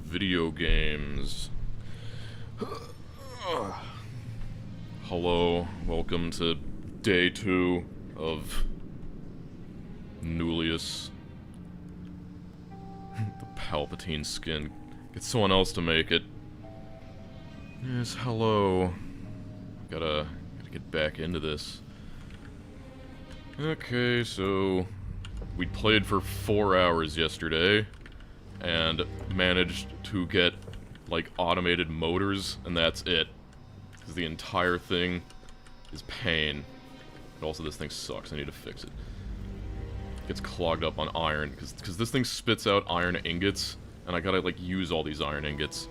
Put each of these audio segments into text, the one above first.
Video games. Hello, welcome to day 2 of Nullius. The Palpatine skin. Get someone else to make it. Yes, hello. Gotta get back into this. Okay, so we played for 4 hours yesterday and managed to get like automated motors, and that's it. Because the entire thing is pain. But also this thing sucks, I need to fix it. Gets clogged up on iron, because this thing spits out iron ingots, and I gotta like use all these iron ingots.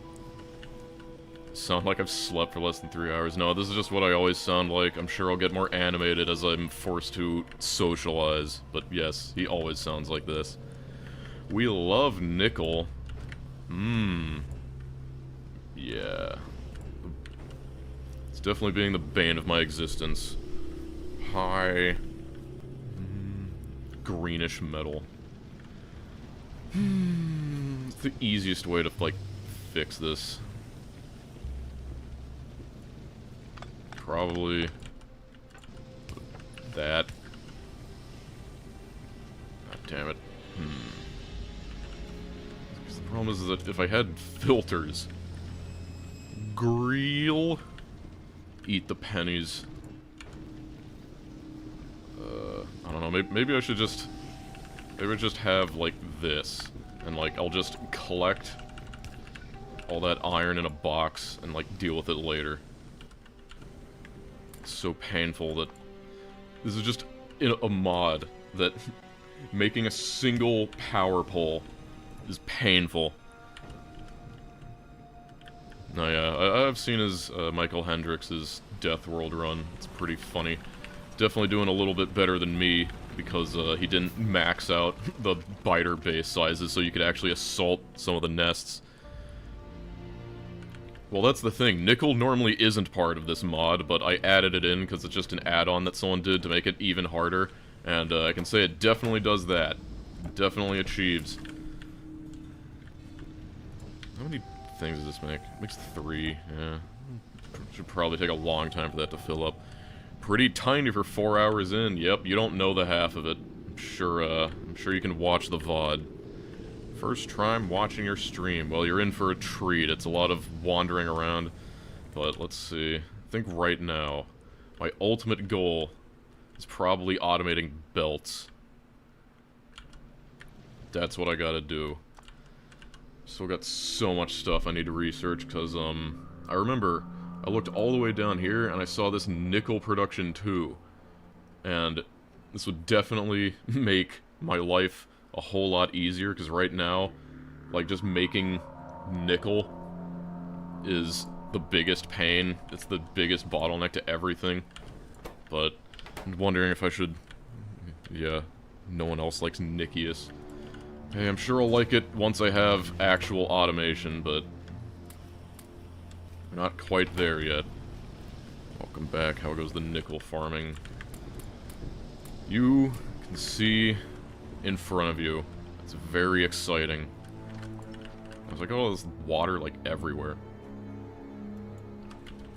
Sound like I've slept for less than 3 hours. No, this is just what I always sound like. I'm sure I'll get more animated as I'm forced to socialize. But yes, he always sounds like this. We love nickel. Yeah. It's definitely being the bane of my existence. Hi. Greenish metal. It's the easiest way to, like, fix this. Probably that. God damn it. The problem is that if I had filters, Greel, eat the pennies. I don't know. Maybe I should just have like this, and like I'll just collect all that iron in a box and like deal with it later. It's so painful that this is just a mod that making a single power pole is painful. No, yeah, I've seen his Michael Hendrix's Death World run. It's pretty funny. Definitely doing a little bit better than me because he didn't max out the biter base sizes so you could actually assault some of the nests. Well, that's the thing. Nickel normally isn't part of this mod, but I added it in because it's just an add-on that someone did to make it even harder. And I can say it definitely does that. It definitely achieves. How many things does this make? It makes 3, yeah. Should probably take a long time for that to fill up. Pretty tiny for 4 hours in. Yep, you don't know the half of it. I'm sure you can watch the VOD. First time watching your stream. Well, you're in for a treat. It's a lot of wandering around. But let's see. I think right now, my ultimate goal is probably automating belts. That's what I gotta do. Still got so much stuff I need to research, because, I remember I looked all the way down here, and I saw this nickel production too. And this would definitely make my life a whole lot easier, because right now, like, just making nickel is the biggest pain. It's the biggest bottleneck to everything. But I'm wondering if I should... Yeah, no one else likes Nixie. Hey, I'm sure I'll like it once I have actual automation, but we're not quite there yet. Welcome back. How goes the nickel farming? You can see in front of you. It's very exciting. I was like, oh, there's water, like, everywhere.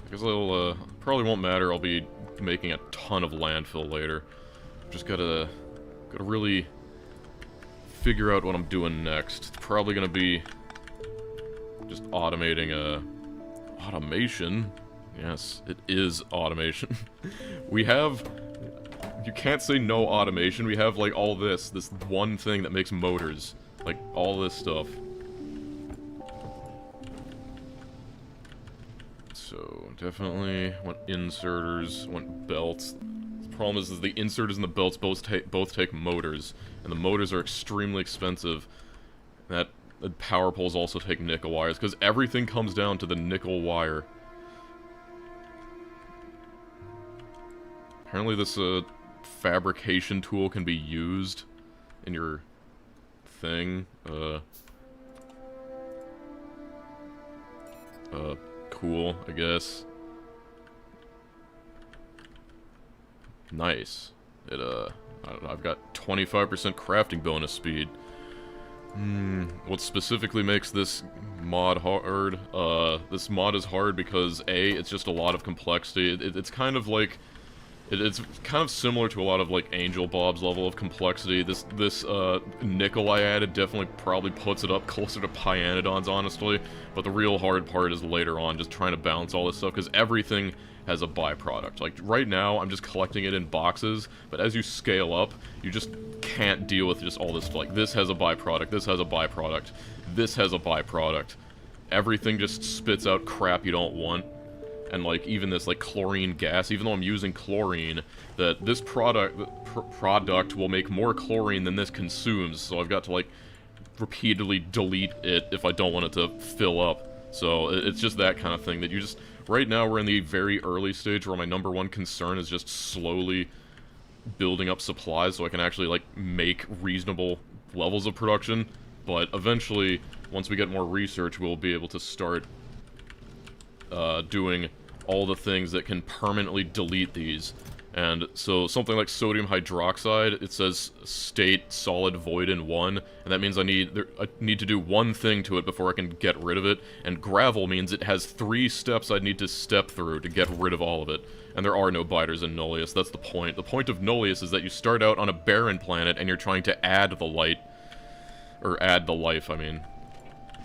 I guess it'll, probably won't matter. I'll be making a ton of landfill later. Just gotta really figure out what I'm doing next. It's probably gonna be just automating, automation. Yes, it is automation. We have... You can't say no automation. We have, like, all this one thing that makes motors. Like, all this stuff. So, definitely want inserters, want belts. The problem is the inserters and the belts both take motors. And the motors are extremely expensive. The power poles also take nickel wires, because everything comes down to the nickel wire. Apparently this, fabrication tool can be used in your thing. Cool, I guess. Nice. I've got 25% crafting bonus speed. What specifically makes this mod hard? This mod is hard because, A, it's just a lot of complexity. It's kind of like... It's kind of similar to a lot of, like, Angel Bob's level of complexity. This nickel I added definitely probably puts it up closer to Pyanodons, honestly. But the real hard part is later on, just trying to balance all this stuff, because everything has a byproduct. Like, right now, I'm just collecting it in boxes, but as you scale up, you just can't deal with just all this, like, this has a byproduct, this has a byproduct, this has a byproduct. Everything just spits out crap you don't want. And, like, even this, like, chlorine gas, even though I'm using chlorine, that this product will make more chlorine than this consumes, so I've got to, like, repeatedly delete it if I don't want it to fill up. So, it's just that kind of thing that you just... Right now, we're in the very early stage where my #1 concern is just slowly building up supplies so I can actually, like, make reasonable levels of production. But eventually, once we get more research, we'll be able to start doing all the things that can permanently delete these. And so something like sodium hydroxide, it says state solid void in 1, and that means I need to do one thing to it before I can get rid of it. And gravel means it has 3 steps I'd need to step through to get rid of all of it. And there are no biters in Nullius, that's the point. The point of Nullius is that you start out on a barren planet and you're trying to add the light, or add the life, I mean.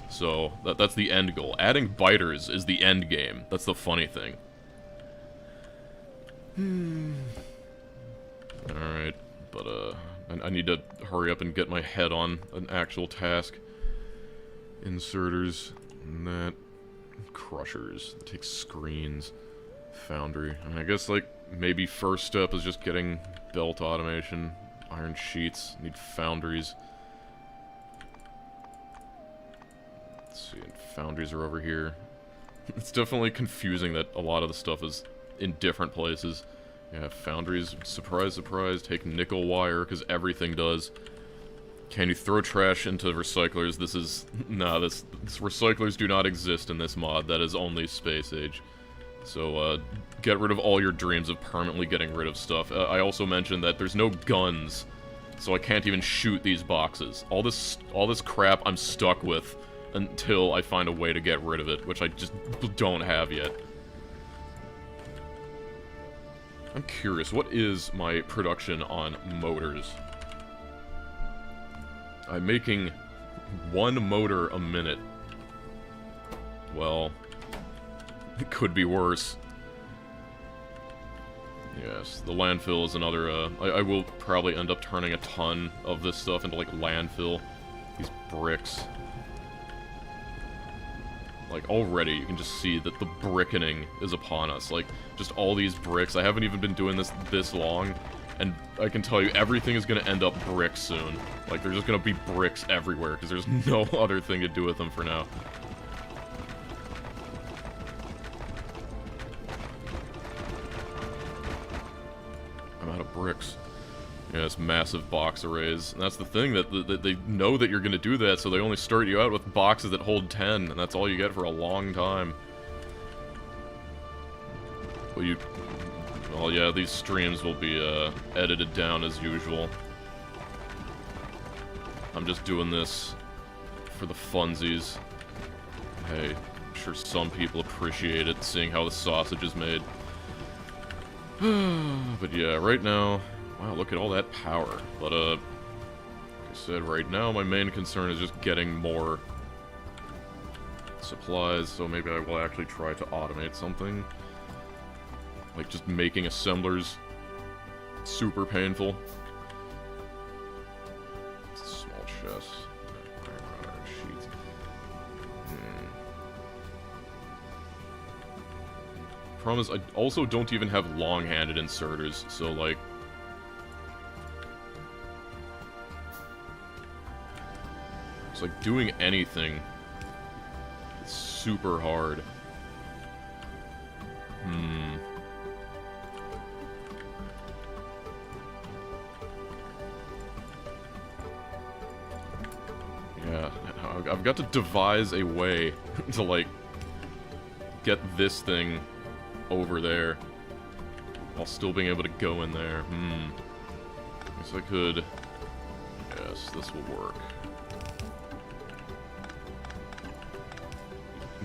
So, that's the end goal. Adding biters is the end game. That's the funny thing. Alright, but, I need to hurry up and get my head on an actual task. Inserters, and that. Crushers. It takes screens. Foundry. I guess, like, maybe first step is just getting belt automation. Iron sheets. Need foundries. Let's see, foundries are over here. It's definitely confusing that a lot of the stuff is in different places. Yeah, foundries, surprise, surprise, take nickel wire, because everything does. Can you throw trash into recyclers? This is... Nah, this recyclers do not exist in this mod. That is only Space Age. So, get rid of all your dreams of permanently getting rid of stuff. I also mentioned that there's no guns, so I can't even shoot these boxes. All this crap I'm stuck with until I find a way to get rid of it, which I just don't have yet. I'm curious, what is my production on motors? I'm making 1 motor a minute. Well, it could be worse. Yes, the landfill is another, I will probably end up turning a ton of this stuff into, like, landfill. These bricks. Like, already, you can just see that the brickening is upon us. Like, just all these bricks. I haven't even been doing this long, and I can tell you, everything is gonna end up bricks soon. Like, there's just gonna be bricks everywhere, because there's no other thing to do with them for now. I'm out of bricks. Yeah, it's massive box arrays. And that's the thing, that they know that you're going to do that, so they only start you out with boxes that hold 10, and that's all you get for a long time. Well, yeah, these streams will be edited down as usual. I'm just doing this for the funsies. Hey, I'm sure some people appreciate it, seeing how the sausage is made. But yeah, right now... Wow, look at all that power. But, like I said, right now my main concern is just getting more supplies, so maybe I will actually try to automate something. Like, just making assemblers super painful. Small chest. Iron sheets. Problem is, I also don't even have long-handed inserters, so, like... It's like doing anything is super hard. Yeah, I've got to devise a way to, like, get this thing over there while still being able to go in there. Guess I could... Yes, this will work.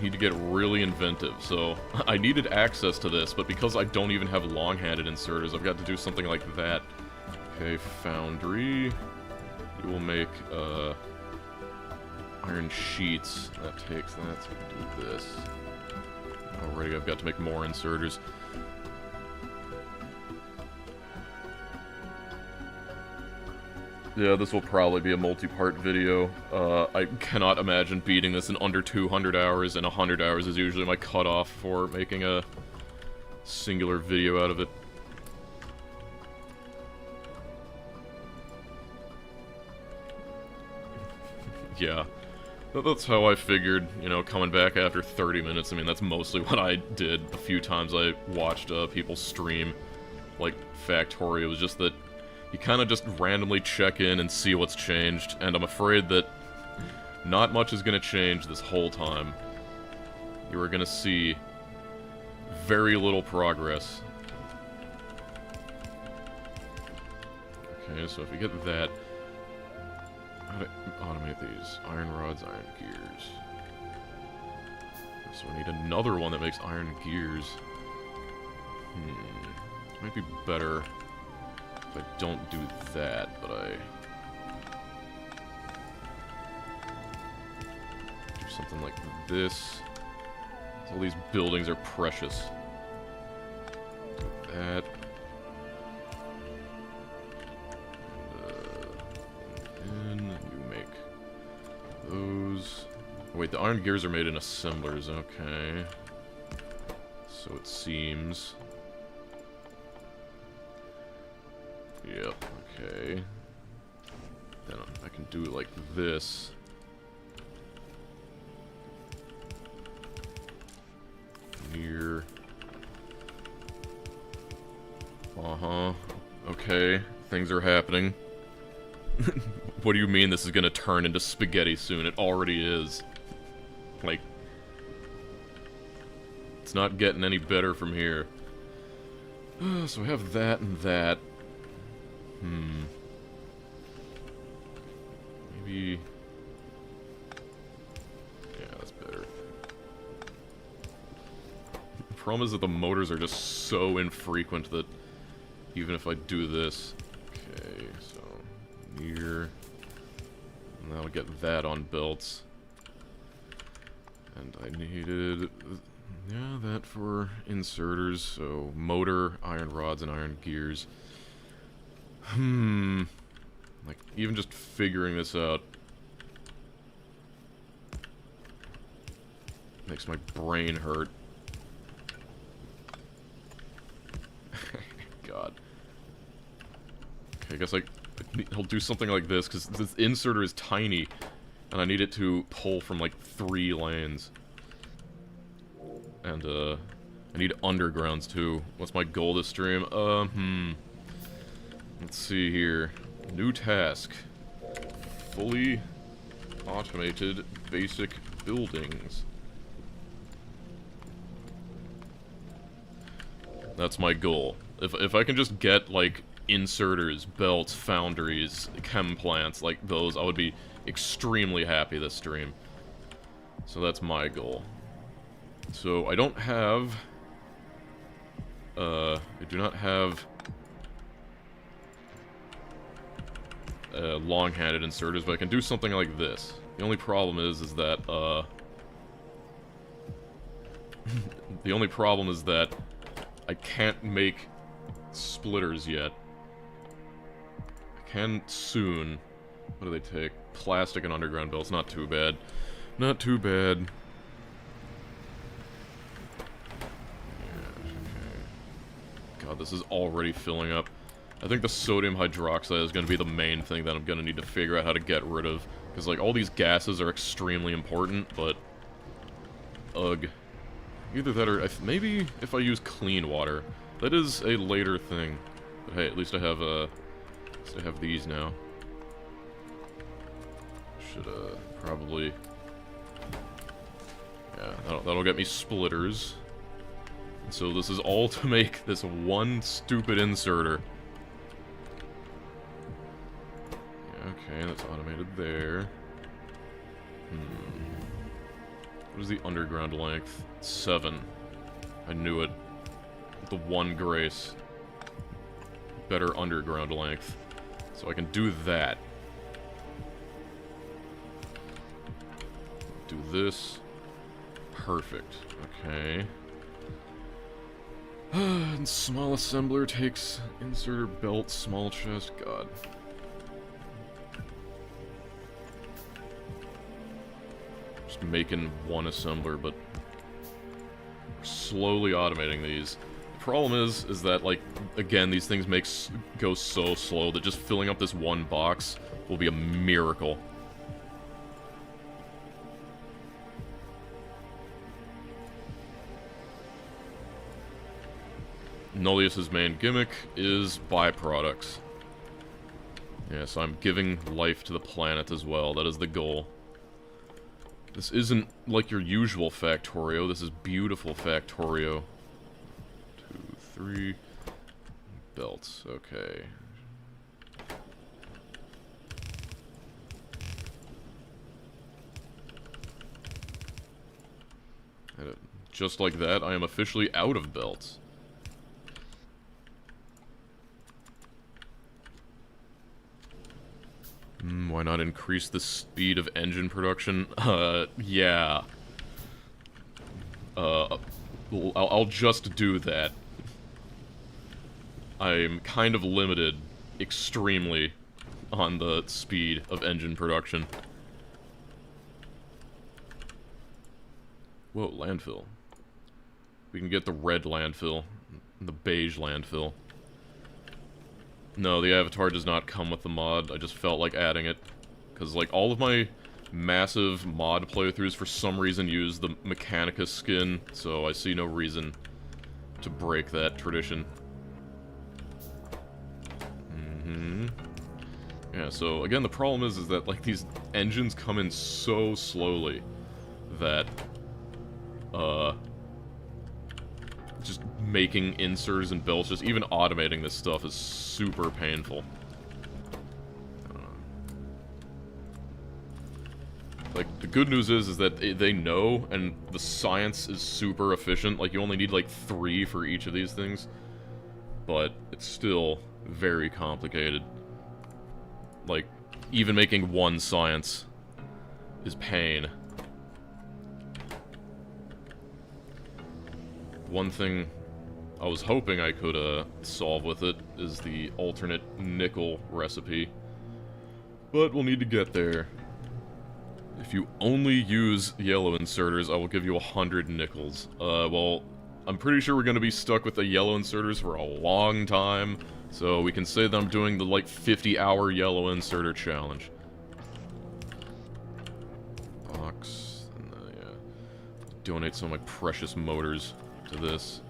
Need to get really inventive, so I needed access to this, but because I don't even have long-handed inserters, I've got to do something like that. Okay, foundry. You will make, iron sheets. That takes that, so we can do this. Already I've got to make more inserters. Yeah, this will probably be a multi-part video. I cannot imagine beating this in under 200 hours, and 100 hours is usually my cutoff for making a singular video out of it. Yeah, that's how I figured, you know, coming back after 30 minutes. I mean, that's mostly what I did the few times I watched people stream, like, Factorio. It was just that you kind of just randomly check in and see what's changed, and I'm afraid that not much is going to change this whole time. You are going to see very little progress. Okay, so if we get that... How to automate these? Iron rods, iron gears. So we need another one that makes iron gears. Might be better... if I don't do that, but I do something like this. All these buildings are precious. Do that. And you make those. Oh, wait, the iron gears are made in assemblers. Okay. So it seems. Yep, okay. Then I can do it like this. Near. Okay, things are happening. What do you mean this is gonna turn into spaghetti soon? It already is. Like, it's not getting any better from here. So we have that and that. Maybe... problem is that the motors are just so infrequent that even if I do this... Okay, so... Near... And that'll get that on belts. And I needed... Yeah, that for inserters, so motor, iron rods, and iron gears. Like, even just figuring this out makes my brain hurt. God. Okay, I guess I'll do something like this, because this inserter is tiny, and I need it to pull from, like, 3 lanes. And, I need undergrounds, too. What's my goal this stream? Let's see here. New task. Fully automated basic buildings. That's my goal. If I can just get, like, inserters, belts, foundries, chem plants, like those, I would be extremely happy this stream. So that's my goal. So I don't have... I do not have... long-handed inserters, but I can do something like this. The only problem is that, the only problem is that I can't make splitters yet. I can soon. What do they take? Plastic and underground belts. Not too bad. Not too bad. Yeah, okay. God, this is already filling up. I think the sodium hydroxide is going to be the main thing that I'm going to need to figure out how to get rid of. Because, like, all these gases are extremely important, but... Ugh. Either that or... maybe if I use clean water. That is a later thing. But hey, at least I have these now. Should, probably... Yeah, that'll get me splitters. And so this is all to make this one stupid inserter. Okay, that's automated there. What is the underground length? 7. I knew it. The one grace. Better underground length. So I can do that. Do this. Perfect. Okay. And small assembler takes inserter belt, small chest. God. Just making one assembler, but we're slowly automating these. The problem is that, like, again, these things go so slow that just filling up this one box will be a miracle. Nullius's main gimmick is byproducts. Yeah, so I'm giving life to the planet as well. That is the goal. This isn't like your usual Factorio. This is beautiful Factorio. 2, 3... Belts. Okay. And just like that, I am officially out of belts. Why not increase the speed of engine production? Yeah. I'll just do that. I'm kind of limited, extremely, on the speed of engine production. Whoa, landfill. We can get the red landfill, the beige landfill. No, the avatar does not come with the mod. I just felt like adding it. Because, like, all of my massive mod playthroughs for some reason use the Mechanicus skin, so I see no reason to break that tradition. Yeah, so, again, the problem is that, like, these engines come in so slowly that, just making inserts and belts, just even automating this stuff is super painful. Like, the good news is that they know, and the science is super efficient. Like, you only need, like, 3 for each of these things. But it's still very complicated. Like, even making 1 science is pain. One thing I was hoping I could solve with it is the alternate nickel recipe. But we'll need to get there. If you only use yellow inserters, I will give you 100 nickels. Well, I'm pretty sure we're gonna be stuck with the yellow inserters for a long time, so we can say that I'm doing the, like, 50-hour yellow inserter challenge. Box, and yeah. Donate some of my precious motors to this.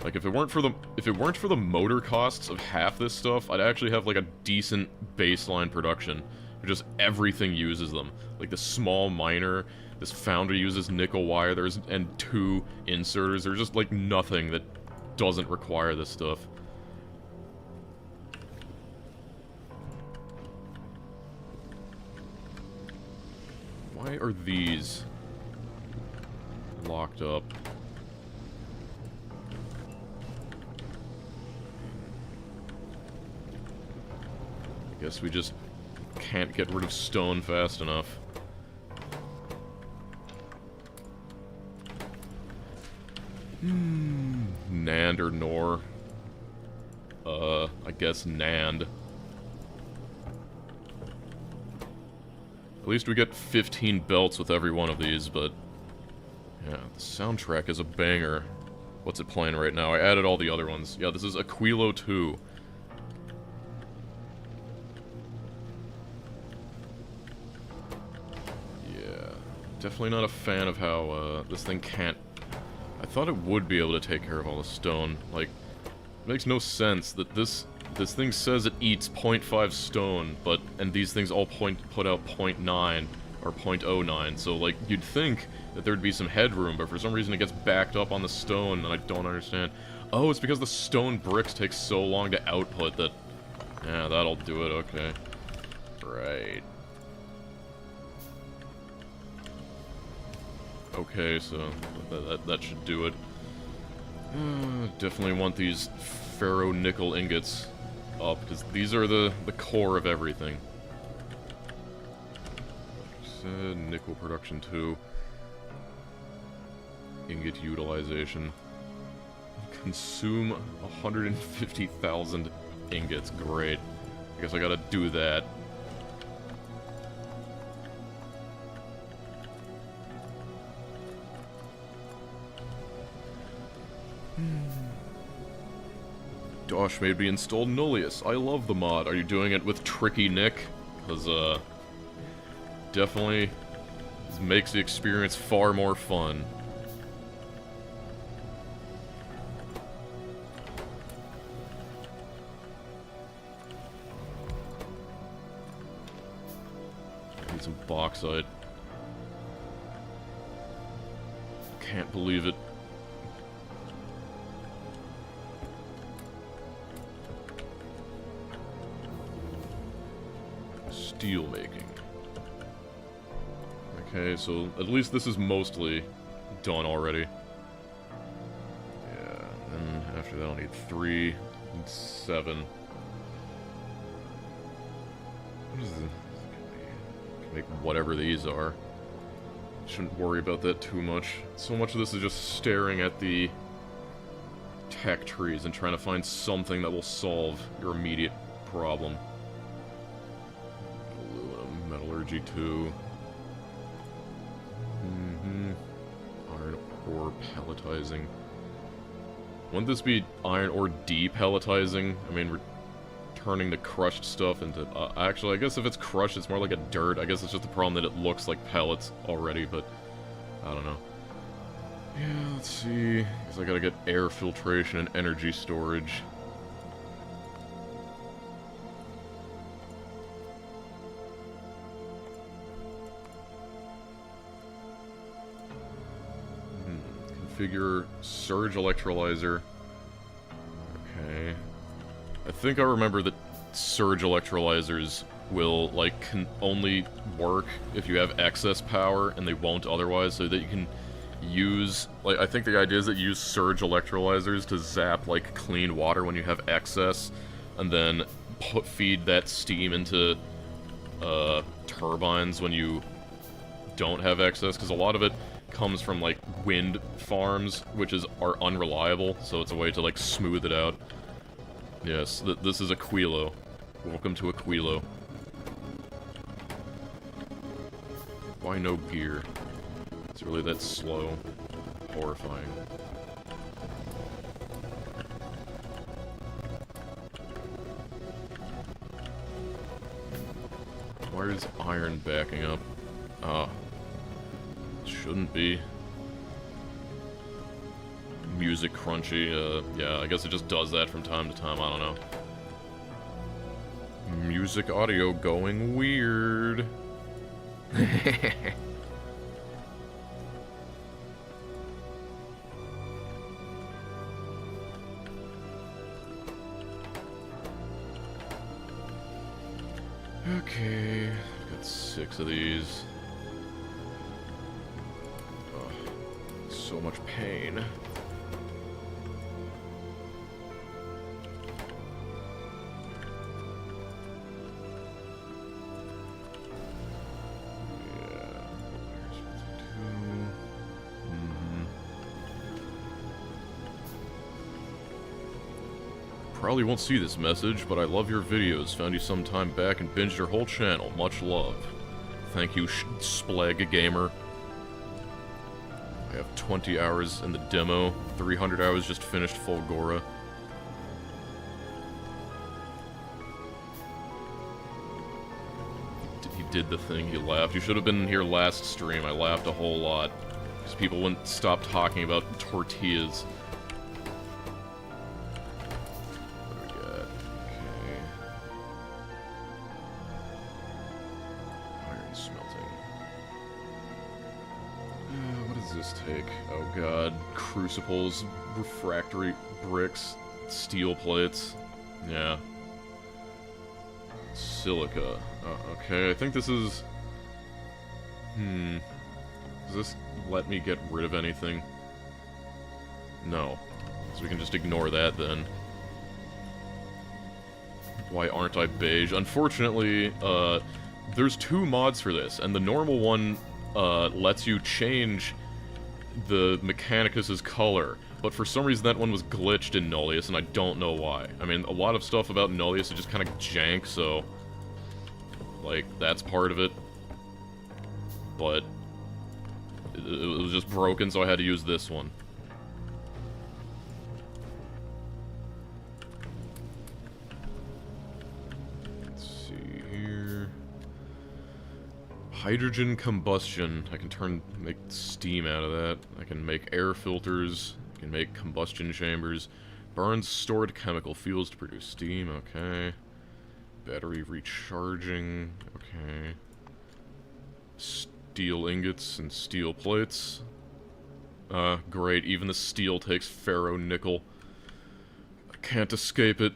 Like, if it weren't for the motor costs of half this stuff, I'd actually have, like, a decent baseline production. Just everything uses them. Like the small miner, this foundry uses nickel wire, and 2 inserters. There's just like nothing that doesn't require this stuff. Why are these locked up? I guess we just can't get rid of stone fast enough. Nand or Nor. I guess Nand. At least we get 15 belts with every one of these, but... yeah, the soundtrack is a banger. What's it playing right now? I added all the other ones. Yeah, this is Aquilo 2. Definitely not a fan of how, this thing can't... I thought it would be able to take care of all the stone. Like, it makes no sense that this thing says it eats 0.5 stone, but... and these things all put out 0.9, or 0.09, so, like, you'd think that there'd be some headroom, but for some reason it gets backed up on the stone, and I don't understand. Oh, it's because the stone bricks take so long to output that... yeah, that'll do it, okay. Right. Okay, so that should do it. Definitely want these ferro-nickel ingots up, because these are the core of everything. Nickel production 2. Ingot utilization. Consume 150,000 ingots. Great. I guess I gotta do that. Dosh made me install Nullius. I love the mod. Are you doing it with Tricky Nick? Because, definitely makes the experience far more fun. I need some bauxite. Can't believe it. Steel making. Okay, so at least this is mostly done already. Yeah, and after that I'll need 3 and 7. What is this? Can make whatever these are. Shouldn't worry about that too much. So much of this is just staring at the tech trees and trying to find something that will solve your immediate problem. Metallurgy 2. Iron ore pelletizing. Wouldn't this be iron ore depelletizing? I mean, we're turning the crushed stuff into... actually, I guess if it's crushed, it's more like a dirt. I guess it's just the problem that it looks like pellets already, but... I don't know. Yeah, let's see. Guess I gotta get air filtration and energy storage. Configure surge electrolyzer. Okay. I think I remember that surge electrolyzers will, like, can only work if you have excess power, and they won't otherwise, so that you can use, like, I think the idea is that you use surge electrolyzers to zap, like, clean water when you have excess, and then feed that steam into, turbines when you don't have excess, because a lot of it comes from, like, wind farms, which are unreliable, so it's a way to, like, smooth it out. Yes, this is Aquilo. Welcome to Aquilo. Why no gear? It's really that slow. Horrifying. Why is iron backing up? Ah. Shouldn't be. Music crunchy, yeah, I guess it just does that from time to time, I don't know. Music audio going weird. Okay, I've got 6 of these. Oh, so much pain. Probably won't see this message, but I love your videos. Found you some time back and binged your whole channel. Much love. Thank you, Splag Gamer. I have 20 hours in the demo. 300 hours just finished Fulgora. He did the thing. He laughed. You should have been here last stream. I laughed a whole lot. Because people wouldn't stop talking about tortillas. Oh god, crucibles, refractory bricks, steel plates, yeah. Silica, okay, I think this is... Does this let me get rid of anything? No. So we can just ignore that then. Why aren't I beige? Unfortunately, there's 2 mods for this, and the normal one, lets you change the Mechanicus's color, but for some reason that one was glitched in Nullius, and I don't know why. I mean, a lot of stuff about Nullius is just kind of jank, so... like, that's part of it. But... it was just broken, so I had to use this one. Let's see here... Hydrogen combustion. I can make steam out of that. I can make air filters. I can make combustion chambers. Burns stored chemical fuels to produce steam. Okay. Battery recharging. Okay. Steel ingots and steel plates. Great. Even the steel takes ferro-nickel. I can't escape it.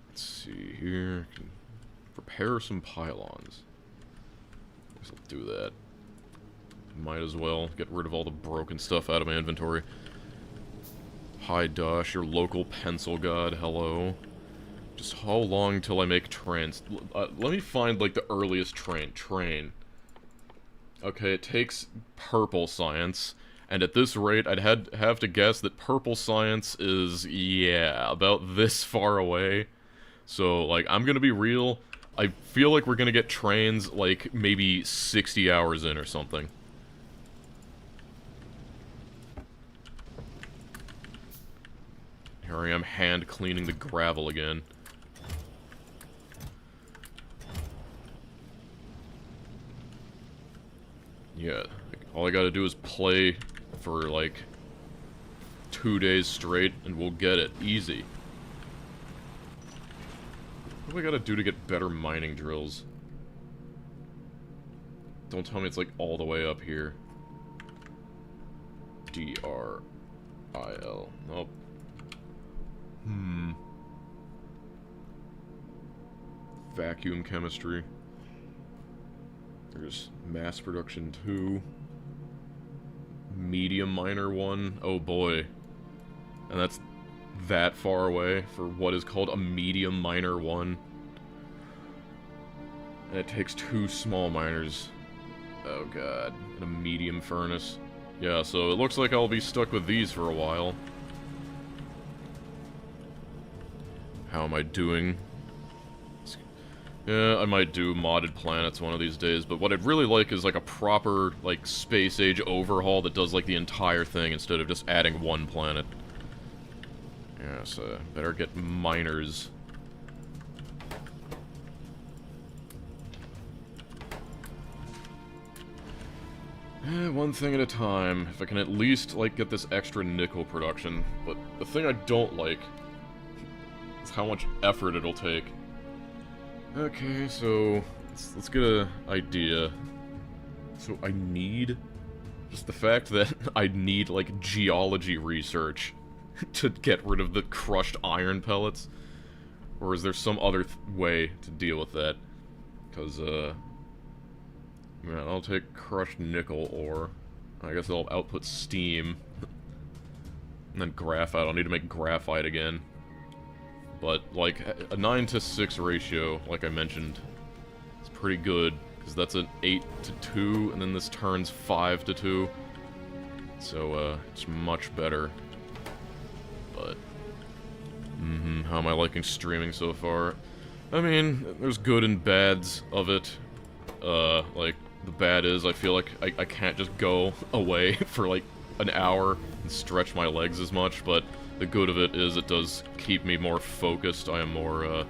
Let's see here. Repair some pylons. I guess I'll do that. Might as well get rid of all the broken stuff out of my inventory. Hi, Dosh, your local pencil god. Hello. Just how long till I make trains? Let me find, like, the earliest train. Okay, it takes purple science. And at this rate, I'd have to guess that purple science is, yeah, about this far away. So, like, I'm gonna be real. I feel like we're gonna get trains, like, maybe 60 hours in or something. Here I am hand cleaning the gravel again. Yeah, all I gotta do is play for, like, 2 days straight, and we'll get it. Easy. What do I gotta do to get better mining drills? Don't tell me it's, like, all the way up here. D-R-I-L. Nope. vacuum chemistry. There's mass production 2. Medium miner 1. Oh boy. And that's that far away for what is called a medium miner 1. And it takes 2 small miners. Oh god. And a medium furnace. Yeah, so it looks like I'll be stuck with these for a while. How am I doing? Yeah, I might do modded planets one of these days, but what I'd really like is like a proper, like, space age overhaul that does like the entire thing instead of just adding one planet. Yeah, so better get miners. One thing at a time. If I can at least, like, get this extra nickel production. But the thing I don't like is how much effort it'll take. Okay, so let's get an idea. So I need just the fact that I need, like, geology research to get rid of the crushed iron pellets. Or is there some other way to deal with that? Because, yeah, I'll take crushed nickel ore. I guess I'll output steam. And then graphite. I'll need to make graphite again. But, like, a 9:6 ratio, like I mentioned, is pretty good. Because that's an 8:2, and then this turns 5:2. So, it's much better. But, how am I liking streaming so far? I mean, there's good and bads of it. Like, the bad is I feel like I can't just go away for, like, an hour and stretch my legs as much, but the good of it is it does keep me more focused. I am more,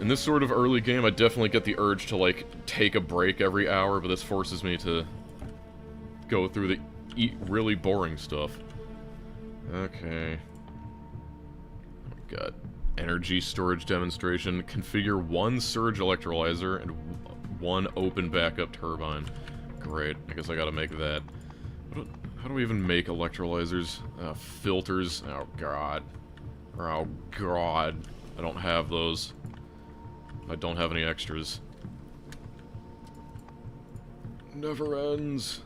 in this sort of early game, I definitely get the urge to, like, take a break every hour, but this forces me to go through the really boring stuff. Okay. We've got energy storage demonstration. Configure 1 surge electrolyzer and 1 open backup turbine. Great. I guess I gotta make that. How do we even make electrolyzers? Filters. Oh, God. Oh, God. I don't have those. I don't have any extras. Never ends.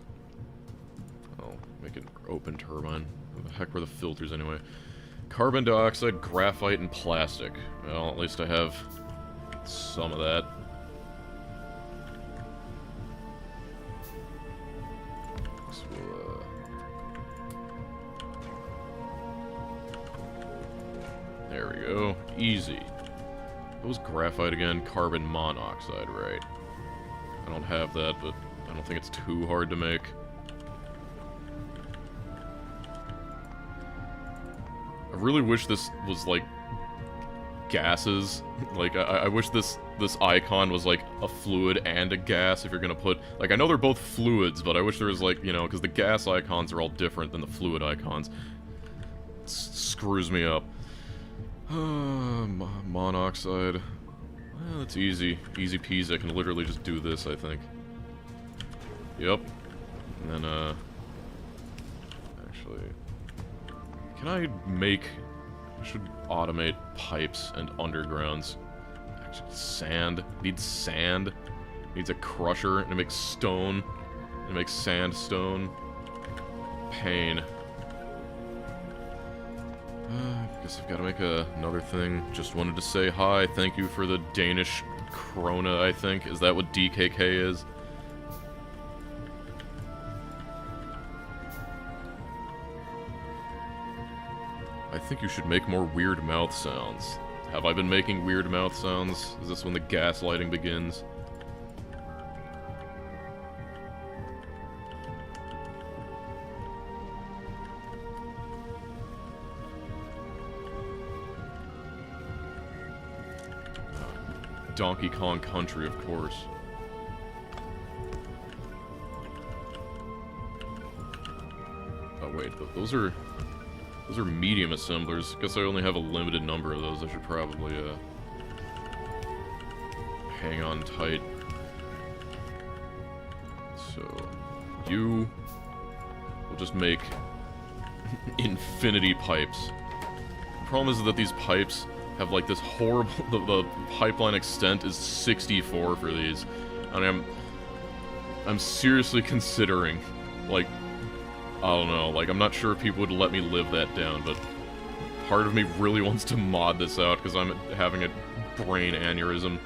Oh, make an open turbine. What the heck were the filters, anyway? Carbon dioxide, graphite, and plastic. Well, at least I have some of that. So, there we go. Easy. What was graphite again? Carbon monoxide, right? I don't have that, but I don't think it's too hard to make. I really wish this was, like, gases. Like, I wish this icon was, like, a fluid and a gas if you're gonna put... Like, I know they're both fluids, but I wish there was, like, you know, because the gas icons are all different than the fluid icons. It screws me up. Monoxide. Well, that's easy. Easy peasy. I can literally just do this, I think. Yep. And then, actually... Can I make... I should automate pipes and undergrounds. Actually, sand. Needs sand. Needs a crusher. And it makes stone. And it makes sandstone. Pain. I guess I've got to make another thing. Just wanted to say hi. Thank you for the Danish krona, I think. Is that what DKK is? I think you should make more weird mouth sounds. Have I been making weird mouth sounds? Is this when the gaslighting begins? Donkey Kong Country, of course. Oh wait, those are medium assemblers. Guess I only have a limited number of those. I should probably hang on tight. So you will just make infinity pipes. The problem is that these pipes have, like, this horrible... The pipeline extent is 64 for these. And I'm seriously considering, like... I don't know, like, I'm not sure if people would let me live that down, but... Part of me really wants to mod this out, because I'm having a brain aneurysm.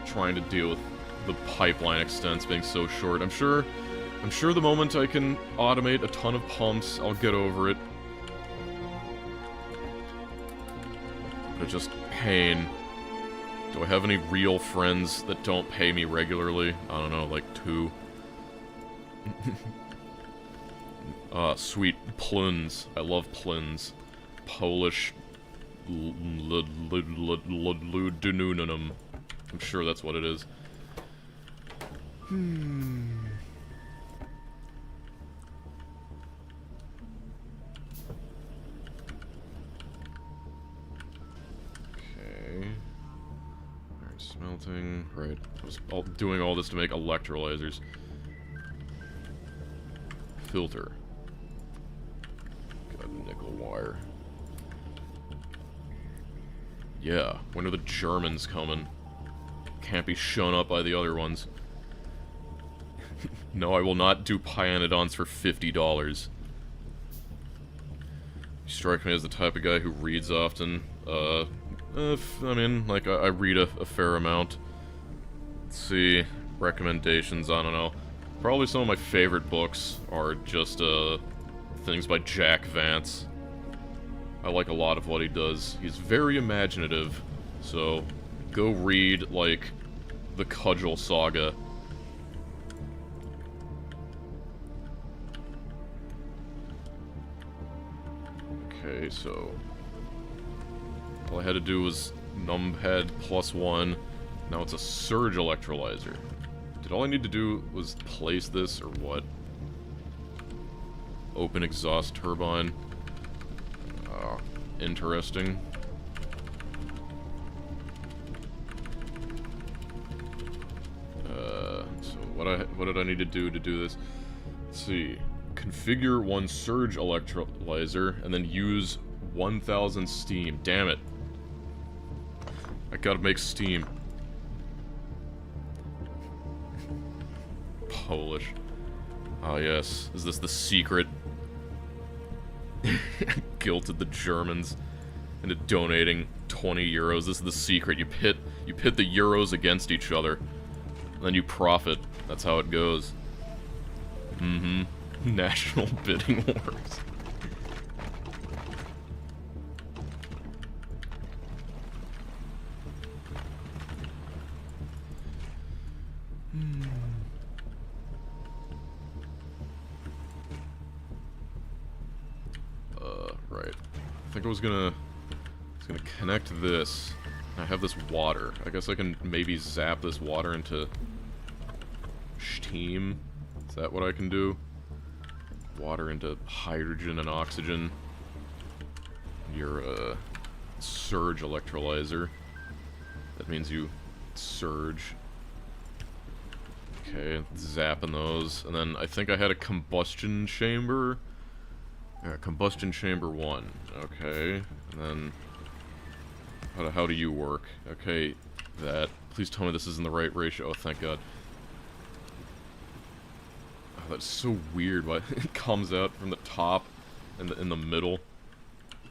Trying to deal with the pipeline extents being so short. I'm sure the moment I can automate a ton of pumps, I'll get over it. But it's just pain. Do I have any real friends that don't pay me regularly? I don't know, like 2. Sweet. Pluns. I love pluns. Polish... Ludununum. I'm sure that's what it is. Okay. Alright, smelting. Right. I was doing all this to make electrolyzers. Filter. Got nickel wire. Yeah, when are the Germans coming? Can't be shown up by the other ones. No, I will not do Pyanodons for $50. You strike me as the type of guy who reads often. I mean, like, I read a fair amount. Let's see, recommendations, I don't know. Probably some of my favorite books are just, things by Jack Vance. I like a lot of what he does. He's very imaginative, so go read, like, the Cudgel Saga. Okay, so... all I had to do was numpad +1. Now it's a surge electrolyzer. Did all I need to do was place this, or what? Open exhaust turbine. Interesting. So what did I need to do this? Let's see. Configure 1 surge electrolyzer and then use 1000 steam. Damn it. I gotta make steam. Polish. Ah, yes. Is this the secret? Guilted the Germans into donating 20 euros. This is the secret. You pit the euros against each other, and then you profit. That's how it goes. National bidding wars. Right. I think I was gonna connect this. I have this water. I guess I can maybe zap this water into steam. Is that what I can do? Water into hydrogen and oxygen. You're a surge electrolyzer. That means you surge. Okay, zapping those. And then I think I had a combustion chamber. Yeah, combustion chamber 1. Okay, and then how do you work? Okay, that. Please tell me this is in the right ratio. Oh, thank God. Oh, that's so weird. Why it comes out from the top and in the middle.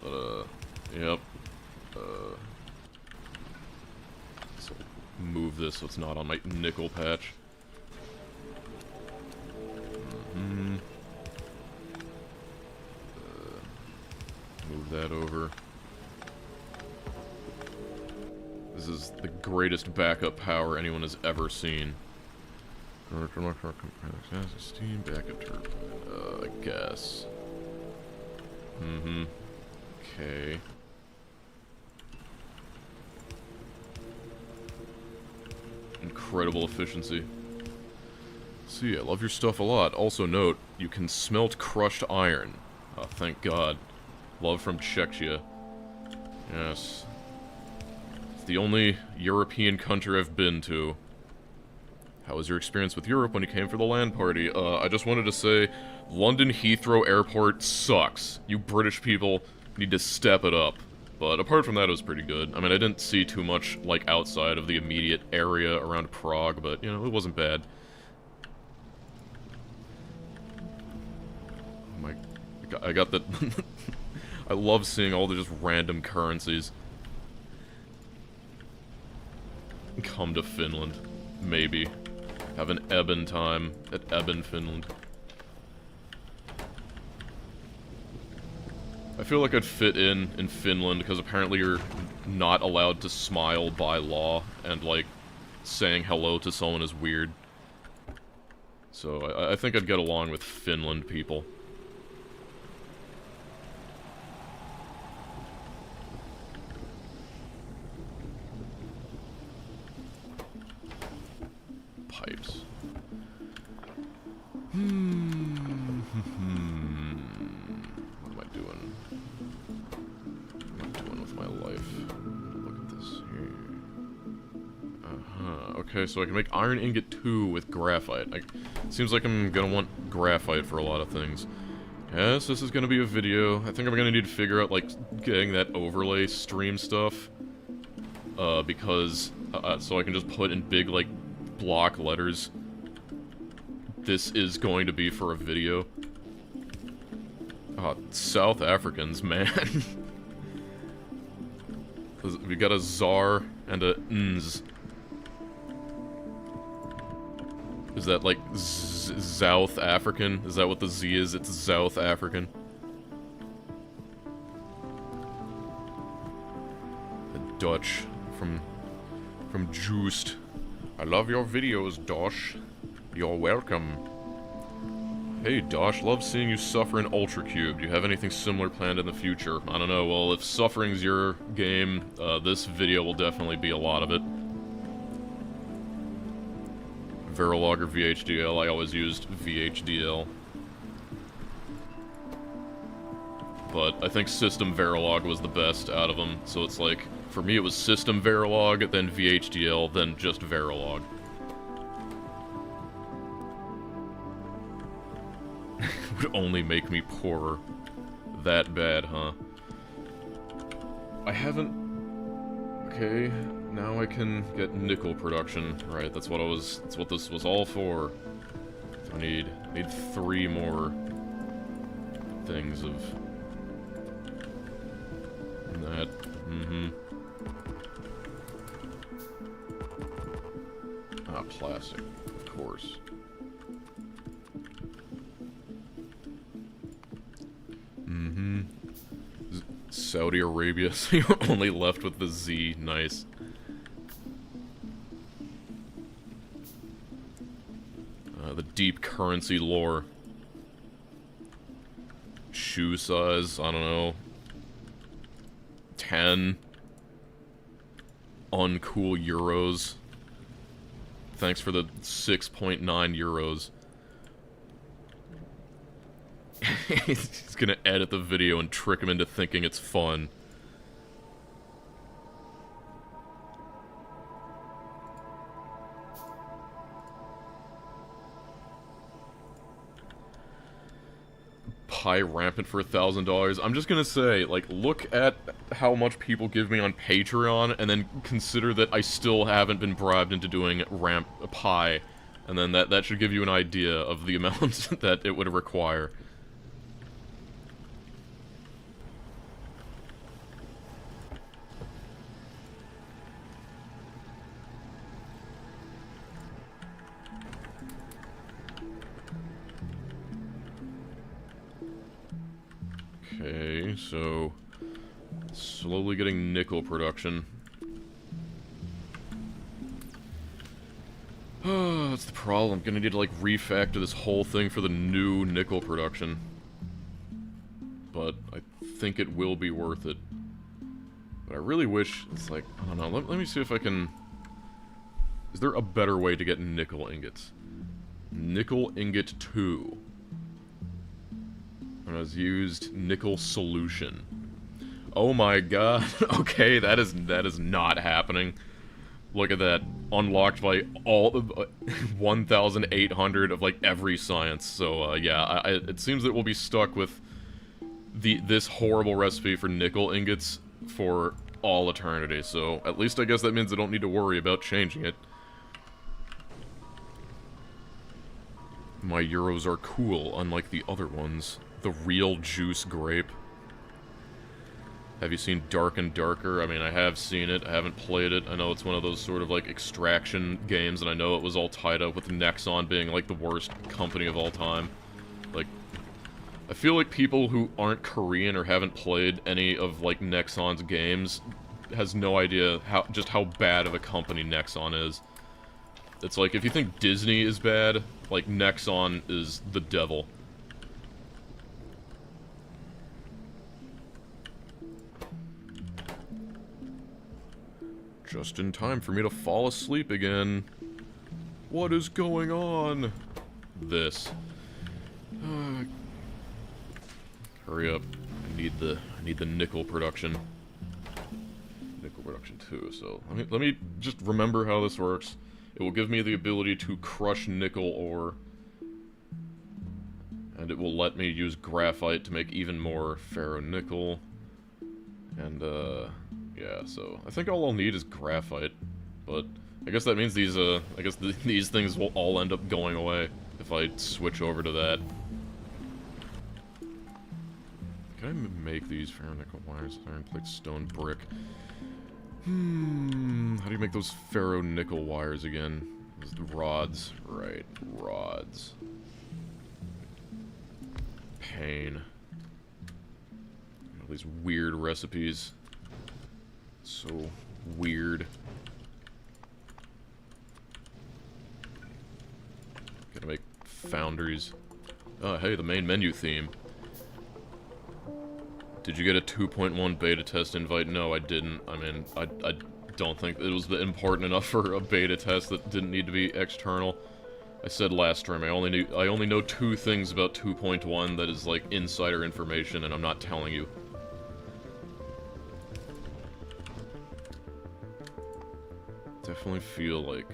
But yep. So move this so it's not on my nickel patch. Move that over. This is the greatest backup power anyone has ever seen. Steam backup turbine, I guess. Okay. Incredible efficiency. See, I love your stuff a lot. Also note, you can smelt crushed iron. Oh, thank God. Love from Czechia. Yes. It's the only European country I've been to. How was your experience with Europe when you came for the LAN party? I just wanted to say, London Heathrow Airport sucks. You British people need to step it up. But apart from that, it was pretty good. I mean, I didn't see too much, like, outside of the immediate area around Prague, but, you know, it wasn't bad. Oh my... I got the... I love seeing all the just random currencies come to Finland. Maybe. Have an Eben time at Eben, Finland. I feel like I'd fit in Finland, because apparently you're not allowed to smile by law, and, like, saying hello to someone is weird. So I think I'd get along with Finland people. Pipes. What am I doing? What am I doing with my life? Look at this here. Okay, so I can make iron ingot 2 with graphite. Seems like I'm gonna want graphite for a lot of things. Yes, this is gonna be a video. I think I'm gonna need to figure out, like, getting that overlay stream stuff. Because, so I can just put in big, like, block letters. This is going to be for a video. South Africans, man. We got a Tsar and a Nz. Is that like South African? Is that what the Z is? It's South African. The Dutch from Joost. I love your videos, Dosh. You're welcome. Hey, Dosh, love seeing you suffer in Ultra Cube. Do you have anything similar planned in the future? I don't know, well, if suffering's your game, this video will definitely be a lot of it. Verilog or VHDL, I always used VHDL. But I think System Verilog was the best out of them, so it's like, for me it was System Verilog, then VHDL, then just Verilog. Would only make me poorer. That bad, huh? I haven't... Okay, now I can get nickel production. Right, that's what this was all for. I need 3 more things of that. Plastic, of course. Saudi Arabia, so you're only left with the Z. Nice. The deep currency lore. Shoe size, I don't know. 10. Uncool euros. Thanks for the 6.9 euros. He's gonna edit the video and trick him into thinking it's fun. Pi rampant for $1,000. I'm just gonna say, like, look at how much people give me on Patreon, and then consider that I still haven't been bribed into doing Pi, and then that should give you an idea of the amount that it would require. Okay, so slowly getting nickel production. That's the problem. I'm gonna need to, like, refactor this whole thing for the new nickel production. But I think it will be worth it. But I really wish, it's like, I don't know, let me see if I can... Is there a better way to get nickel ingots? Nickel ingot 2. And I was used nickel solution. Oh my god. Okay, that is not happening. Look at that. Unlocked by all 1,800 of, like, every science. So, yeah, it seems that we'll be stuck with this horrible recipe for nickel ingots for all eternity, so at least I guess that means I don't need to worry about changing it. My Euros are cool, unlike the other ones. The real juice grape. Have you seen Dark and Darker? I mean, I have seen it. I haven't played it. I know it's one of those sort of, like, extraction games, and I know it was all tied up with Nexon being, like, the worst company of all time. Like, I feel like people who aren't Korean or haven't played any of, like, Nexon's games has no idea just how bad of a company Nexon is. It's like, if you think Disney is bad, like, Nexon is the devil. Just in time for me to fall asleep again. What is going on? This. Hurry up. I need the nickel production. Nickel production too, so let me just remember how this works. It will give me the ability to crush nickel ore. And it will let me use graphite to make even more ferronickel. And yeah, so I think all I'll need is graphite. But I guess that means these these things will all end up going away if I switch over to that. Can I make these ferronickel wires? Iron plate, stone, brick. How do you make those ferronickel wires again? Those rods, right? Rods. Pain. All these weird recipes. So weird. Gotta make foundries. Oh, hey, the main menu theme. Did you get a 2.1 beta test invite? No, I didn't. I mean, I don't think it was important enough for a beta test that didn't need to be external. I said last stream, I only know 2 things about 2.1 that is, like, insider information, and I'm not telling you. Definitely feel like,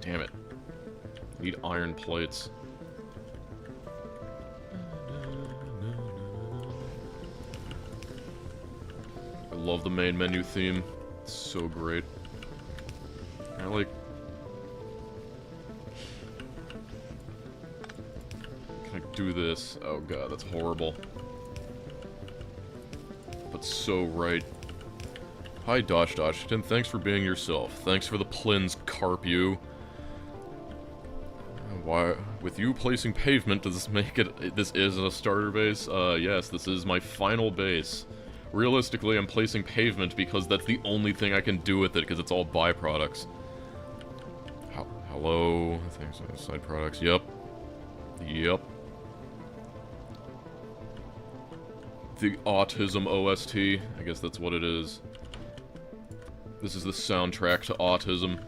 damn it. Need iron plates. I love the main menu theme. It's so great. I like... Can I do this? Oh god, that's horrible. But so right. Hi, Dosh, and thanks for being yourself. Thanks for the plins, carp you. Why, with you placing pavement, does this make it... This is a starter base? Yes, this is my final base. Realistically, I'm placing pavement because that's the only thing I can do with it, because it's all byproducts. Hello? Thanks, side products. Yep. Yep. The Autism OST. I guess that's what it is. This is the soundtrack to Autism.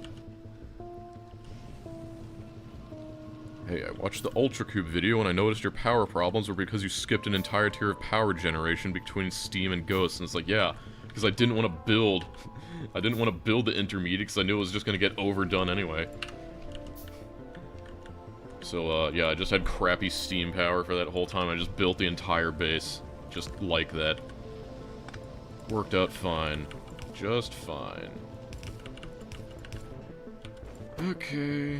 Hey, I watched the Ultra Cube video and I noticed your power problems were because you skipped an entire tier of power generation between Steam and Ghost. And it's like, yeah, because I didn't want to build... I didn't want to build the intermediate because I knew it was just going to get overdone anyway. So, yeah, I just had crappy Steam power for that whole time. I just built the entire base. Just like that. Worked out fine. Just fine. Okay.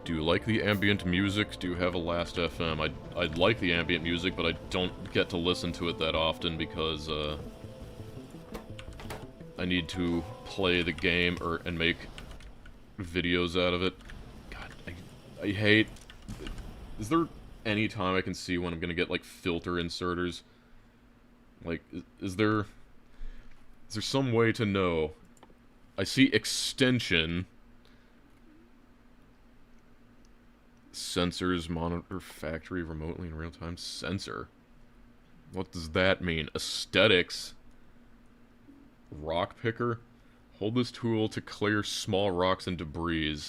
Do you like the ambient music? Do you have a Last FM? I'd like the ambient music, but I don't get to listen to it that often because, I need to play the game and make videos out of it. God, I hate... Is there any time I can see when I'm gonna get, like, filter inserters? Like, is there some way to know? I see extension... Sensors monitor factory remotely in real time. Sensor. What does that mean? Aesthetics. Rock picker. Hold this tool to clear small rocks and debris.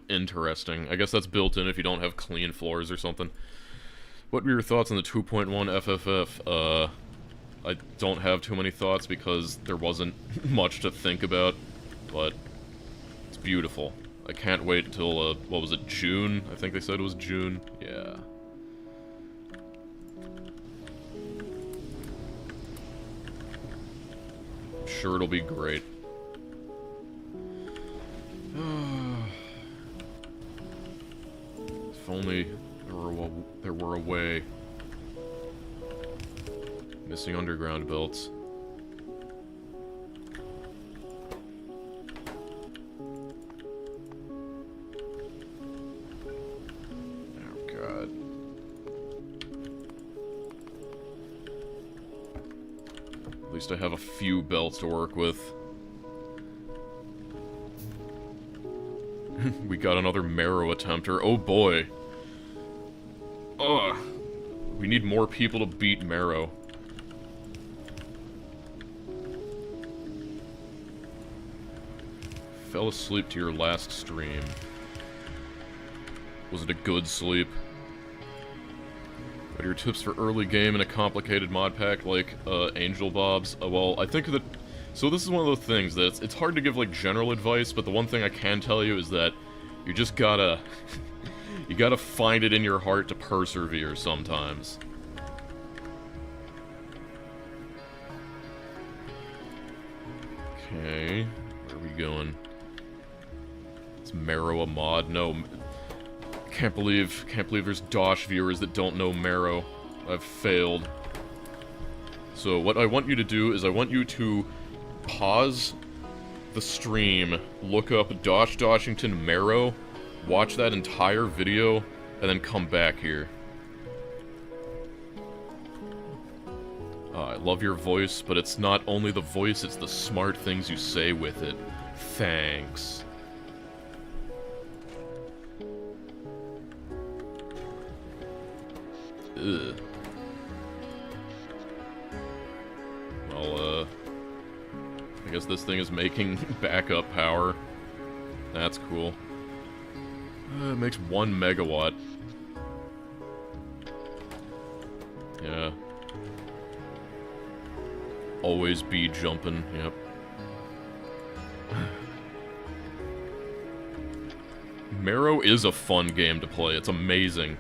Interesting. I guess that's built in if you don't have clean floors or something. What were your thoughts on the 2.1 FFF? I don't have too many thoughts because there wasn't much to think about, but it's beautiful. I can't wait until, what was it, June? I think they said it was June. Yeah. I'm sure it'll be great. If only there were a way. Missing underground belts. Oh god. At least I have a few belts to work with. We got another marrow attempter. Oh boy. Ugh. We need more people to beat marrow. Fell asleep to your last stream. Was it a good sleep? What are your tips for early game in a complicated mod pack like Angel Bob's? Well, I think that... So this is one of those things that it's hard to give like general advice, but the one thing I can tell you is that you just gotta... you gotta find it in your heart to persevere sometimes. Okay, where are we going? Is Marrow a mod? No. Can't believe there's Dosh viewers that don't know Marrow. I've failed. So what I want you to do is I want you to pause the stream, look up Dosh Doshington Marrow, watch that entire video, and then come back here. I love your voice, but it's not only the voice, it's the smart things you say with it. Thanks. Ugh. Well, I guess this thing is making backup power. That's cool. It makes 1 megawatt. Yeah. Always be jumping, yep. Marrow is a fun game to play, it's amazing.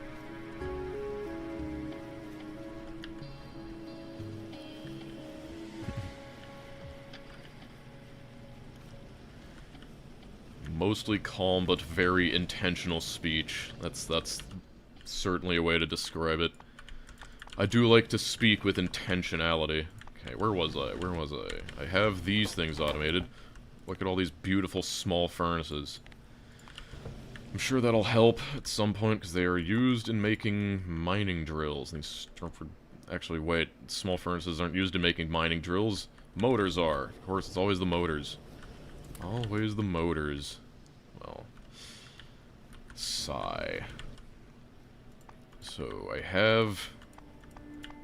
Mostly calm, but very intentional speech. That's certainly a way to describe it. I do like to speak with intentionality. Okay, where was I? Where was I? I have these things automated. Look at all these beautiful small furnaces. I'm sure that'll help at some point, because they are used in making mining drills. Actually, wait. Small furnaces aren't used in making mining drills. Motors are. Of course, it's always the motors. Always the motors. Well, sigh. So, I have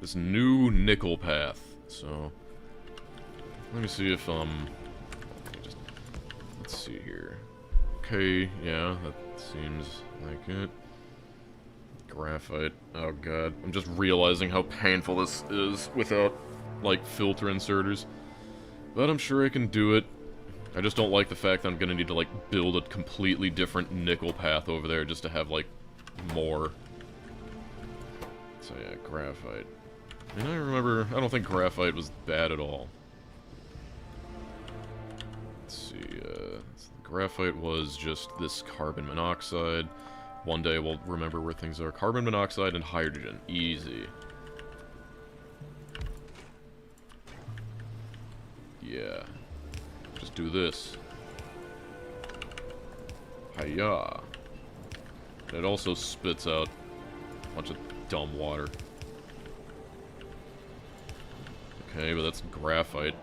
this new nickel path. So, let me see if, let's see here. Okay, yeah, that seems like it. Graphite. Oh god. I'm just realizing how painful this is without, like, filter inserters. But I'm sure I can do it. I just don't like the fact that I'm gonna need to, like, build a completely different nickel path over there just to have, like, more. So yeah, graphite. I mean, I don't think graphite was bad at all. Let's see, graphite was just this carbon monoxide. One day we'll remember where things are. Carbon monoxide and hydrogen. Easy. Yeah. Just do this. Hiya. It also spits out a bunch of dumb water. Okay, but that's graphite.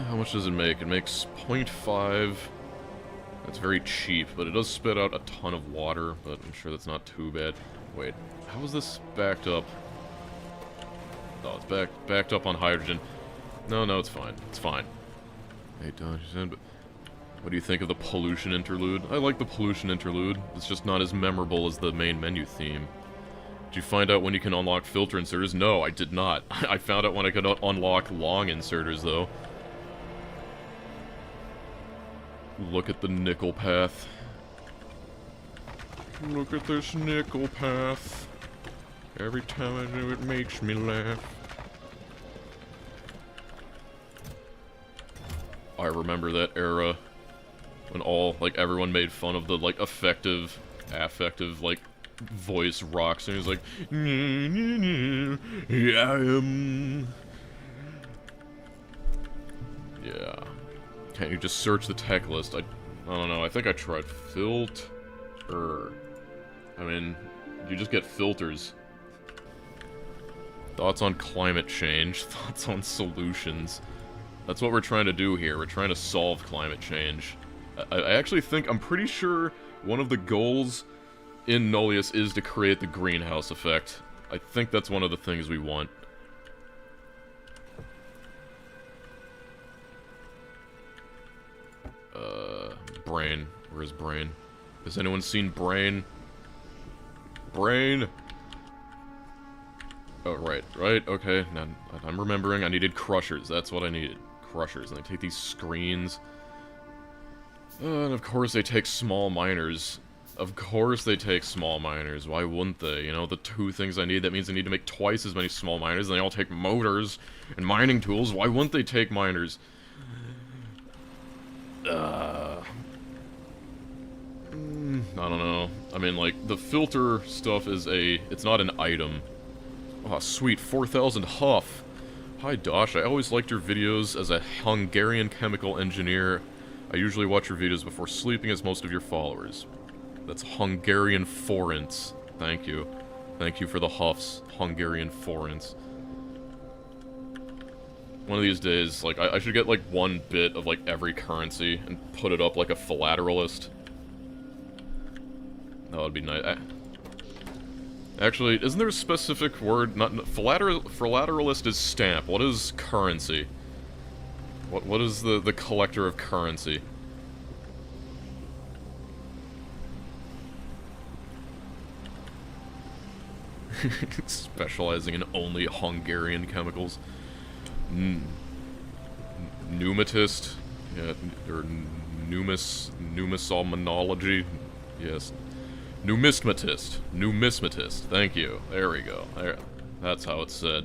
How much does it make? It makes 0.5. That's very cheap, but it does spit out a ton of water, but I'm sure that's not too bad. Wait, how is this backed up? Oh, it's backed up on hydrogen. No, it's fine. It's fine. Hey, Dosh, but what do you think of the pollution interlude? I like the pollution interlude. It's just not as memorable as the main menu theme. Did you find out when you can unlock filter inserters? No, I did not. I found out when I could unlock long inserters, though. Look at the nickel path. Look at this nickel path. Every time I do it makes me laugh. I remember that era when everyone made fun of the, affective, voice rock singers, like, yeah, yeah. Can't you just search the tech list? I don't know, I think I tried filter. I mean, you just get filters. Thoughts on climate change, thoughts on solutions. That's what we're trying to do here, we're trying to solve climate change. I actually think, I'm pretty sure one of the goals in Nullius is to create the greenhouse effect. I think that's one of the things we want. Brain. Where's Brain? Has anyone seen Brain? Brain! Oh, right, okay. Now, I'm remembering I needed crushers. That's what I needed. Crushers. And they take these screens. And of course they take small miners. Of course they take small miners. Why wouldn't they? You know, the two things I need, that means I need to make twice as many small miners, and they all take motors and mining tools. Why wouldn't they take miners? I don't know. I mean, like, the filter stuff is it's not an item. Oh, sweet, 4,000 Huff. Hi, Dosh. I always liked your videos as a Hungarian chemical engineer. I usually watch your videos before sleeping, as most of your followers. That's Hungarian forints. Thank you. Thank you for the Huffs. Hungarian forints. One of these days, like, I should get, like, one bit of, like, every currency and put it up like a philatelist. That would be nice. Actually, isn't there a specific word? Philatelist is stamp. What is currency? What is the collector of currency? Specializing in only Hungarian chemicals. Pneumatist? Yeah, or numismanology? Yes. Numismatist. Thank you. There we go. There. That's how it's said.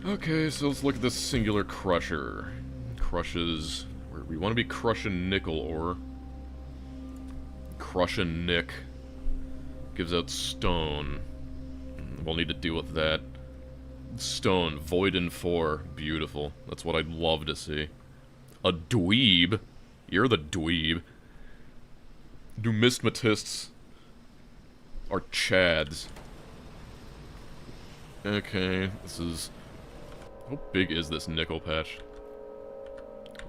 Okay, so let's look at this singular crusher. Crushes... We want to be crushing nickel ore. Crushing Nick. Gives out stone. We'll need to deal with that. Stone. Void in 4. Beautiful. That's what I'd love to see. A dweeb? You're the dweeb. Numismatists are chads. Okay, this is... How big is this nickel patch?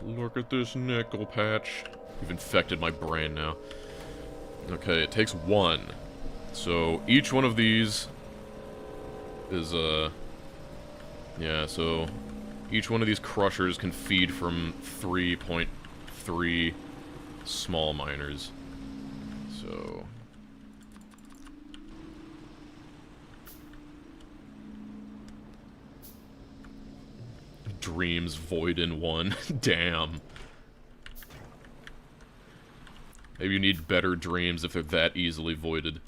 Look at this nickel patch. You've infected my brain now. Okay, it takes 1. So, each one of these is, yeah, so... Each one of these crushers can feed from 3.3 small miners. So... Dreams void in 1. Damn. Maybe you need better dreams if they're that easily voided.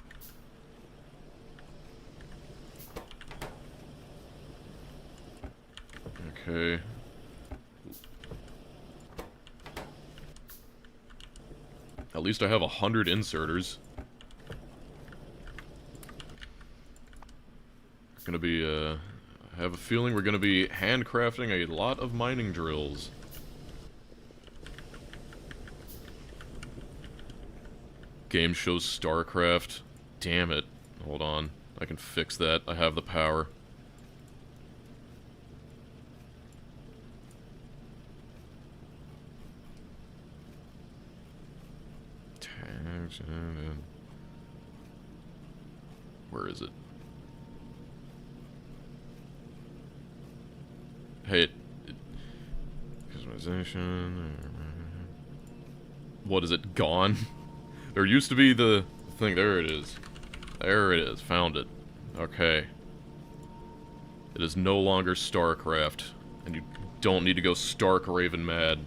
Okay. At least I have 100 inserters. Gonna be, I have a feeling we're gonna be handcrafting a lot of mining drills. Game shows StarCraft. Damn it. Hold on. I can fix that. I have the power. Where is it? Hey, customization. What is it? Gone? There used to be the thing. There it is. There it is. Found it. Okay. It is no longer StarCraft, and you don't need to go stark raven mad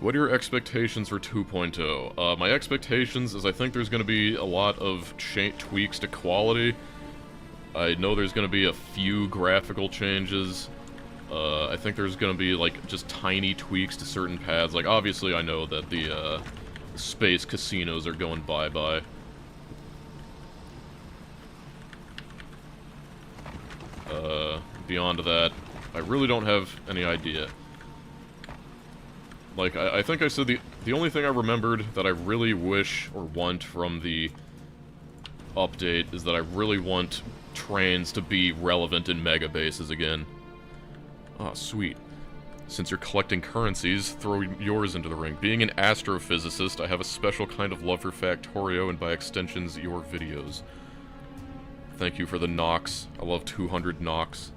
What are your expectations for 2.0? My expectations is I think there's going to be a lot of tweaks to quality. I know there's going to be a few graphical changes. I think there's going to be, like, just tiny tweaks to certain paths. Like, obviously I know that the, space casinos are going bye-bye. Beyond that, I really don't have any idea. Like, I think I said the only thing I remembered that I really wish or want from the update is that I really want trains to be relevant in mega bases again. Ah, sweet. Since you're collecting currencies, throw yours into the ring. Being an astrophysicist, I have a special kind of love for Factorio and by extensions, your videos. Thank you for the Nox. I love 200 Nox.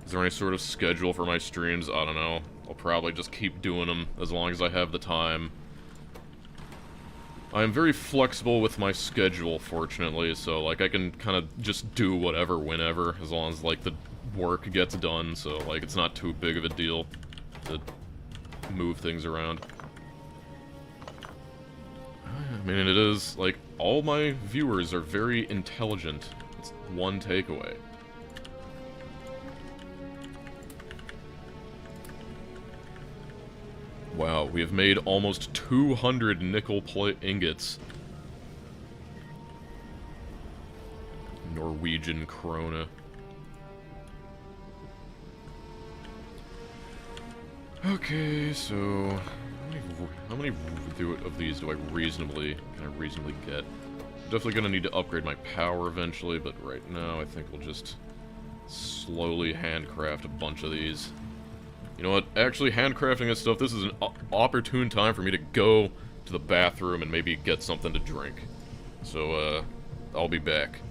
Is there any sort of schedule for my streams? I don't know. I'll probably just keep doing them as long as I have the time. I am very flexible with my schedule, fortunately, so, like, I can kind of just do whatever, whenever, as long as, like, the work gets done, so, like, it's not too big of a deal to move things around. I mean, it is, like, all my viewers are very intelligent. It's one takeaway. Wow, we have made almost 200 nickel plate ingots. Norwegian krona. Okay, so how many of these do I reasonably get? I'm definitely gonna need to upgrade my power eventually, but right now I think we'll just slowly handcraft a bunch of these. You know what? Actually, handcrafting this stuff, this is an opportune time for me to go to the bathroom and maybe get something to drink. So, I'll be back.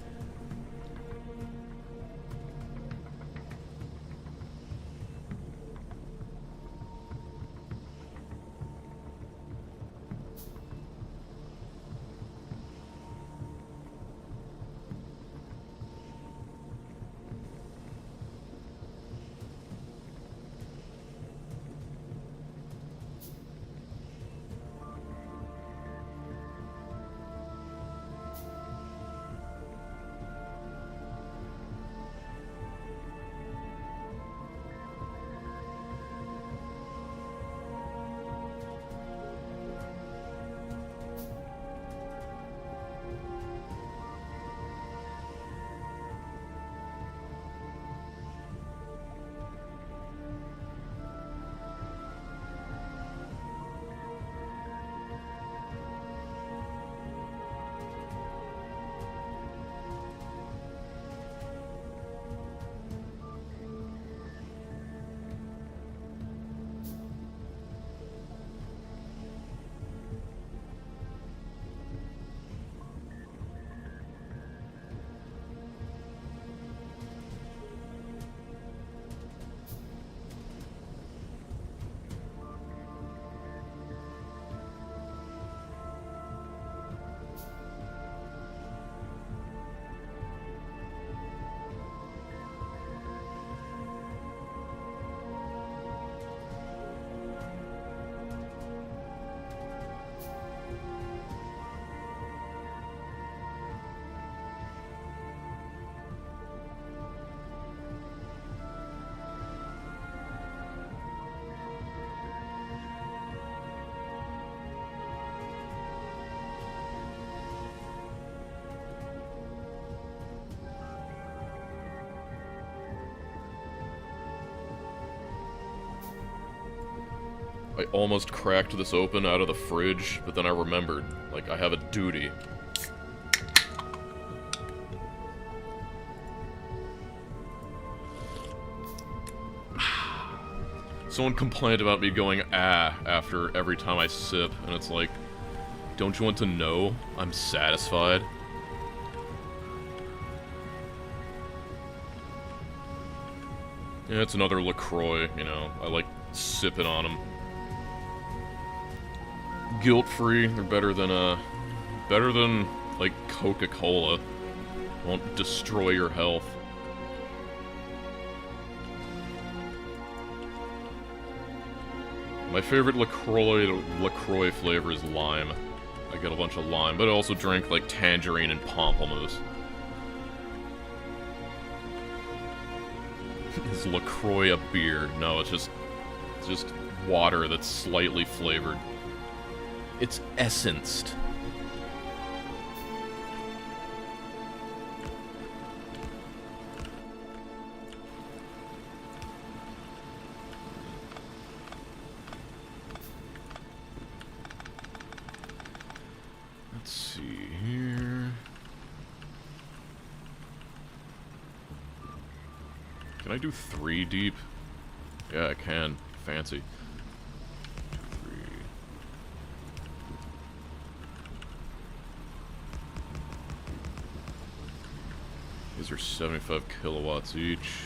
I almost cracked this open out of the fridge, but then I remembered, like, I have a duty. Someone complained about me going, ah, after every time I sip, and it's like, don't you want to know I'm satisfied? Yeah, it's another LaCroix, you know, I like sipping on them. Guilt-free, they're better than, like, Coca-Cola. Won't destroy your health. My favorite LaCroix flavor is lime. I get a bunch of lime, but I also drink, like, tangerine and pamplemousse. Is LaCroix a beer? No, it's just water that's slightly flavored. It's essenced. Let's see here. Can I do 3 deep? Yeah, I can. Fancy. 3. These are 75 kilowatts each.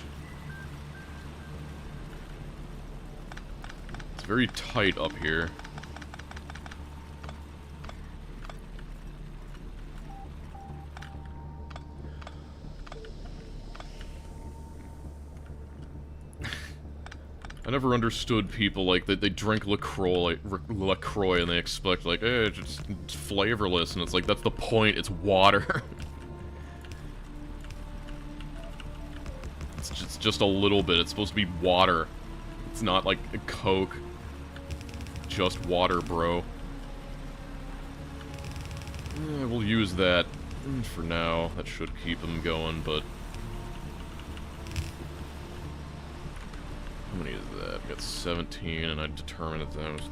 It's very tight up here. I never understood people like that. They drink LaCroix and they expect like, eh, it's just flavorless, and it's like that's the point. It's water. It's just a little bit. It's supposed to be water. It's not like a Coke. Just water, bro. We'll use that for now. That should keep them going, but. How many is that? We got 17, and I determined that that was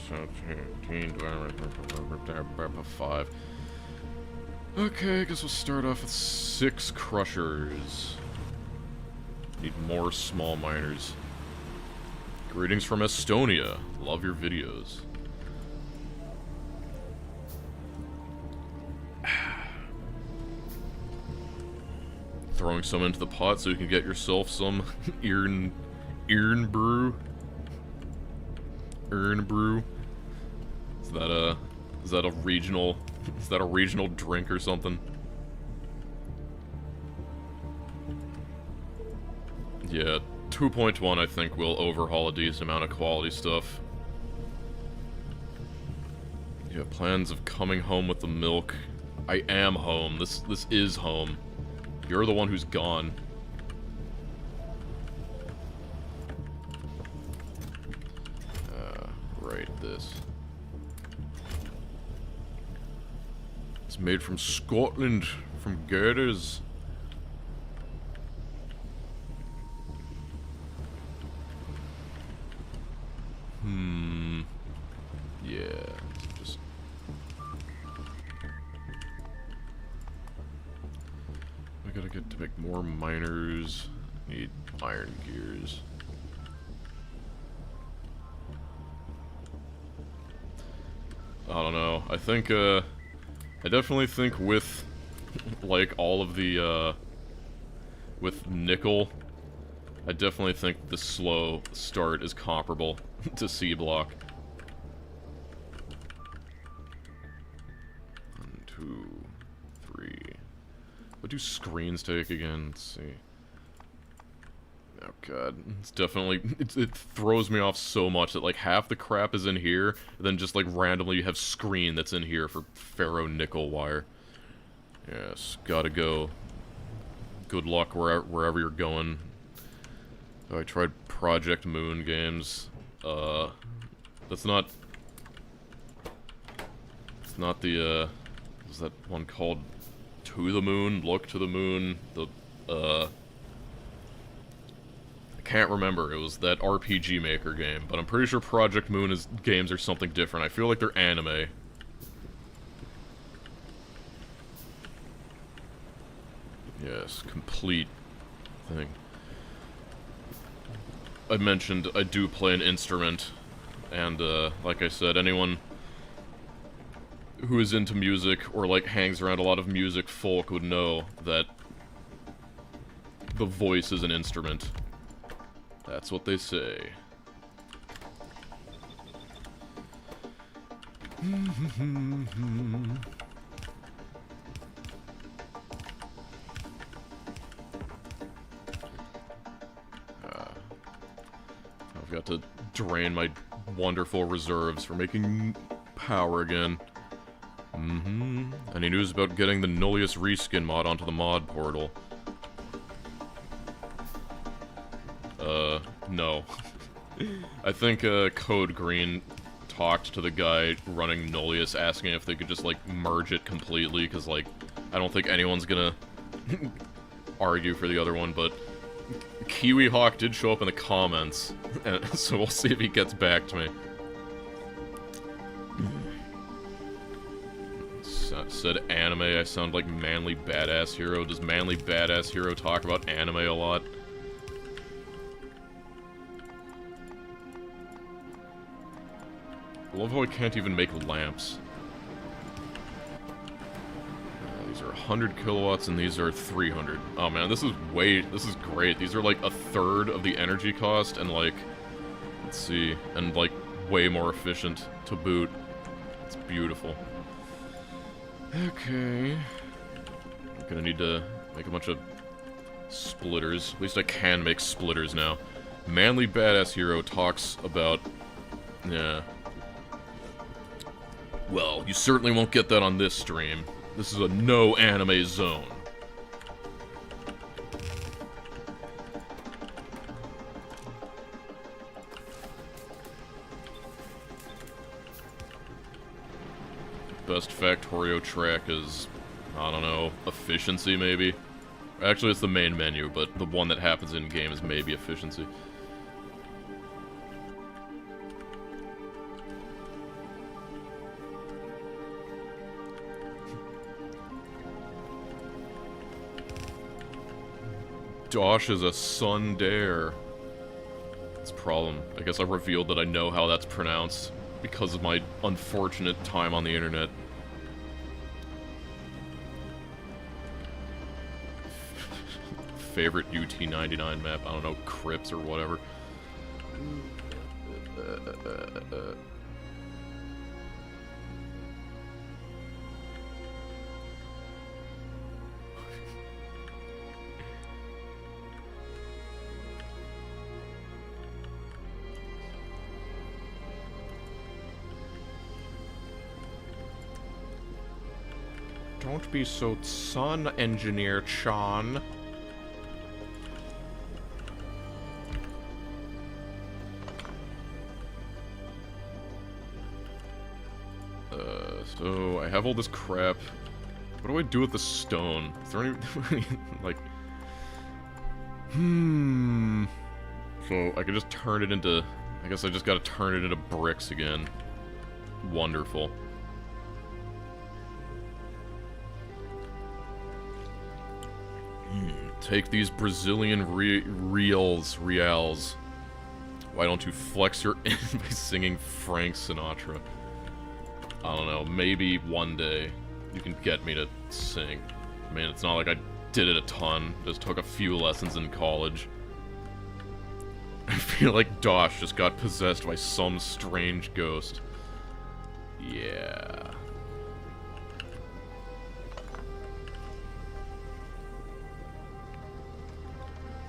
17 divided by 5. Okay, I guess we'll start off with 6 crushers. Need more small miners. Greetings from Estonia. Love your videos. Throwing some into the pot so you can get yourself some Earn brew. Is that a regional drink or something? Yeah, 2.1 I think will overhaul a decent amount of quality stuff. You have plans of coming home with the milk. I am home. This is home. You're the one who's gone. This. It's made from Scotland, from girders. Yeah, just... I gotta get to make more miners. Need iron gears. I don't know. I think, I definitely think with, like, all of the, with nickel, I definitely think the slow start is comparable to C block. 1, 2, 3. What do screens take again? Let's see. Oh god, it's definitely, it throws me off so much that like half the crap is in here, and then just like randomly you have screen that's in here for ferro-nickel wire. Yes, gotta go. Good luck wherever you're going. Oh, I tried Project Moon games. That's not... It's not the, what's that one called? To the Moon? Look to the Moon? The, I can't remember. It was that RPG Maker game, but I'm pretty sure Project Moon games are something different. I feel like they're anime. Yes, complete thing. I mentioned I do play an instrument, and like I said, anyone who is into music or like hangs around a lot of music folk would know that the voice is an instrument. That's what they say. I've got to drain my wonderful reserves for making power again. Any news about getting the Nullius reskin mod onto the mod portal? No. I think, Code Green talked to the guy running Nullius, asking if they could just, like, merge it completely, because, like, I don't think anyone's gonna argue for the other one, but Kiwi Hawk did show up in the comments, and so we'll see if he gets back to me. Said anime, I sound like Manly Badass Hero. Does Manly Badass Hero talk about anime a lot? I love how I can't even make lamps. These are 100 kilowatts and these are 300. Oh man, this is great. These are like a third of the energy cost and like, let's see, and like way more efficient to boot. It's beautiful. Okay. I'm gonna need to make a bunch of splitters. At least I can make splitters now. Manly Badass Hero talks about... yeah. Well, you certainly won't get that on this stream. This is a no anime zone. Best Factorio track is, I don't know, efficiency maybe? Actually, it's the main menu, but the one that happens in-game is maybe efficiency. Dosh is a tsundere. That's a problem. I guess I revealed that I know how that's pronounced because of my unfortunate time on the internet. Favorite UT99 map? I don't know, Crips or whatever. Don't be so sun engineer, Chan. So I have all this crap. What do I do with the stone? Is there any, like... So I can just turn it into... I guess I just gotta turn it into bricks again. Wonderful. Take these Brazilian reals. Why don't you flex your in by singing Frank Sinatra? I don't know, maybe one day you can get me to sing. I mean, it's not like I did it a ton, just took a few lessons in college. I feel like Dosh just got possessed by some strange ghost. Yeah.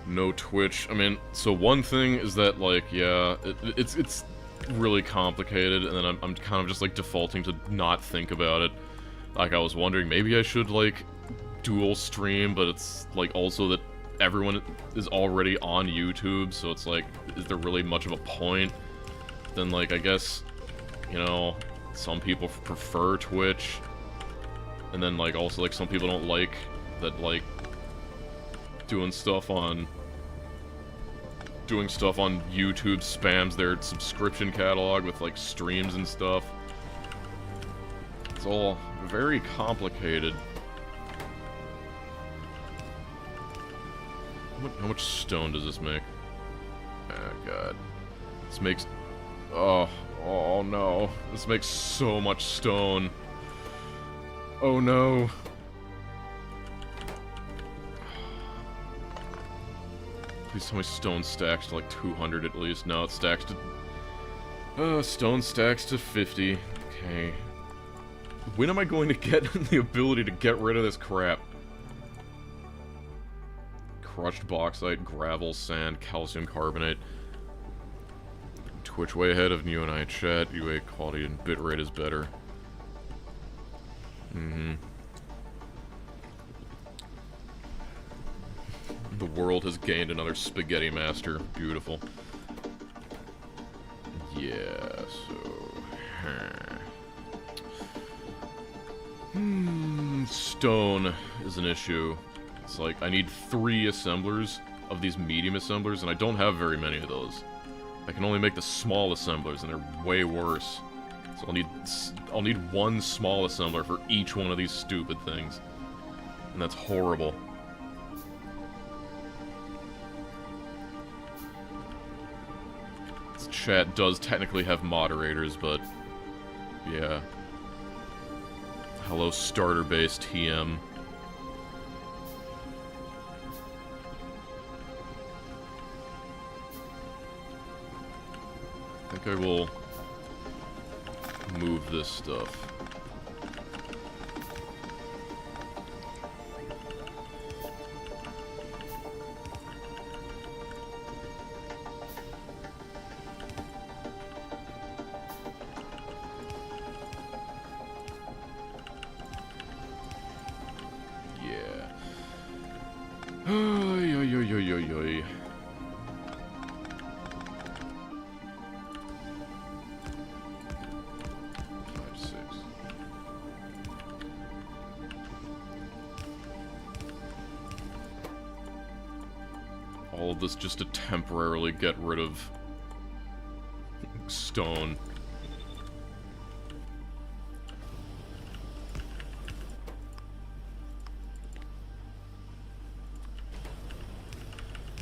No Twitch. I mean, so one thing is that, like, yeah, it's really complicated, and then I'm kind of just, like, defaulting to not think about it. Like, I was wondering, maybe I should, like, dual stream, but it's, like, also that everyone is already on YouTube, so it's, like, is there really much of a point? Then, like, I guess, you know, some people prefer Twitch, and then, like, also, like, some people don't like that, like, doing stuff on YouTube spams their subscription catalog with, like, streams and stuff. It's all very complicated. How much stone does this make? Oh, God. This makes... Oh no. This makes so much stone. Oh, no. Please tell me stone stacks to like 200 at least. No, it stacks to... stone stacks to 50. Okay. When am I going to get the ability to get rid of this crap? Crushed bauxite, gravel, sand, calcium carbonate. Twitch way ahead of you and I chat. UA quality and bitrate is better. The world has gained another spaghetti master. Beautiful. Yeah, so... Stone is an issue. It's like, I need 3 assemblers of these medium assemblers, and I don't have very many of those. I can only make the small assemblers, and they're way worse. So I'll need 1 small assembler for each one of these stupid things. And that's horrible. This chat does technically have moderators, but... yeah. Hello, starter-based TM. I think I will move this stuff. All of this just to temporarily get rid of stone.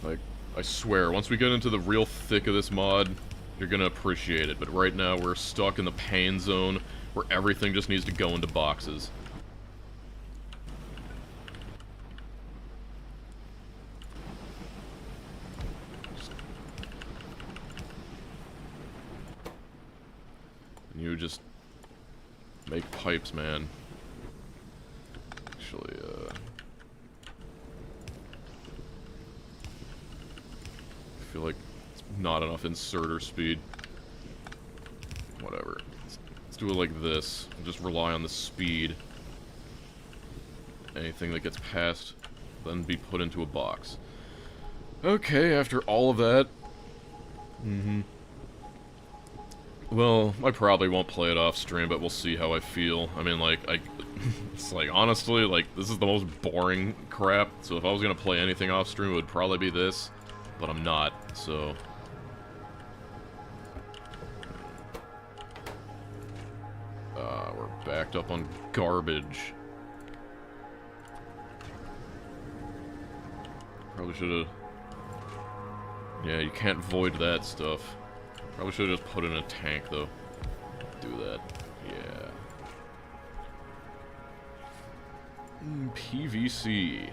Like, I swear, once we get into the real thick of this mod, you're gonna appreciate it. But right now, we're stuck in the pain zone where everything just needs to go into boxes. You just make pipes, man. Actually, I feel like it's not enough inserter speed. Whatever. Let's do it like this. Just rely on the speed. Anything that gets passed, then be put into a box. Okay, after all of that... Well, I probably won't play it off stream, but we'll see how I feel. I mean, like, it's like, honestly, like, this is the most boring crap, so if I was gonna play anything off stream, it would probably be this, but I'm not, so... we're backed up on garbage. Probably should've... Yeah, you can't void that stuff. Probably should have just put in a tank, though. Do that. Yeah. PVC.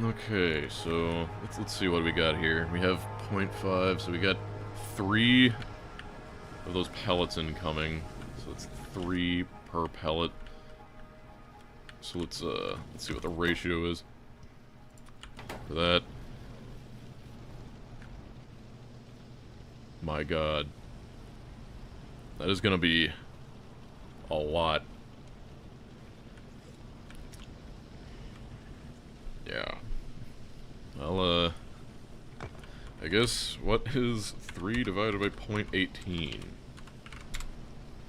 Okay, so let's see what we got here. We have 0.5, so we got 3 of those pellets incoming. So it's 3 per pellet. So let's see what the ratio is for that. My god. That is gonna be a lot. Yeah. Well, I guess, what is 3 divided by 0.18?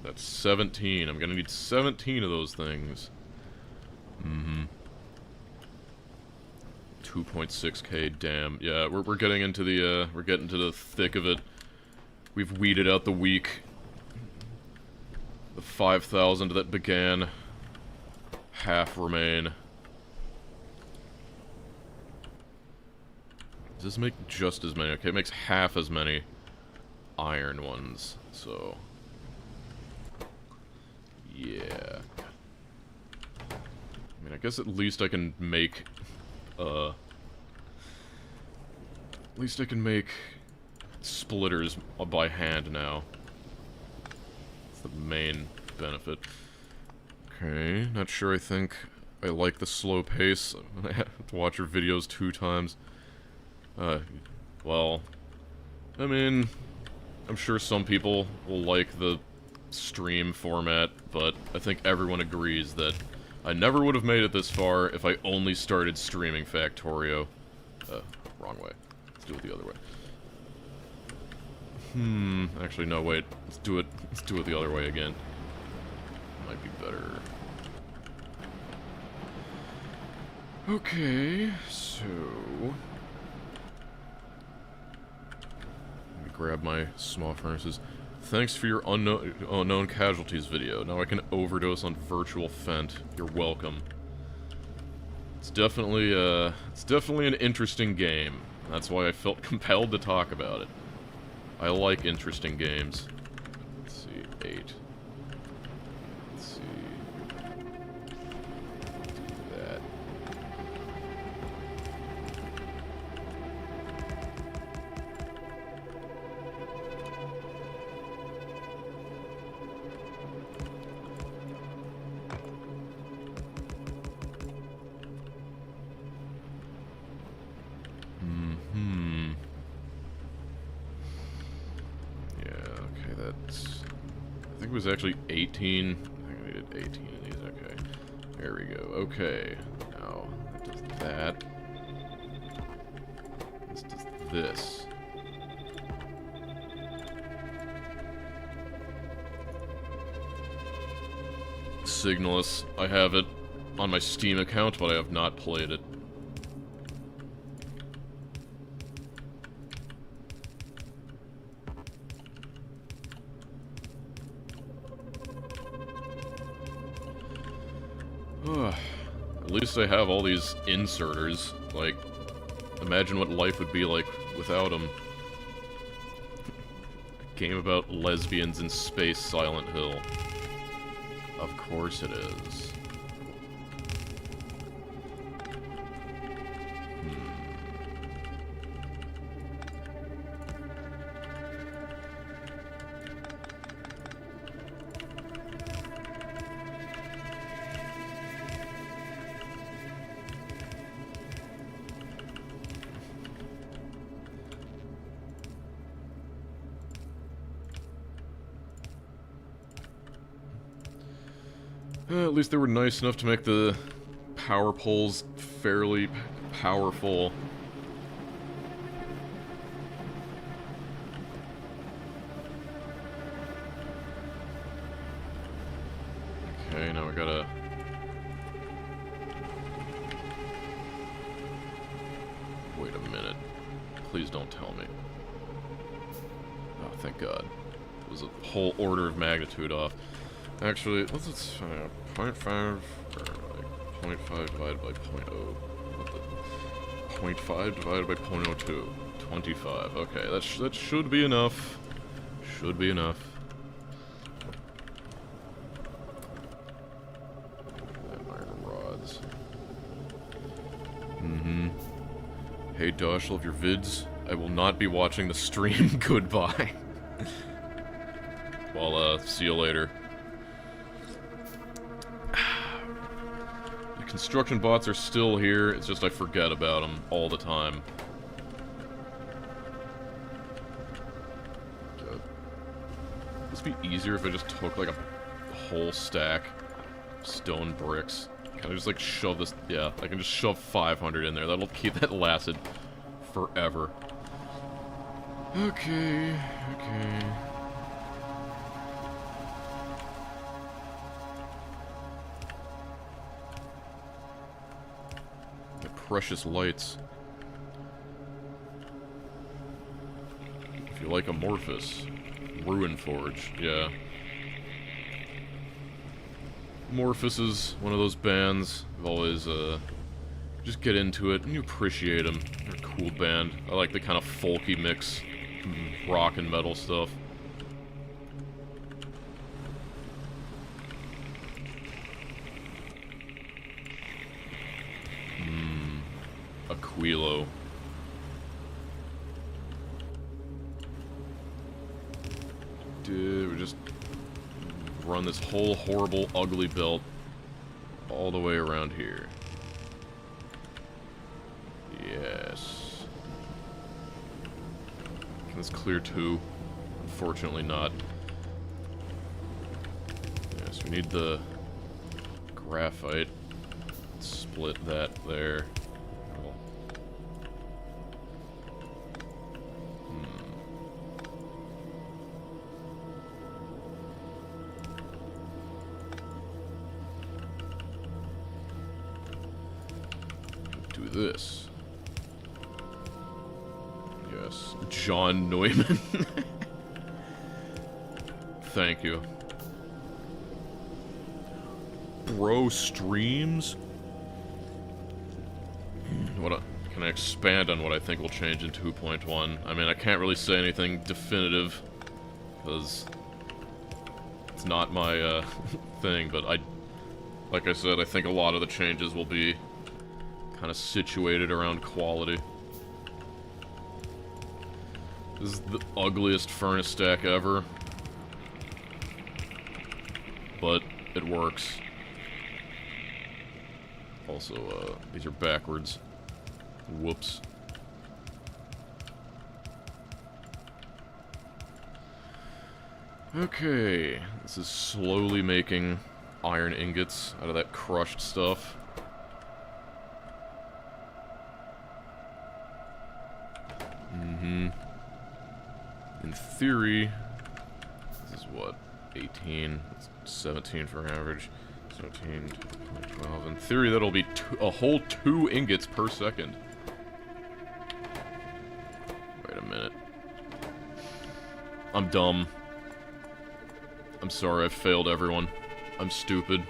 That's 17. I'm gonna need 17 of those things. 2.6k, damn. Yeah, we're getting into the, we're getting to the thick of it. We've weeded out the weak. The 5,000 that began. Half remain. Does this make just as many? Okay, it makes half as many iron ones, so... yeah. I mean, I guess at least I can make, at least I can make splitters by hand now. That's the main benefit. Okay, not sure I think I like the slow pace. I have to watch your videos 2 times. Well, I mean, I'm sure some people will like the stream format, but I think everyone agrees that I never would have made it this far if I only started streaming Factorio. Wrong way. Let's do it the other way. Actually, no, wait. Let's do it the other way again. Might be better. Okay, so... let me grab my small furnaces. Thanks for your unknown casualties video. Now I can overdose on virtual Fent. You're welcome. It's definitely an interesting game. That's why I felt compelled to talk about it. I like interesting games. Let's see, 8. Let's see. Do that. I think it was actually 18. I think I did 18 of these. Okay. There we go. Okay. Now, that does that. This does this. Signalis. I have it on my Steam account, but I have not played it. At least I have all these inserters. Like, imagine what life would be like without them. Game about lesbians in space, Silent Hill. Of course it is. At least they were nice enough to make the power poles fairly powerful. Okay, now we gotta... wait a minute. Please don't tell me. Oh, thank God. It was a whole order of magnitude off. Actually, let's 0.5 or like 0.5 divided by 0.0. What the? 0.5 divided by 0.02. 25. Okay, that should be enough. Should be enough. Iron rods. Hey Dosh, love your vids. I will not be watching the stream. Goodbye. Well, see you later. Construction bots are still here, it's just I forget about them all the time. This would be easier if I just took like a whole stack of stone bricks. Can I just like shove this? Yeah, I can just shove 500 in there. That'll keep that lasted forever. Okay. Precious lights. If you like Amorphous, Ruin Forge, yeah. Amorphous is one of those bands. I've always, just get into it and you appreciate them. They're a cool band. I like the kind of folky mix, rock and metal stuff. Aquilo. Dude, we just run this whole horrible, ugly build all the way around here. Yes. Can this clear 2? Unfortunately not. Yes, we need the graphite. Split that there. Cool. Do this. Yes. John Neumann. Thank you. Bro streams? Can I expand on what I think will change in 2.1? I mean, I can't really say anything definitive, because it's not my thing, but like I said, I think a lot of the changes will be kind of situated around quality. This is the ugliest furnace stack ever, but it works. Also, these are backwards. Whoops. Okay, this is slowly making iron ingots out of that crushed stuff. In theory, this is what? 18, 17 for average. 17, 12. In theory, that'll be a whole 2 ingots per second. Wait a minute. I'm dumb. I'm sorry, I failed everyone. I'm stupid.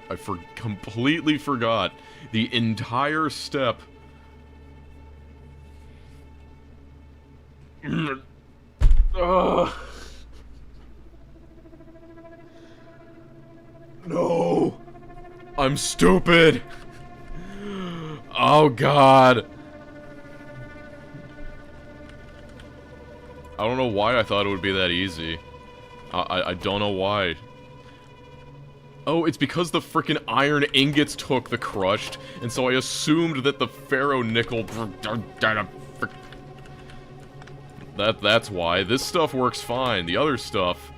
I completely forgot the entire step. No! I'm stupid! Oh god! I don't know why I thought it would be that easy. I don't know why. Oh, it's because the frickin' iron ingots took the crushed, and so I assumed that the ferro-nickel... That's why. This stuff works fine. The other stuff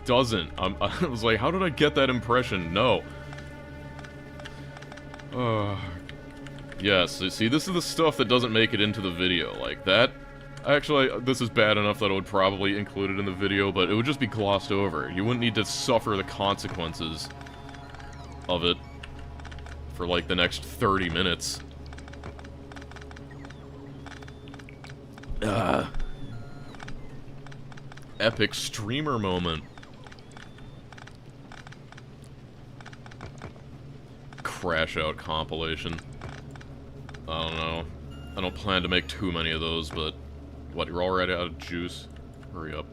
doesn't. I was like, how did I get that impression? No. Yes, see, this is the stuff that doesn't make it into the video. Like, that... Actually, this is bad enough that I would probably include it in the video, but it would just be glossed over. You wouldn't need to suffer the consequences of it for, like, the next 30 minutes. Epic streamer moment. Crash out compilation. I don't know. I don't plan to make too many of those, but... What, you're already out of juice? Hurry up.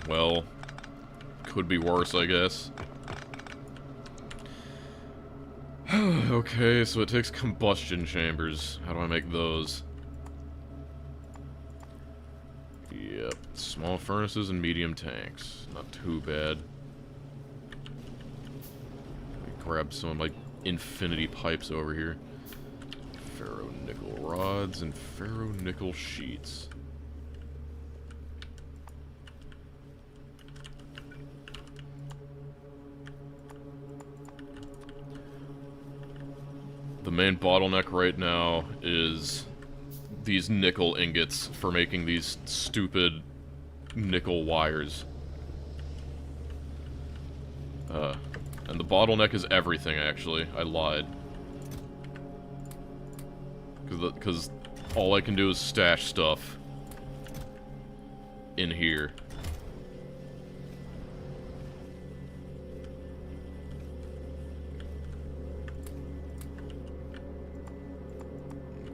Well, could be worse, I guess. Okay, so it takes combustion chambers. How do I make those? Yep, small furnaces and medium tanks. Not too bad. Let me grab some of my infinity pipes over here. Ferro-nickel rods and ferro-nickel sheets. The main bottleneck right now is these nickel ingots for making these stupid nickel wires. And the bottleneck is everything, actually. I lied. Because all I can do is stash stuff in here.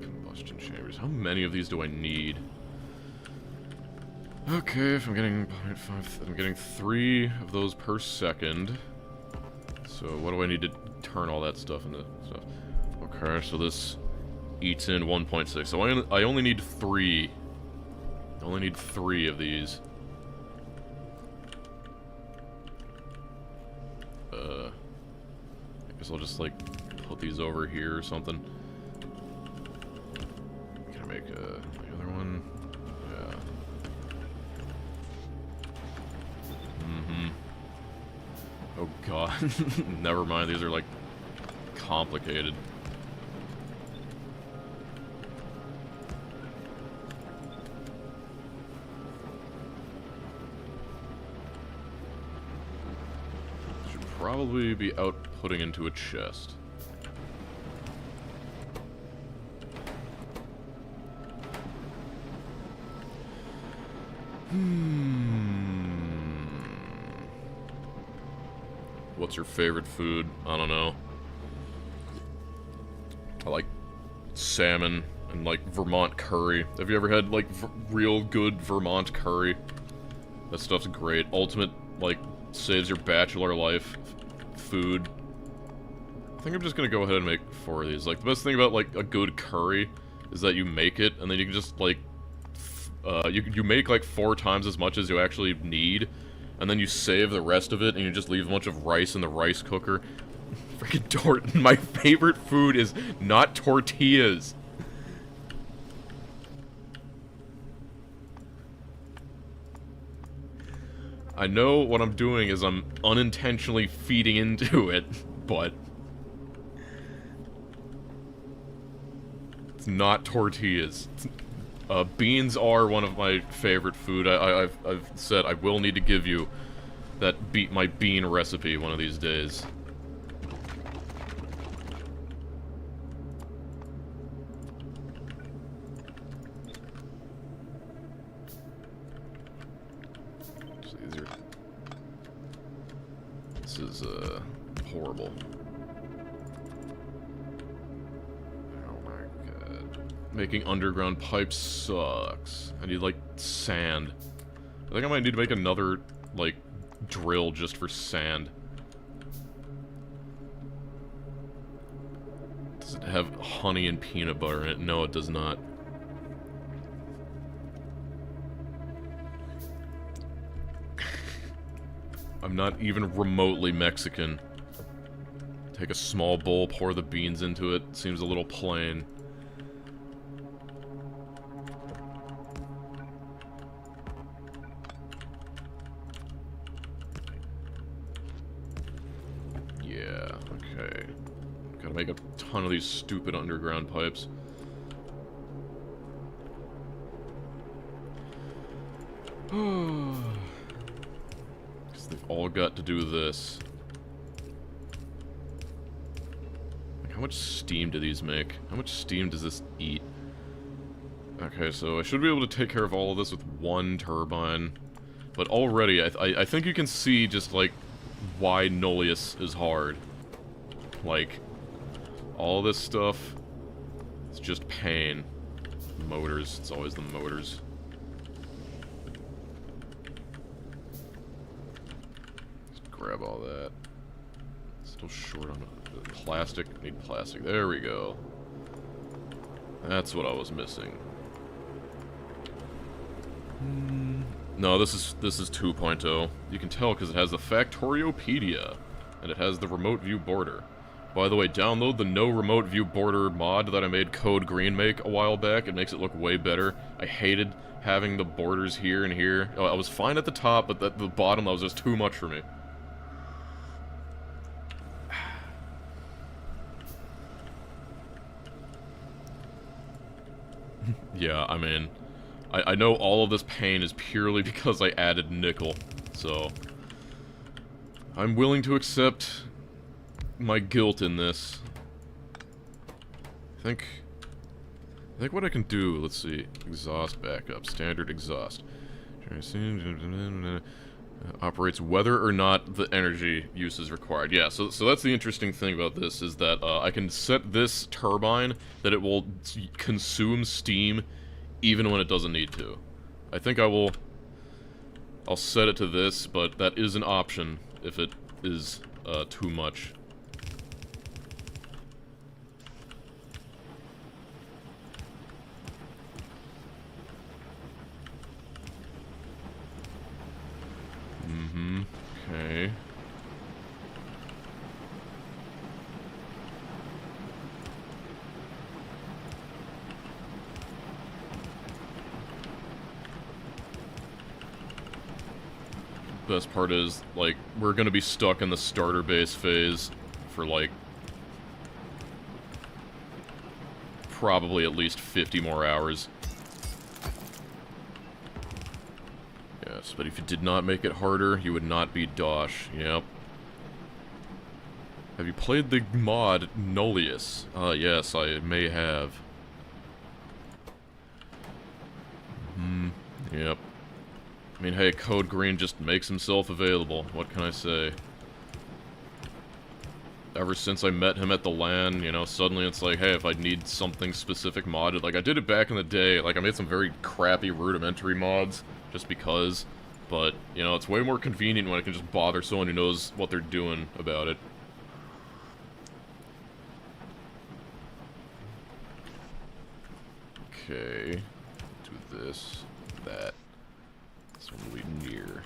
Combustion chambers. How many of these do I need? Okay, if I'm getting 0.5, I'm getting 3 of those per second. So what do I need to turn all that stuff into stuff? Okay, so this eats in 1.6. So I only need 3. I only need 3 of these. Guess I'll just, like, put these over here or something. Can I make the other one? Yeah. Oh god. Never mind, these are, like, complicated. Should probably be outputting into a chest. What's your favorite food? I don't know. I like salmon and, like, Vermont curry. Have you ever had, like, real good Vermont curry? That stuff's great. Ultimate, like, saves your bachelor life food. I think I'm just gonna go ahead and make 4 of these. Like, the best thing about, like, a good curry is that you make it, and then you can just, like, you make, like, 4 times as much as you actually need, and then you save the rest of it, and you just leave a bunch of rice in the rice cooker. Freaking my favorite food is not tortillas. I know what I'm doing is I'm unintentionally feeding into it, but it's not tortillas. Beans are one of my favorite food. I've said I will need to give you that my bean recipe one of these days. This is horrible. Oh my god. Making underground pipes sucks. I need, like, sand. I think I might need to make another, like, drill just for sand. Does it have honey and peanut butter in it? No, it does not. I'm not even remotely Mexican. Take a small bowl, pour the beans into it. Seems a little plain. Yeah, okay. Gotta make a ton of these stupid underground pipes. They've all got to do this. Like, how much steam do these make? How much steam does this eat? Okay, so I should be able to take care of all of this with 1 turbine. But already, I think you can see just, like, why Nullius is hard. Like, all this stuff, it's just pain. Motors, it's always the motors. Grab all that. Still short on plastic. Need plastic. There we go. That's what I was missing. No, this is 2.0. You can tell because it has the Factoriopedia, and it has the remote view border. By the way, download the no remote view border mod that I made Code Green make a while back. It makes it look way better. I hated having the borders here and here. Oh, I was fine at the top, but at the bottom that was just too much for me. Yeah, I mean, I know all of this pain is purely because I added nickel, so I'm willing to accept my guilt in this. I think what I can do, let's see, exhaust backup, standard exhaust. Operates whether or not the energy use is required. Yeah, so that's the interesting thing about this, is that I can set this turbine that it will consume steam even when it doesn't need to. I think I'll set it to this, but that is an option if it is too much. Okay. best part is, like, we're gonna be stuck in the starter base phase for, like, probably at least 50 more hours. Yes, but if you did not make it harder, you would not be Dosh. Yep. Have you played the mod Nullius? Yes, I may have. Yep. I mean, hey, Code Green just makes himself available. What can I say? Ever since I met him at the LAN, you know, suddenly it's like, hey, if I need something specific modded, like, I did it back in the day, like, I made some very crappy rudimentary mods, just because, but, you know, it's way more convenient when I can just bother someone who knows what they're doing about it. Okay, do this, that. This one will be near.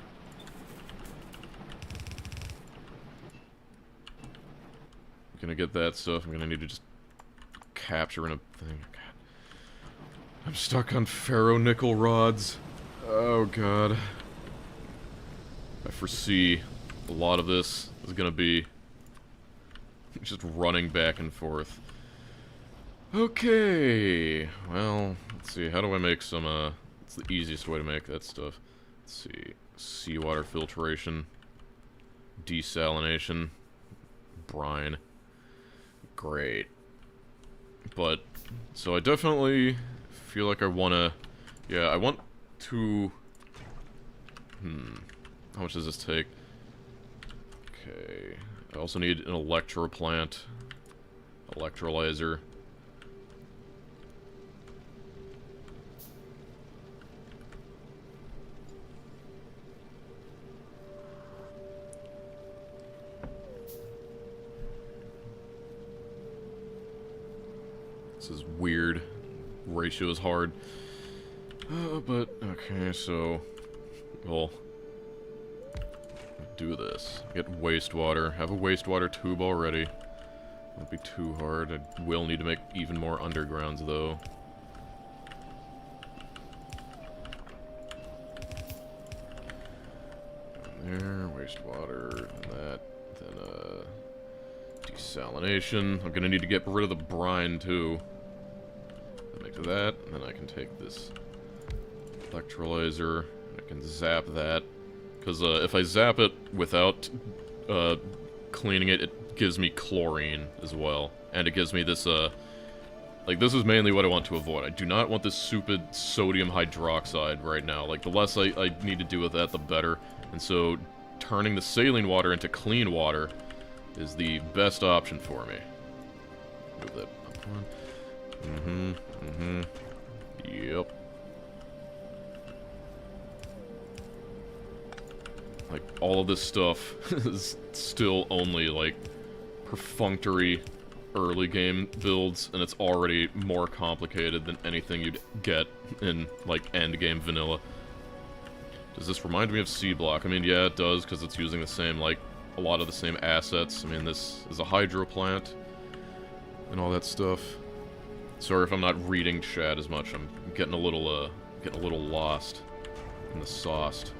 I'm gonna get that stuff. I'm gonna need to just capture in a thing. God. I'm stuck on ferro-nickel rods. Oh god. I foresee a lot of this is gonna be just running back and forth. Okay, well, let's see, how do I make some, what's the easiest way to make that stuff? Let's see, seawater filtration, desalination, brine, great. But, so I definitely feel like I wanna, yeah, I want to, how much does this take? Okay, I also need an electroplant, electrolyzer. This is weird. Ratio is hard. But, okay, so... We'll do this. Get wastewater. Have a wastewater tube already. Won't be too hard. I will need to make even more undergrounds, though. There, wastewater, and that. Then, desalination. I'm gonna need to get rid of the brine, too. Make that, and then I can take this electrolyzer, and I can zap that. Because if I zap it without cleaning it, it gives me chlorine as well. And it gives me this, like, this is mainly what I want to avoid. I do not want this stupid sodium hydroxide right now. Like, the less I need to do with that, the better. And so, turning the saline water into clean water is the best option for me. Move that up one. Yep. Like, all of this stuff is still only, like, perfunctory early game builds, and it's already more complicated than anything you'd get in, like, end game vanilla. Does this remind me of C-Block? I mean, yeah, it does, because it's using the same, like, a lot of the same assets. I mean, this is a hydro plant, and all that stuff. Sorry if I'm not reading chat as much. I'm getting a little lost in the sauce.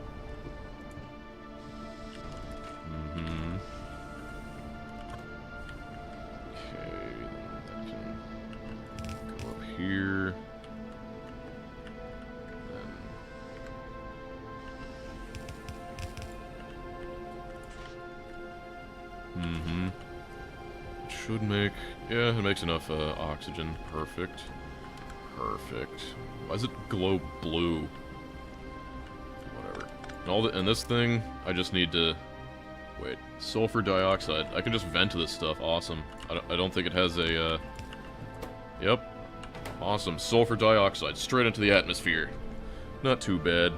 Okay, then that can go up here. Then... should make... yeah, it makes enough oxygen. Perfect. Perfect. Why does it glow blue? Whatever. And this thing, I just need to... wait. Sulfur dioxide. I can just vent this stuff. Awesome. I don't think it has a... yep. Awesome. Sulfur dioxide. Straight into the atmosphere. Not too bad.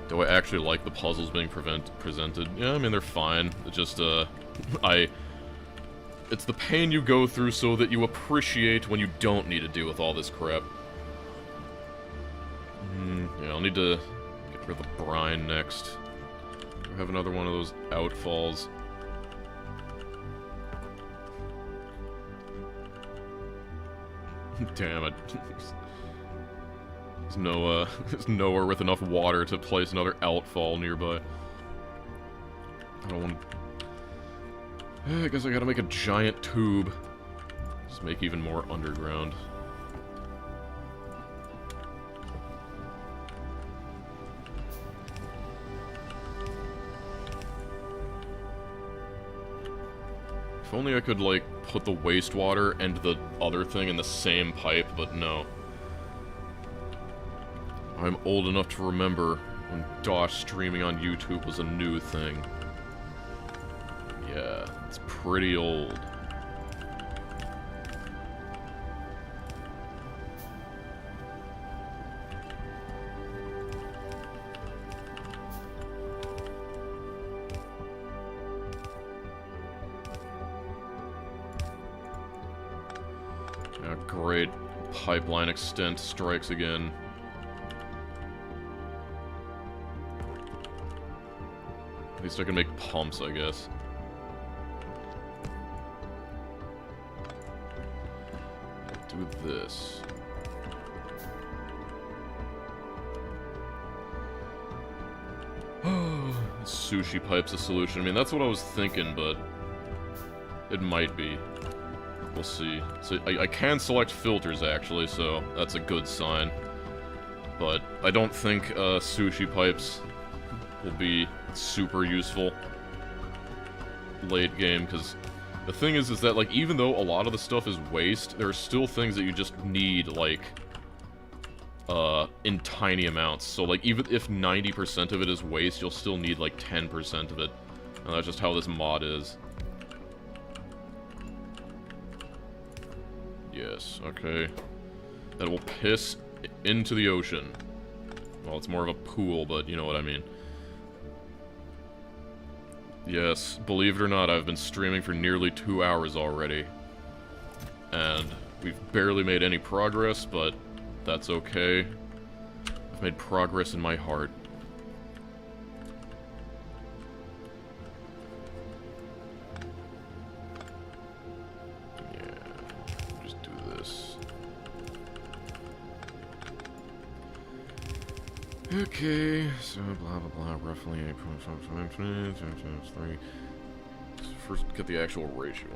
Do I actually like the puzzles being presented? Yeah, I mean, they're fine. It's just, it's the pain you go through so that you appreciate when you don't need to deal with all this crap. Yeah, I'll need to get rid of the brine next. I have another one of those outfalls. Damn it. There's nowhere with enough water to place another outfall nearby. I don't want... I guess I gotta make a giant tube. Just make even more underground. If only I could, like, put the wastewater and the other thing in the same pipe, but no. I'm old enough to remember when Dosh streaming on YouTube was a new thing. Yeah, it's pretty old. Great. Pipeline extent strikes again. At least I can make pumps, I guess. Do this. Sushi pipe's a solution. I mean, that's what I was thinking, but it might be. We'll see. So I can select filters, actually, so that's a good sign. But I don't think sushi pipes will be super useful late game, because the thing is that, like, even though a lot of the stuff is waste, there are still things that you just need, like, in tiny amounts. So, like, even if 90% of it is waste, you'll still need, like, 10% of it. And that's just how this mod is. Yes, okay. That will piss into the ocean. Well, it's more of a pool, but you know what I mean. Yes, believe it or not, I've been streaming for nearly 2 hours already. And we've barely made any progress, but that's okay. I've made progress in my heart. Okay, so blah blah blah, roughly 8.55 times 3. First, get the actual ratio. 1.16.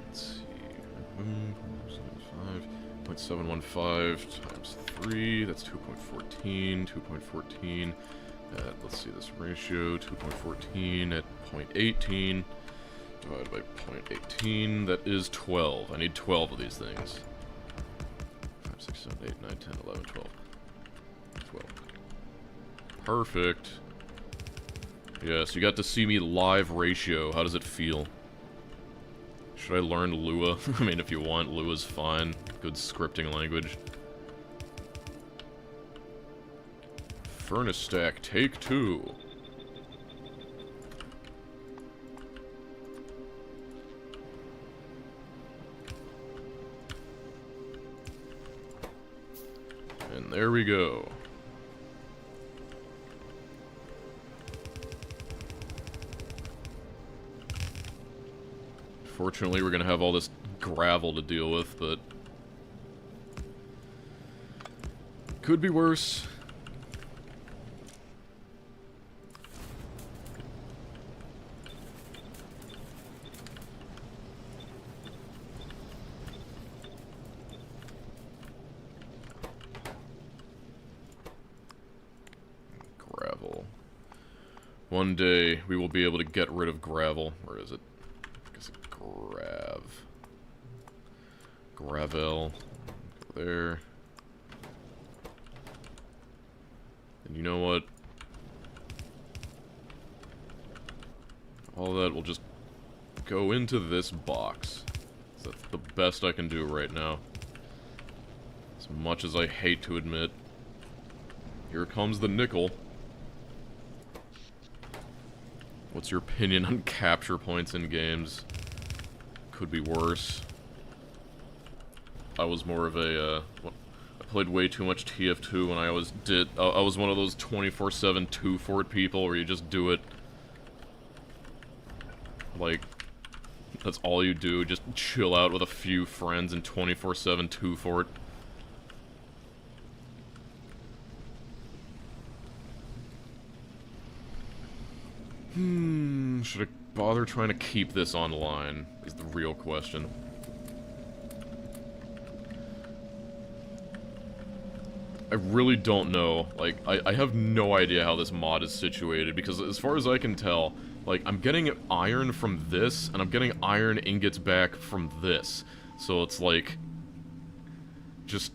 Let's see. 0.715 times 3. That's 2.14. 2.14. Let's see this ratio. 2.14 at 0.18. Divided by 0.18, that is 12. I need 12 of these things. 5, 6, 7, 8, 9, 10, 11, 12. 12. Perfect. Yes, you got to see me live ratio. How does it feel? Should I learn Lua? I mean, if you want, Lua's fine. Good scripting language. Furnace stack, take 2. And there we go. Fortunately, we're gonna have all this gravel to deal with, but could be worse. One day, we will be able to get rid of gravel. Where is it? I guess it's Gravel. Go there. And you know what? All that will just go into this box. That's the best I can do right now. As much as I hate to admit. Here comes the nickel. What's your opinion on capture points in games? Could be worse. I was more of a, I played way too much TF2 when I was one of those 24/7 2-fort people where you just do it. Like, that's all you do, just chill out with a few friends and 24/7 2-fort. Should I bother trying to keep this online? Is the real question. I really don't know. Like, I have no idea how this mod is situated, because as far as I can tell, like, I'm getting iron from this, and I'm getting iron ingots back from this. So it's like, just,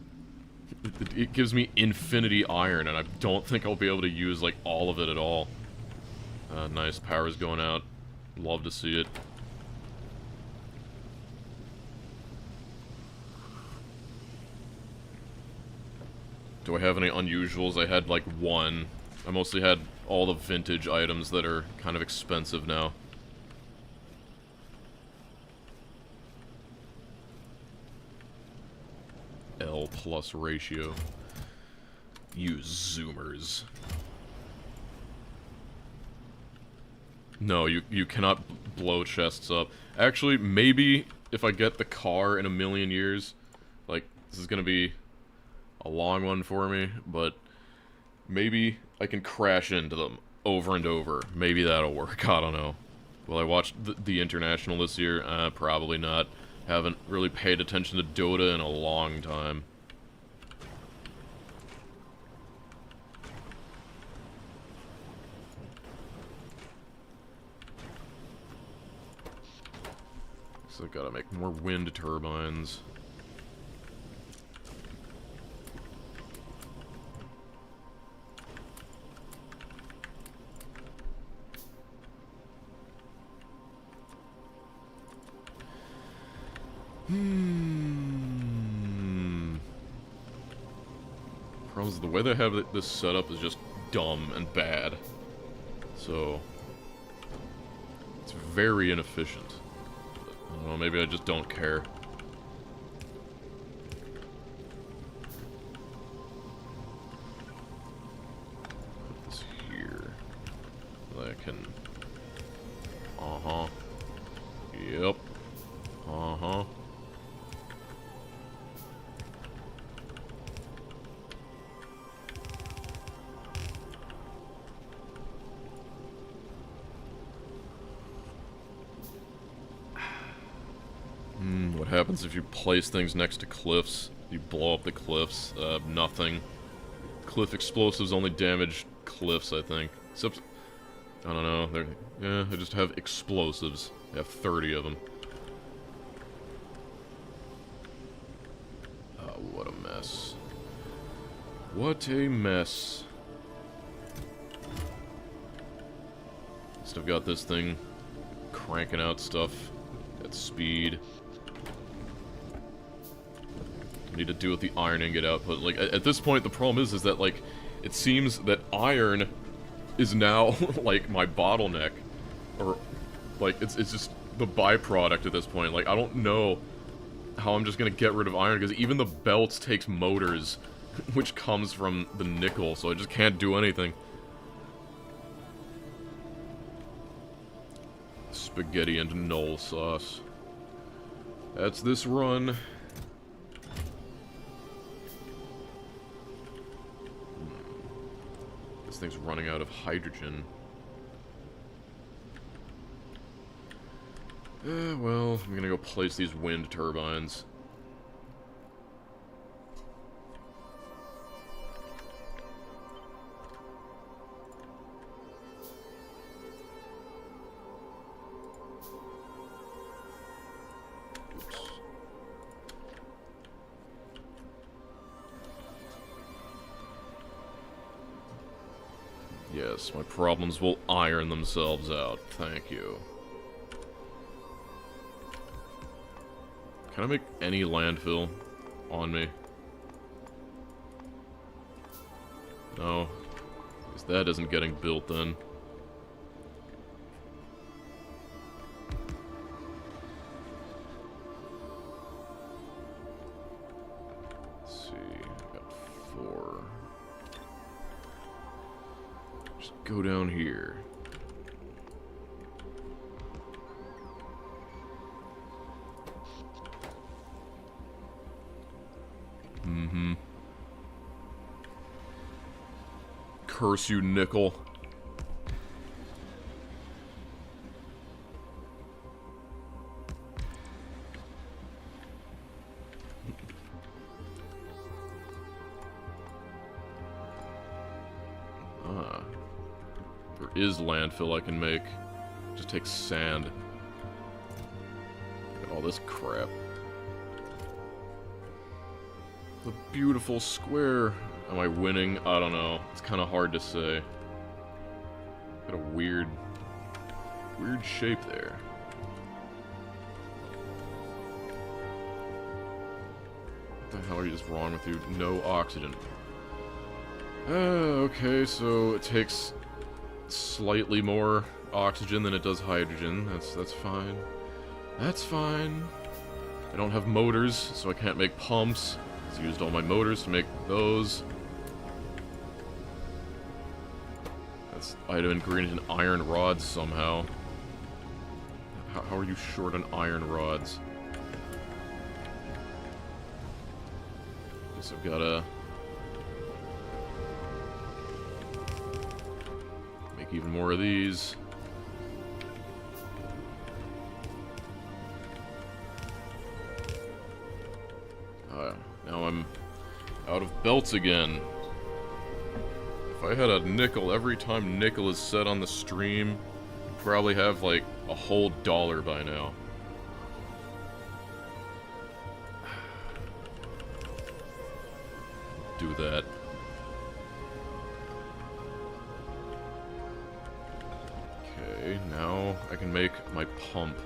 it gives me infinity iron, and I don't think I'll be able to use, like, all of it at all. Nice, power's going out. Love to see it. Do I have any unusuals? I had, like, one. I mostly had all the vintage items that are kind of expensive now. L plus ratio. Use zoomers. No, you cannot blow chests up. Actually, maybe if I get the car in a million years, like, this is gonna be a long one for me, but maybe I can crash into them over and over. Maybe that'll work, I don't know. Will I watch the International this year? Probably not. Haven't really paid attention to Dota in a long time. So I gotta make more wind turbines. Problem is, the way they have this set up is just dumb and bad. So, it's very inefficient. I don't know, maybe I just don't care. Put this here. I can... Uh-huh. Yep. Uh-huh. What happens if you place things next to cliffs? You blow up the cliffs? Nothing. Cliff explosives only damage cliffs, I think. Except, I don't know, I just have explosives. I have 30 of them. Oh, what a mess. What a mess. Just I've got this thing cranking out stuff at speed. I need to deal with the iron ingot output. Like, at this point, the problem is that, like, it seems that iron is now, like, my bottleneck. Or, like, it's just the byproduct at this point. Like, I don't know how I'm just gonna get rid of iron, because even the belts takes motors, which comes from the nickel, so I just can't do anything. Spaghetti and null sauce. That's this run. This thing's running out of hydrogen. Well, I'm gonna go place these wind turbines. Oops. Yes, my problems will iron themselves out. Thank you. Can I make any landfill on me? No. Because that isn't getting built then. Let's see. I got 4. Just go down here. Curse you, nickel. is landfill I can make. Just take sand. Look at all this crap. The beautiful square. Am I winning? I don't know. It's kind of hard to say. Got a weird shape there. What the hell are you just wrong with you? No oxygen. Okay, so it takes slightly more oxygen than it does hydrogen. That's fine. That's fine. I don't have motors, so I can't make pumps. I used all my motors to make those. That's item ingredient in iron rods somehow. How are you short on iron rods? Guess I've gotta make even more of these. Now I'm out of belts again. If I had a nickel every time nickel is said on the stream, I'd probably have like a whole dollar by now. Do that. Okay, now I can make my pump.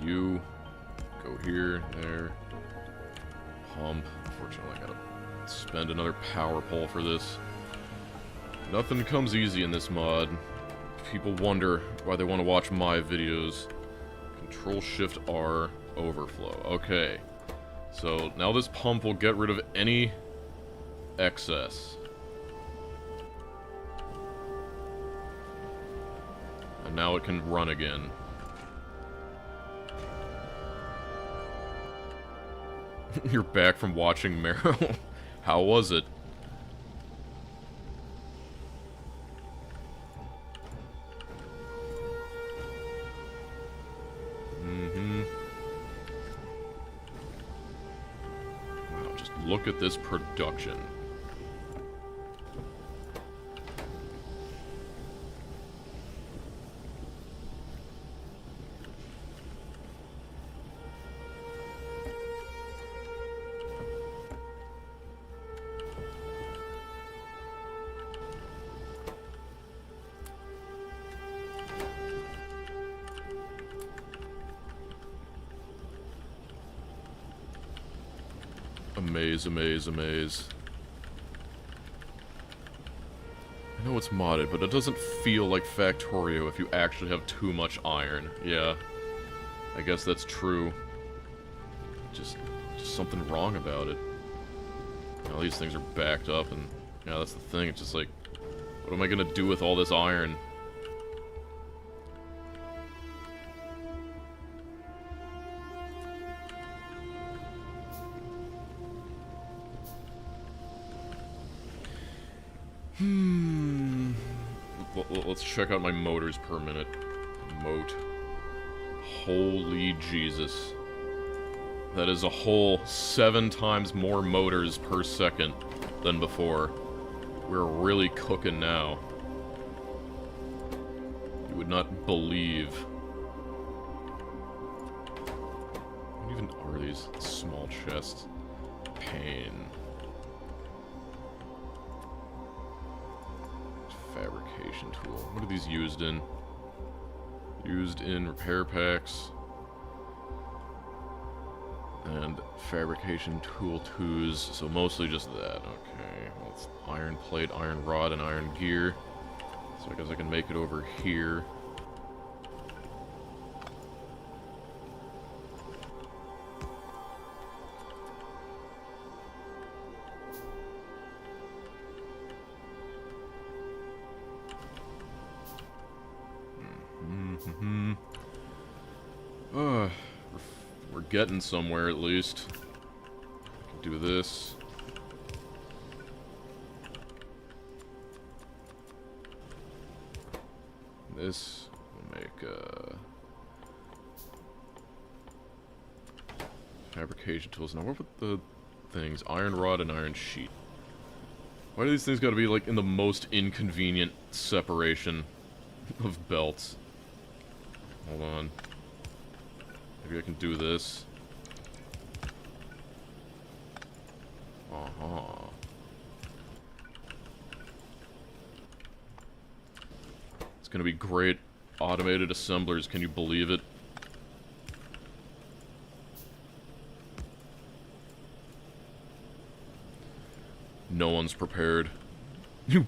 You go here, there, pump. Unfortunately, I gotta spend another power pole for this. Nothing comes easy in this mod. People wonder why they want to watch my videos. Control-Shift-R, overflow. Okay. So, now this pump will get rid of any excess. And now it can run again. You're back from watching Marrow. How was it? Wow, just look at this production. Amaze, amaze, amaze. I know it's modded, but it doesn't feel like Factorio if you actually have too much iron. Yeah, I guess that's true. Just something wrong about it. All these things are backed up, and yeah, that's the thing. It's just like, what am I gonna do with all this iron? Let's check out my motors per minute. Moat. Holy Jesus. That is a whole 7 times more motors per second than before. We're really cooking now. You would not believe. What even are these small chests? Pain. Fabrication tool. What are these used in? Used in repair packs. And fabrication tool 2s, so mostly just that. Okay, well, it's iron plate, iron rod, and iron gear. So I guess I can make it over here. We're getting somewhere at least. Do this. This will make Fabrication tools. Now what with the things? Iron rod and iron sheet. Why do these things gotta be, like, in the most inconvenient separation of belts? Hold on. Maybe I can do this. Uh-huh. It's gonna be great. Automated assemblers, can you believe it? No one's prepared. You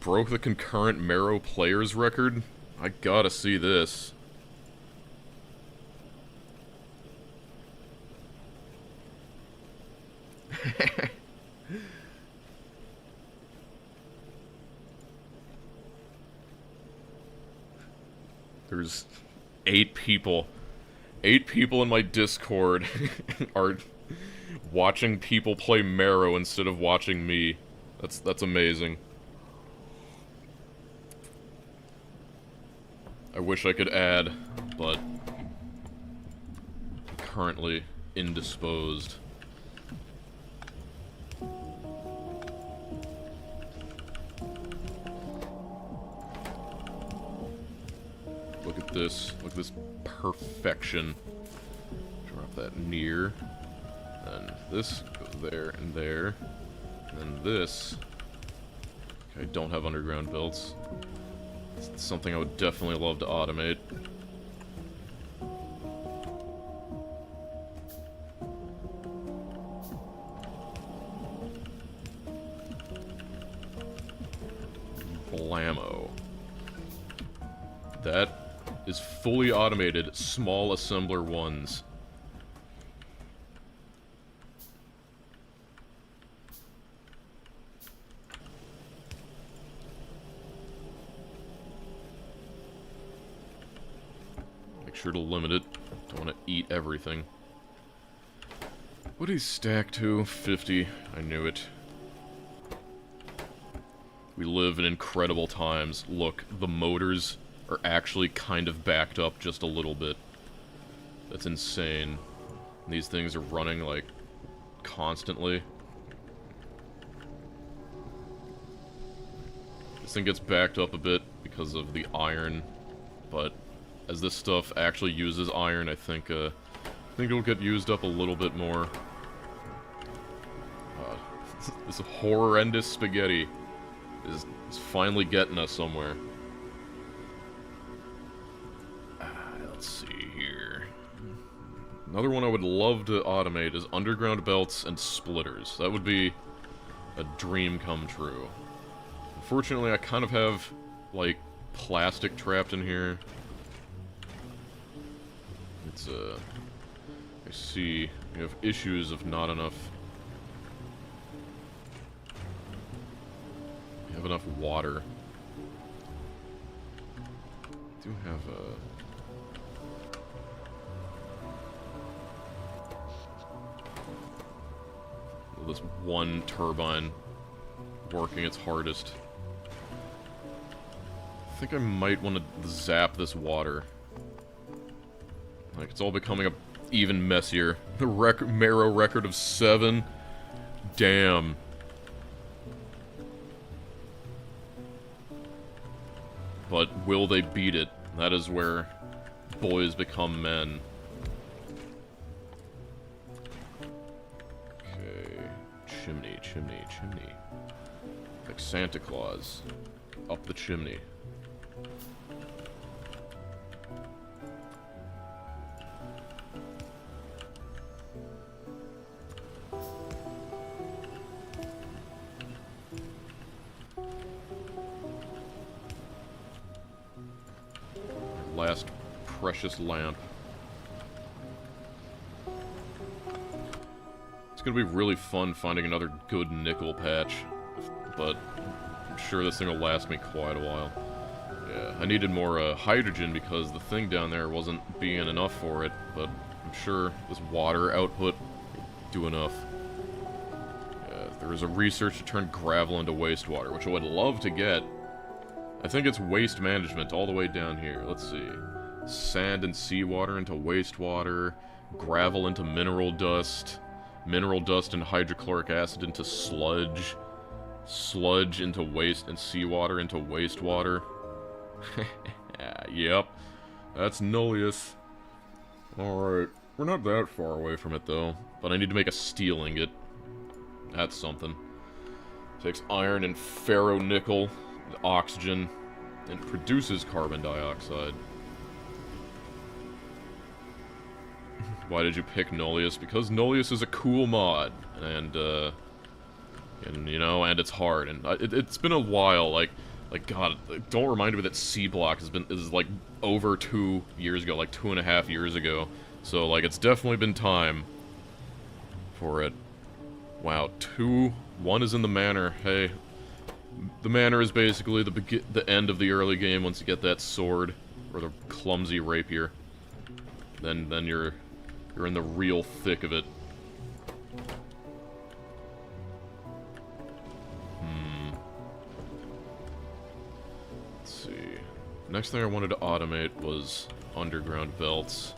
broke the concurrent Marrow players record? I gotta see this. There's 8 people. 8 people in my Discord are watching people play Marrow instead of watching me. That's amazing. I wish I could add, but I'm currently indisposed. Look at this. Look at this perfection. Drop that near. Then this goes there and there. And then this. Okay, I don't have underground belts. It's something I would definitely love to automate. Blammo. That is fully automated, small assembler ones. Make sure to limit it. Don't want to eat everything. What do you stack to? 50. I knew it. We live in incredible times. Look, the motors are actually kind of backed up just a little bit. That's insane. And these things are running, like, constantly. This thing gets backed up a bit because of the iron, but as this stuff actually uses iron, I think it'll get used up a little bit more. This horrendous spaghetti is finally getting us somewhere. Let's see here. Another one I would love to automate is underground belts and splitters. That would be a dream come true. Unfortunately, I kind of have, like, plastic trapped in here. It's, I see you have issues of not enough... You have enough water. I do have this one turbine working its hardest. I think I might want to zap this water. Like, it's all becoming even messier. The Marrow record of 7. Damn. But will they beat it? That is where boys become men. Okay. Chimney, chimney, chimney. Like Santa Claus. Up the chimney. Last precious lamp. It's gonna be really fun finding another good nickel patch, but I'm sure this thing will last me quite a while. Yeah, I needed more hydrogen because the thing down there wasn't being enough for it, but I'm sure this water output will do enough. Yeah, there is a research to turn gravel into wastewater, which I would love to get. I think it's waste management all the way down here. Let's see. sand and seawater into wastewater, gravel into mineral dust and hydrochloric acid into sludge, sludge into waste, and seawater into wastewater. Yep, that's Nullius. Alright, we're not that far away from it though, but I need to make a steel ingot. That's something. Takes iron and ferronickel, oxygen, and produces carbon dioxide. Why did you pick Nullius? Because Nullius is a cool mod, and you know, and it's hard, and it's been a while. Like God, don't remind me that C Block is like over 2 years ago, like 2.5 years ago. So like it's definitely been time for it. Wow, 1 is in the manor. Hey, the manor is basically the end of the early game once you get that sword or the clumsy rapier. Then you're in the real thick of it. Let's see. Next thing I wanted to automate was underground belts.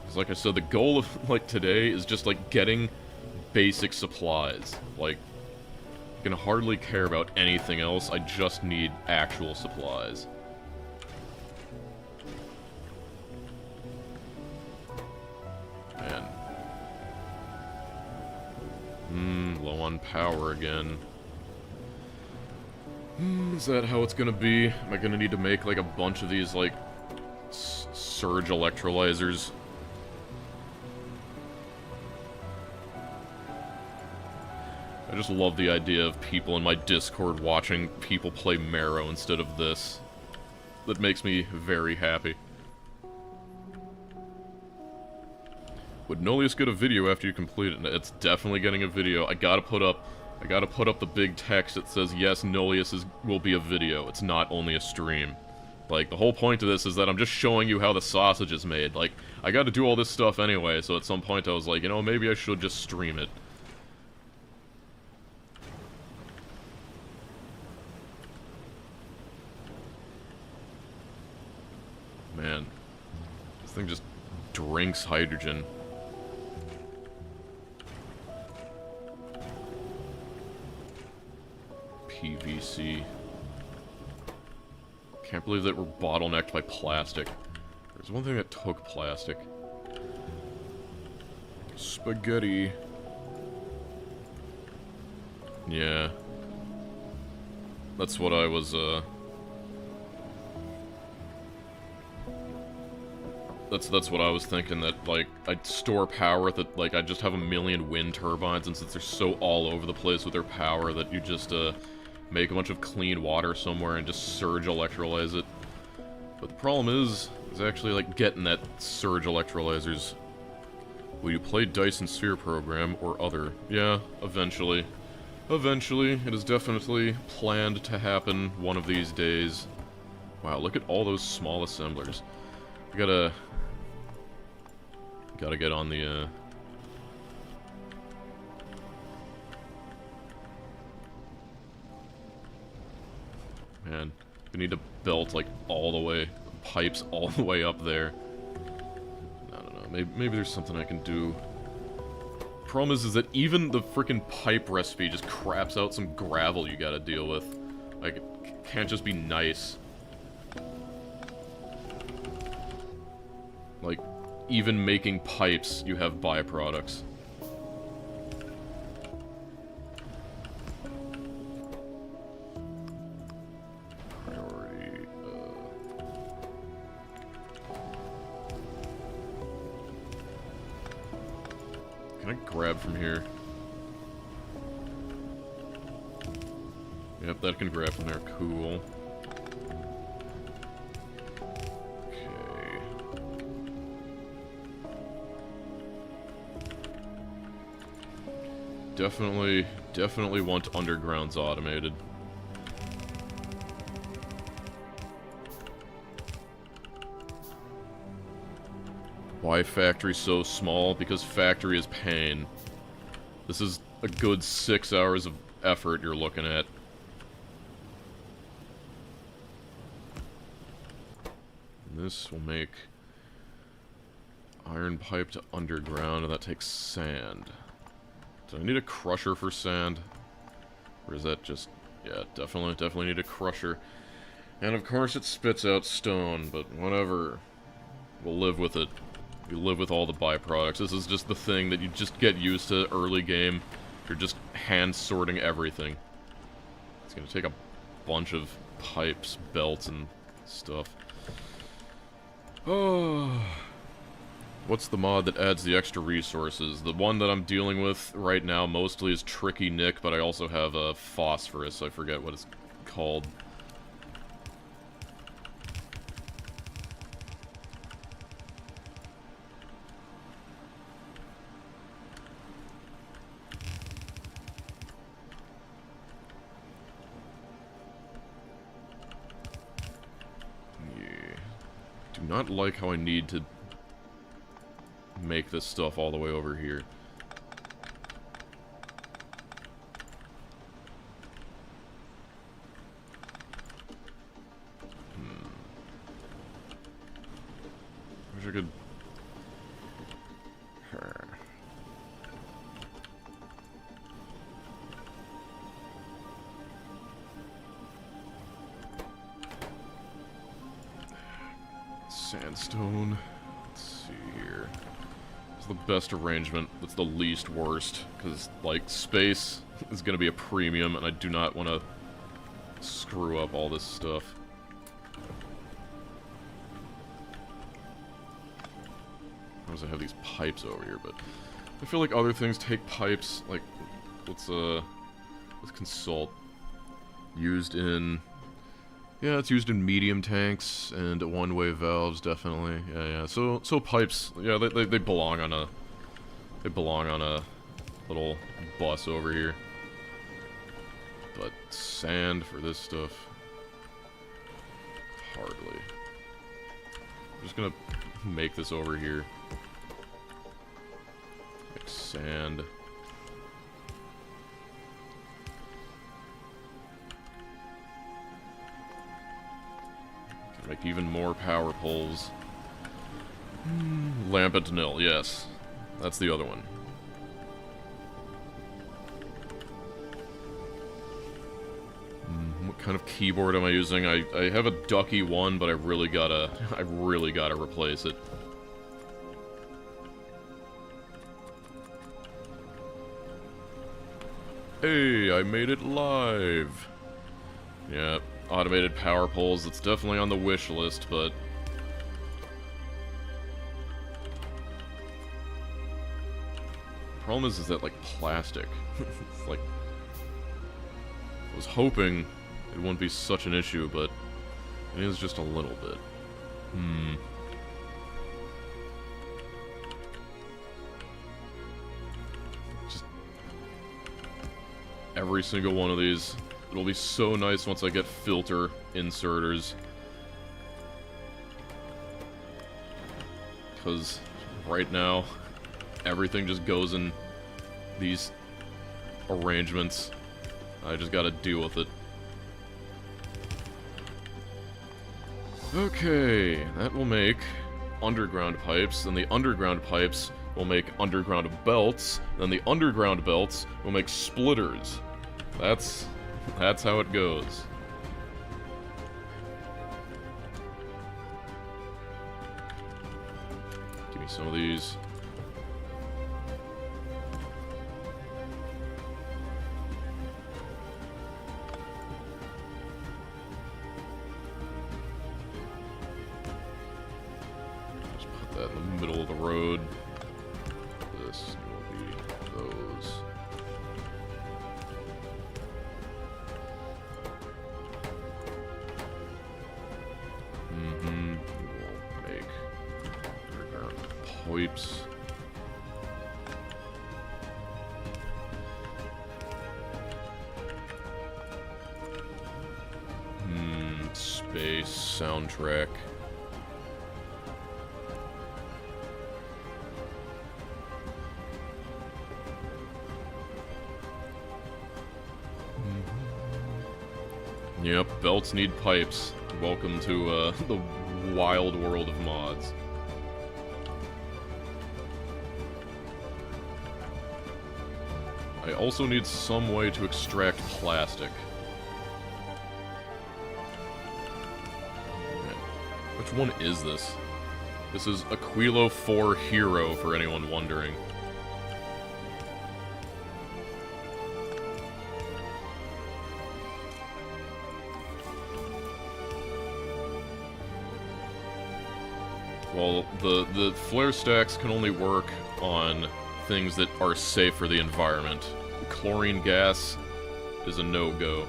Because like I said, the goal of like today is just like getting basic supplies. Like, I can hardly care about anything else, I just need actual supplies. Man. Low on power again. Is that how it's gonna be? Am I gonna need to make, like, a bunch of these, like, surge electrolyzers? I just love the idea of people in my Discord watching people play Marrow instead of this. That makes me very happy. Would Nullius get a video after you complete it? It's definitely getting a video. I gotta put up the big text that says, yes, Nullius will be a video. It's not only a stream. Like, the whole point of this is that I'm just showing you how the sausage is made. Like, I gotta do all this stuff anyway, so at some point I was like, you know, maybe I should just stream it. Man, this thing just drinks hydrogen. PVC. Can't believe that we're bottlenecked by plastic. There's one thing that took plastic. Spaghetti. Yeah. That's what I was, That's what I was thinking, that, like, I'd store power, that, like, I'd just have a million wind turbines, and since they're so all over the place with their power, that you just, make a bunch of clean water somewhere and just surge electrolyze it. But the problem is actually, like, getting that surge electrolyzers. Will you play Dyson Sphere program or other? Yeah, eventually. Eventually. It is definitely planned to happen one of these days. Wow, look at all those small assemblers. We gotta get on the, Man, we need to belt, like, all the way, pipes all the way up there. I don't know, maybe there's something I can do. Problem is that even the frickin' pipe recipe just craps out some gravel you gotta deal with. Like, it can't just be nice. Like, even making pipes, you have byproducts. Priority, Can I grab from here? Yep, that can grab from there. Cool. Definitely want undergrounds automated. Why factory so small? Because factory is pain. This is a good 6 hours of effort you're looking at. And this will make Iron pipe to underground, and that takes sand. Do I need a crusher for sand? Or is that just... Yeah, definitely need a crusher. And of course it spits out stone, but whatever. We'll live with it. You live with all the byproducts. This is just the thing that you just get used to early game. You're just hand sorting everything. It's gonna take a bunch of pipes, belts, and stuff. Oh... What's the mod that adds the extra resources? The one that I'm dealing with right now mostly is Tricky Nick, but I also have a Phosphorus. I forget what it's called. Yeah. Do not like how I need to make this stuff all the way over here. Wish I could... Sandstone. Let's see here. The best arrangement. That's the least worst, because, like, space is going to be a premium, and I do not want to screw up all this stuff. Notice I have these pipes over here, but I feel like other things take pipes. Like, let's consult. Used in... Yeah, it's used in medium tanks and one-way valves, definitely. Yeah. So pipes, yeah, they belong on a... They belong on a little bus over here. But sand for this stuff... Hardly. I'm just gonna make this over here. Like sand... Make even more power poles. Lambent Nil, yes. That's the other one. What kind of keyboard am I using? I have a Ducky one, but I really gotta replace it. Hey, I made it live! Yeah. Automated power poles, it's definitely on the wish list, but... The problem is that, like, plastic. It's like... I was hoping it wouldn't be such an issue, but... It is just a little bit. Just... Every single one of these... It'll be so nice once I get filter inserters. Because right now, everything just goes in these arrangements. I just gotta deal with it. Okay, that will make underground pipes, and the underground pipes will make underground belts, then the underground belts will make splitters. That's how it goes. Give me some of these. Just put that in the middle of the road. This will be those. We'll make underground pipes. Space soundtrack. Yep, belts need pipes. Welcome to the wild world of mods. also need some way to extract plastic. Which one is this? This is Aquilo 4 Hero, for anyone wondering. Well, the flare stacks can only work on things that are safe for the environment. Chlorine gas is a no-go,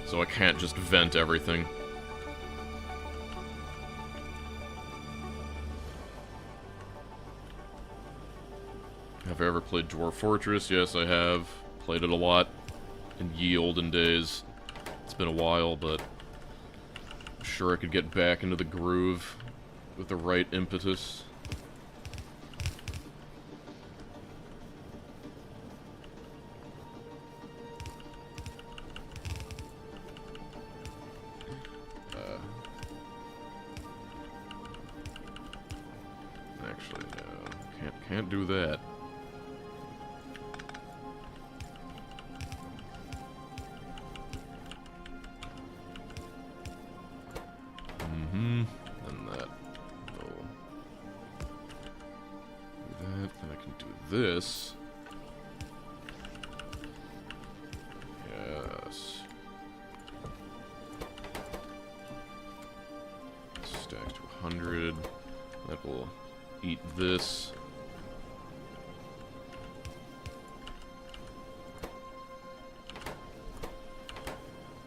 so I can't just vent everything. Have I ever played Dwarf Fortress? Yes, I have. Played it a lot in ye olden days. It's been a while, but I'm sure I could get back into the groove with the right impetus. Actually, no. Can't do that. And that. Then I can do this. Yes. Stack to 100. That will eat this.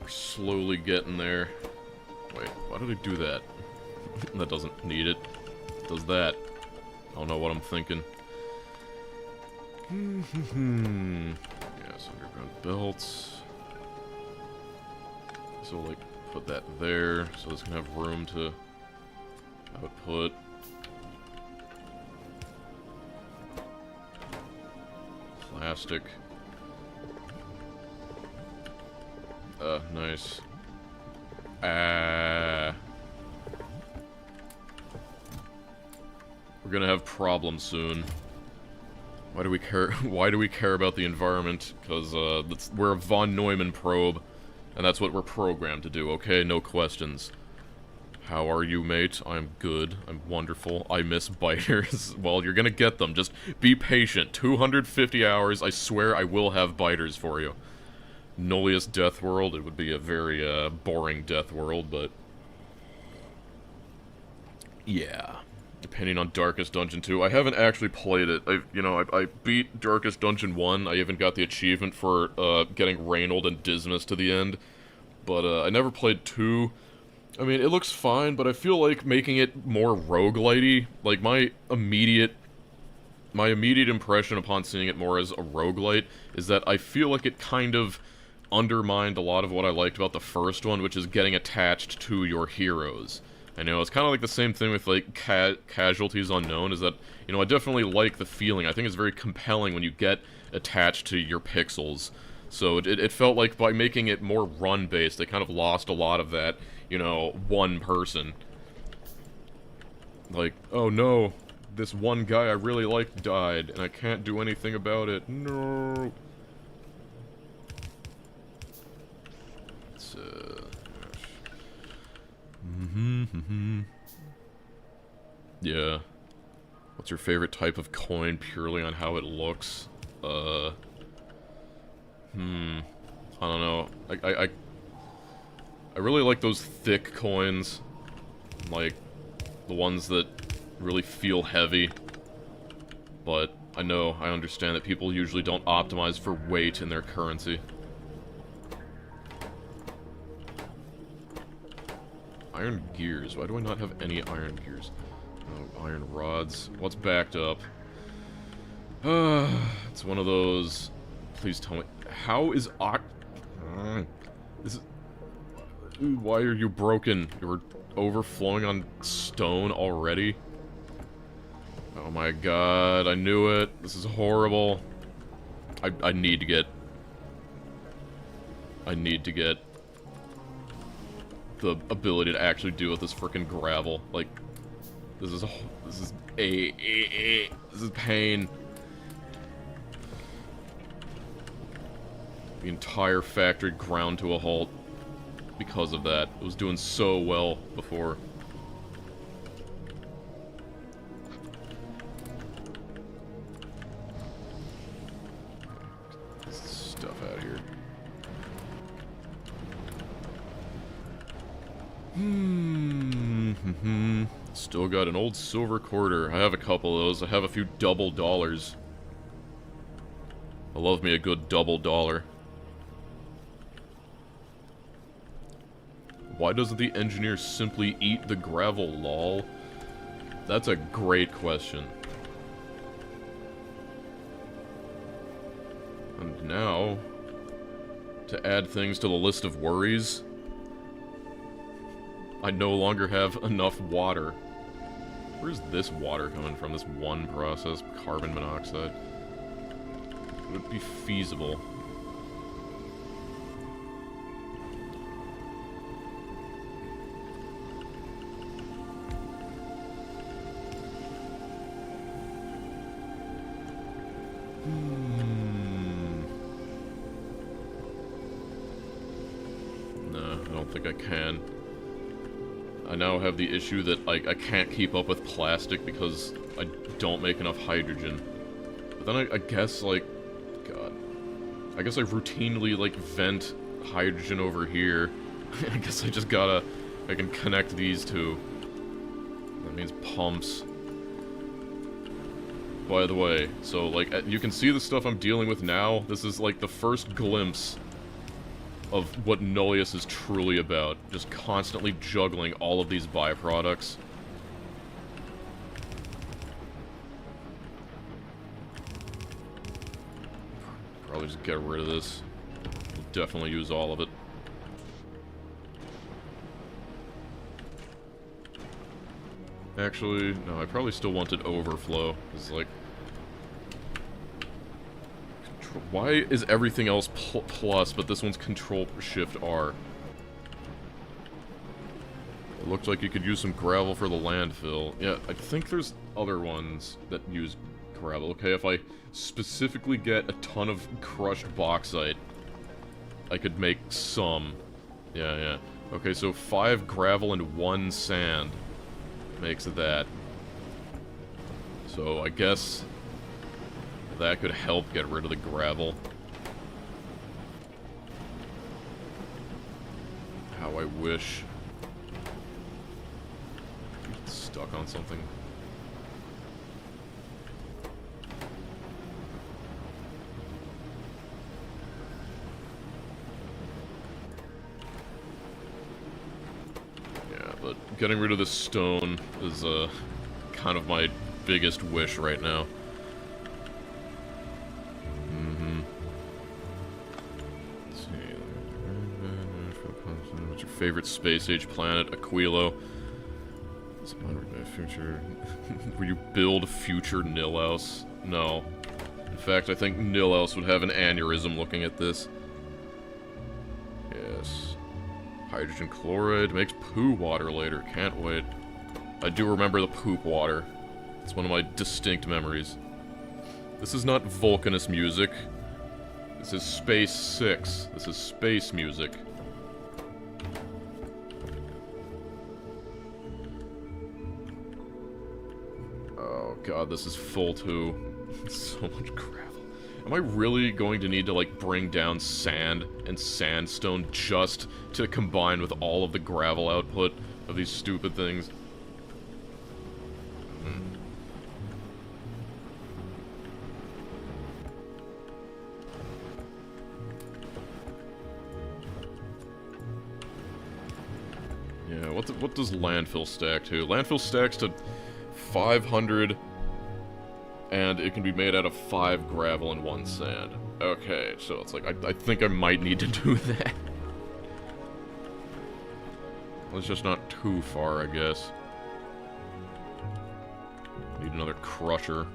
We're slowly getting there. Wait, why did I do that? That doesn't need it. It does that. I don't know what I'm thinking. Yes, underground belts. So, like, put that there, so this can have room to output. Plastic. Nice. We're gonna have problems soon. Why do we care? Why do we care about the environment? Because we're a von Neumann probe, and that's what we're programmed to do. Okay, no questions. How are you, mate? I'm good. I'm wonderful. I miss biters. Well, you're gonna get them. Just be patient. 250 hours. I swear I will have biters for you. Nullius Death World. It would be a very boring Death World, but yeah. Depending on Darkest Dungeon 2. I haven't actually played it. I beat Darkest Dungeon 1. I even got the achievement for getting Reynold and Dismas to the end. But I never played 2. I mean, it looks fine, but I feel like making it more roguelite-y. Like, my immediate impression upon seeing it more as a roguelite is that I feel like it kind of undermined a lot of what I liked about the first one, which is getting attached to your heroes. I know, it's kind of like the same thing with, like, Casualties Unknown, is that, you know, I definitely like the feeling. I think it's very compelling when you get attached to your pixels. So it felt like by making it more run-based, they kind of lost a lot of that, you know, one person. Like, oh no, this one guy I really liked died, and I can't do anything about it. No. It's, yeah. What's your favorite type of coin purely on how it looks? I don't know. I really like those thick coins. Like, the ones that really feel heavy. But I understand that people usually don't optimize for weight in their currency. Iron gears. Why do I not have any iron gears? Oh, iron rods. What's backed up? It's one of those... Please tell me... How is why are you broken? You were overflowing on stone already? Oh my god, I knew it. This is horrible. I need to get... the ability to actually deal with this frickin' gravel. Like, this is pain. The entire factory ground to a halt because of that. It was doing so well before. Get this stuff out of here. Still got an old silver quarter. I have a couple of those. I have a few double dollars. I love me a good double dollar. Why doesn't the engineer simply eat the gravel, lol? That's a great question. And now, to add things to the list of worries, I no longer have enough water. Where's this water coming from? This one process? Carbon monoxide? Would it be feasible? No, I don't think I can. I now have the issue that I can't keep up with plastic because I don't make enough hydrogen. But then I guess, like, God. I guess I routinely, like, vent hydrogen over here. I guess I just gotta... I can connect these two. That means pumps. By the way, so, like, you can see the stuff I'm dealing with now. This is, like, the first glimpse of what Nullius is truly about. Just constantly juggling all of these byproducts. Probably just get rid of this. We'll definitely use all of it. Actually, no, I probably still wanted overflow. It's like... Why is everything else plus, but this one's Control-Shift-R? It looked like you could use some gravel for the landfill. Yeah, I think there's other ones that use gravel. Okay, if I specifically get a ton of crushed bauxite, I could make some. Yeah. Okay, so 5 gravel and 1 sand makes that. So I guess that could help get rid of the gravel. How I wish. Get stuck on something. Yeah, but getting rid of this stone is kind of my biggest wish right now. What's your favorite space-age planet? Aquilo. Future. Will you build future Nillius? No. In fact, I think Nillius would have an aneurysm looking at this. Yes. Hydrogen chloride makes poo water later. Can't wait. I do remember the poop water. It's one of my distinct memories. This is not Vulcanus music. This is Space 6. This is space music. Oh god, this is full too. So much gravel. Am I really going to need to, like, bring down sand and sandstone just to combine with all of the gravel output of these stupid things? Yeah, what does landfill stack to? Landfill stacks to 500, and it can be made out of 5 gravel and 1 sand. Okay, so it's like, I think I might need to do that. Well, it's just not too far, I guess. Need another crusher.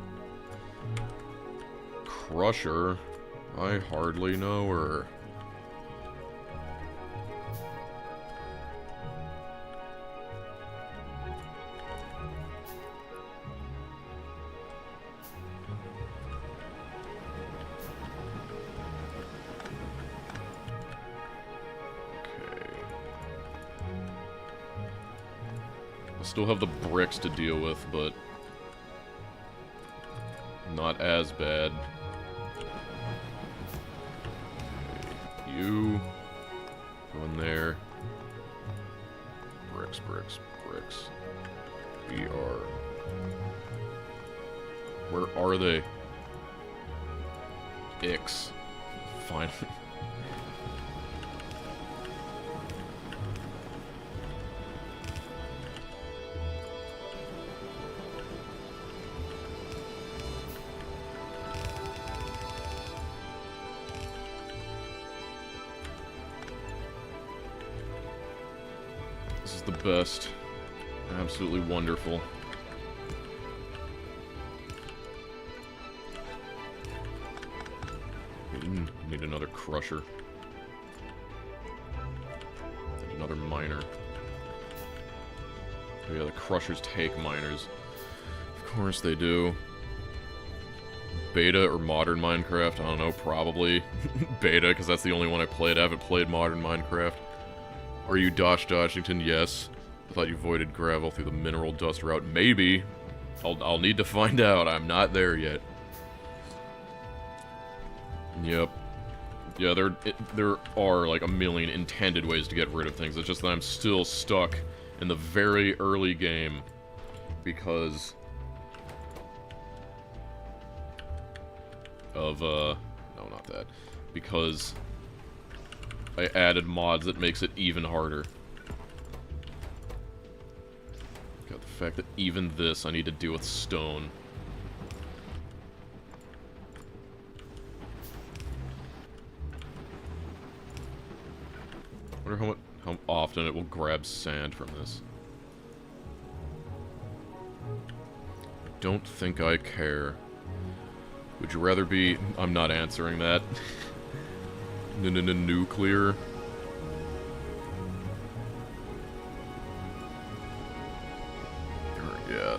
Crusher? I hardly know her. Still have the bricks to deal with, but not as bad. You go in there. Bricks, bricks, bricks. We are... Where are they? Ix. Finally. This is the best. Absolutely wonderful. Need another crusher. Need another miner. Oh yeah, the crushers take miners. Of course they do. Beta or modern Minecraft? I don't know, probably. Beta, because that's the only one I played. I haven't played modern Minecraft. Are you Dosh Doshington? Yes. I thought you voided gravel through the mineral dust route. Maybe. I'll need to find out. I'm not there yet. Yep. Yeah, there are like a million intended ways to get rid of things. It's just that I'm still stuck in the very early game because of, no, not that. Because I added mods that makes it even harder. Got the fact that even this I need to deal with stone. I wonder how often it will grab sand from this. Don't think I care. Would you rather be... I'm not answering that. Nuclear. Yeah.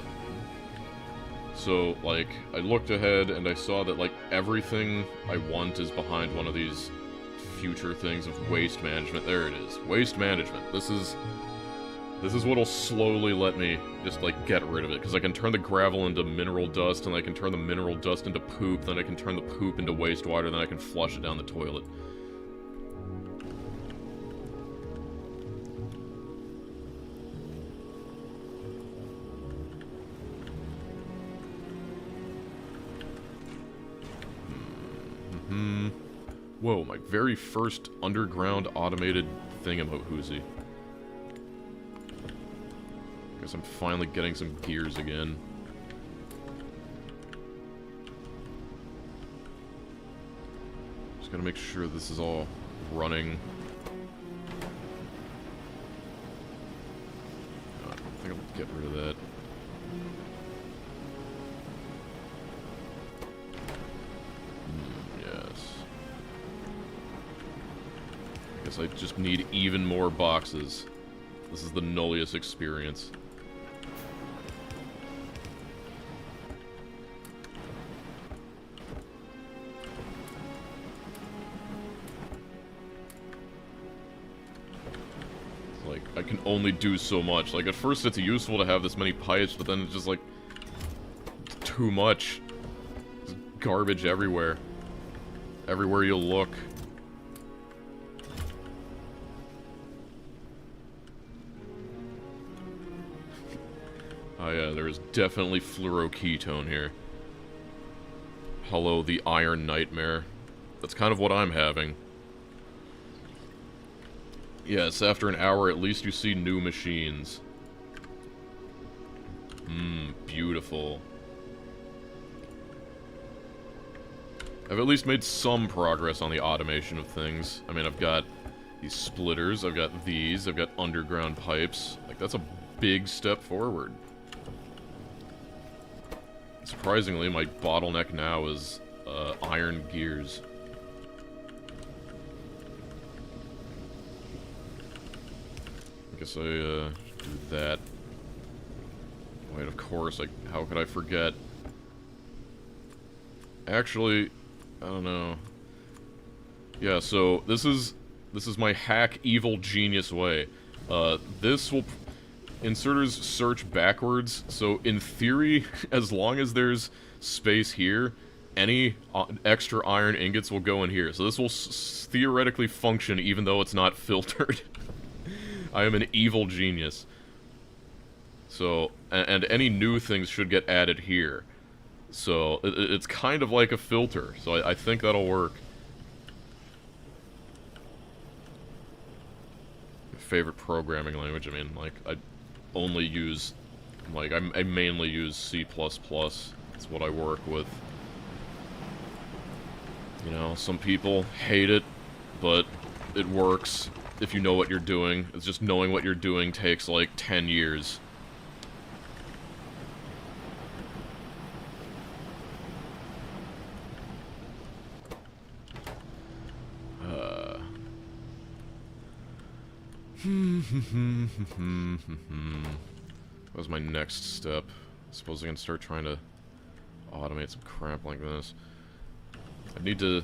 So, like, I looked ahead and I saw that, like, everything I want is behind one of these future things of waste management. There it is. Waste management. This is what'll slowly let me just, like, get rid of it. Because I can turn the gravel into mineral dust, and I can turn the mineral dust into poop, then I can turn the poop into wastewater, then I can flush it down the toilet. Whoa, my very first underground automated thingamahoozy. Guess I'm finally getting some gears again. Just gotta make sure this is all running. I think I'll get rid of that. I just need even more boxes. This is the Nullius experience. Like, I can only do so much. Like, at first it's useful to have this many pipes, but then it's just like... too much. There's garbage everywhere. Everywhere you look. Oh yeah, there's definitely fluoroketone here. Hello, the Iron Nightmare. That's kind of what I'm having. Yes, after an hour at least you see new machines. Beautiful. I've at least made some progress on the automation of things. I mean, I've got these splitters, I've got these, I've got underground pipes. Like, that's a big step forward. Surprisingly, my bottleneck now is iron gears. I guess I do that. Wait, of course, like, how could I forget? Actually, I don't know. Yeah, so this is my hack evil genius way. This will... inserters search backwards, so in theory, as long as there's space here, any extra iron ingots will go in here. So this will theoretically function even though it's not filtered. I am an evil genius. So, and any new things should get added here. So, it's kind of like a filter, so I think that'll work. Favorite programming language, I mean, like, I only use, like, I mainly use C++. It's what I work with. You know, some people hate it, but it works if you know what you're doing. It's just knowing what you're doing takes, like, 10 years. What was my next step? I suppose I can start trying to automate some crap like this. I need to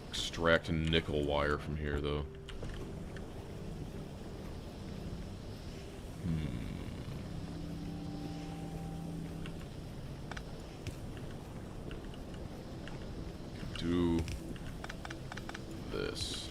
extract nickel wire from here, though. Do this.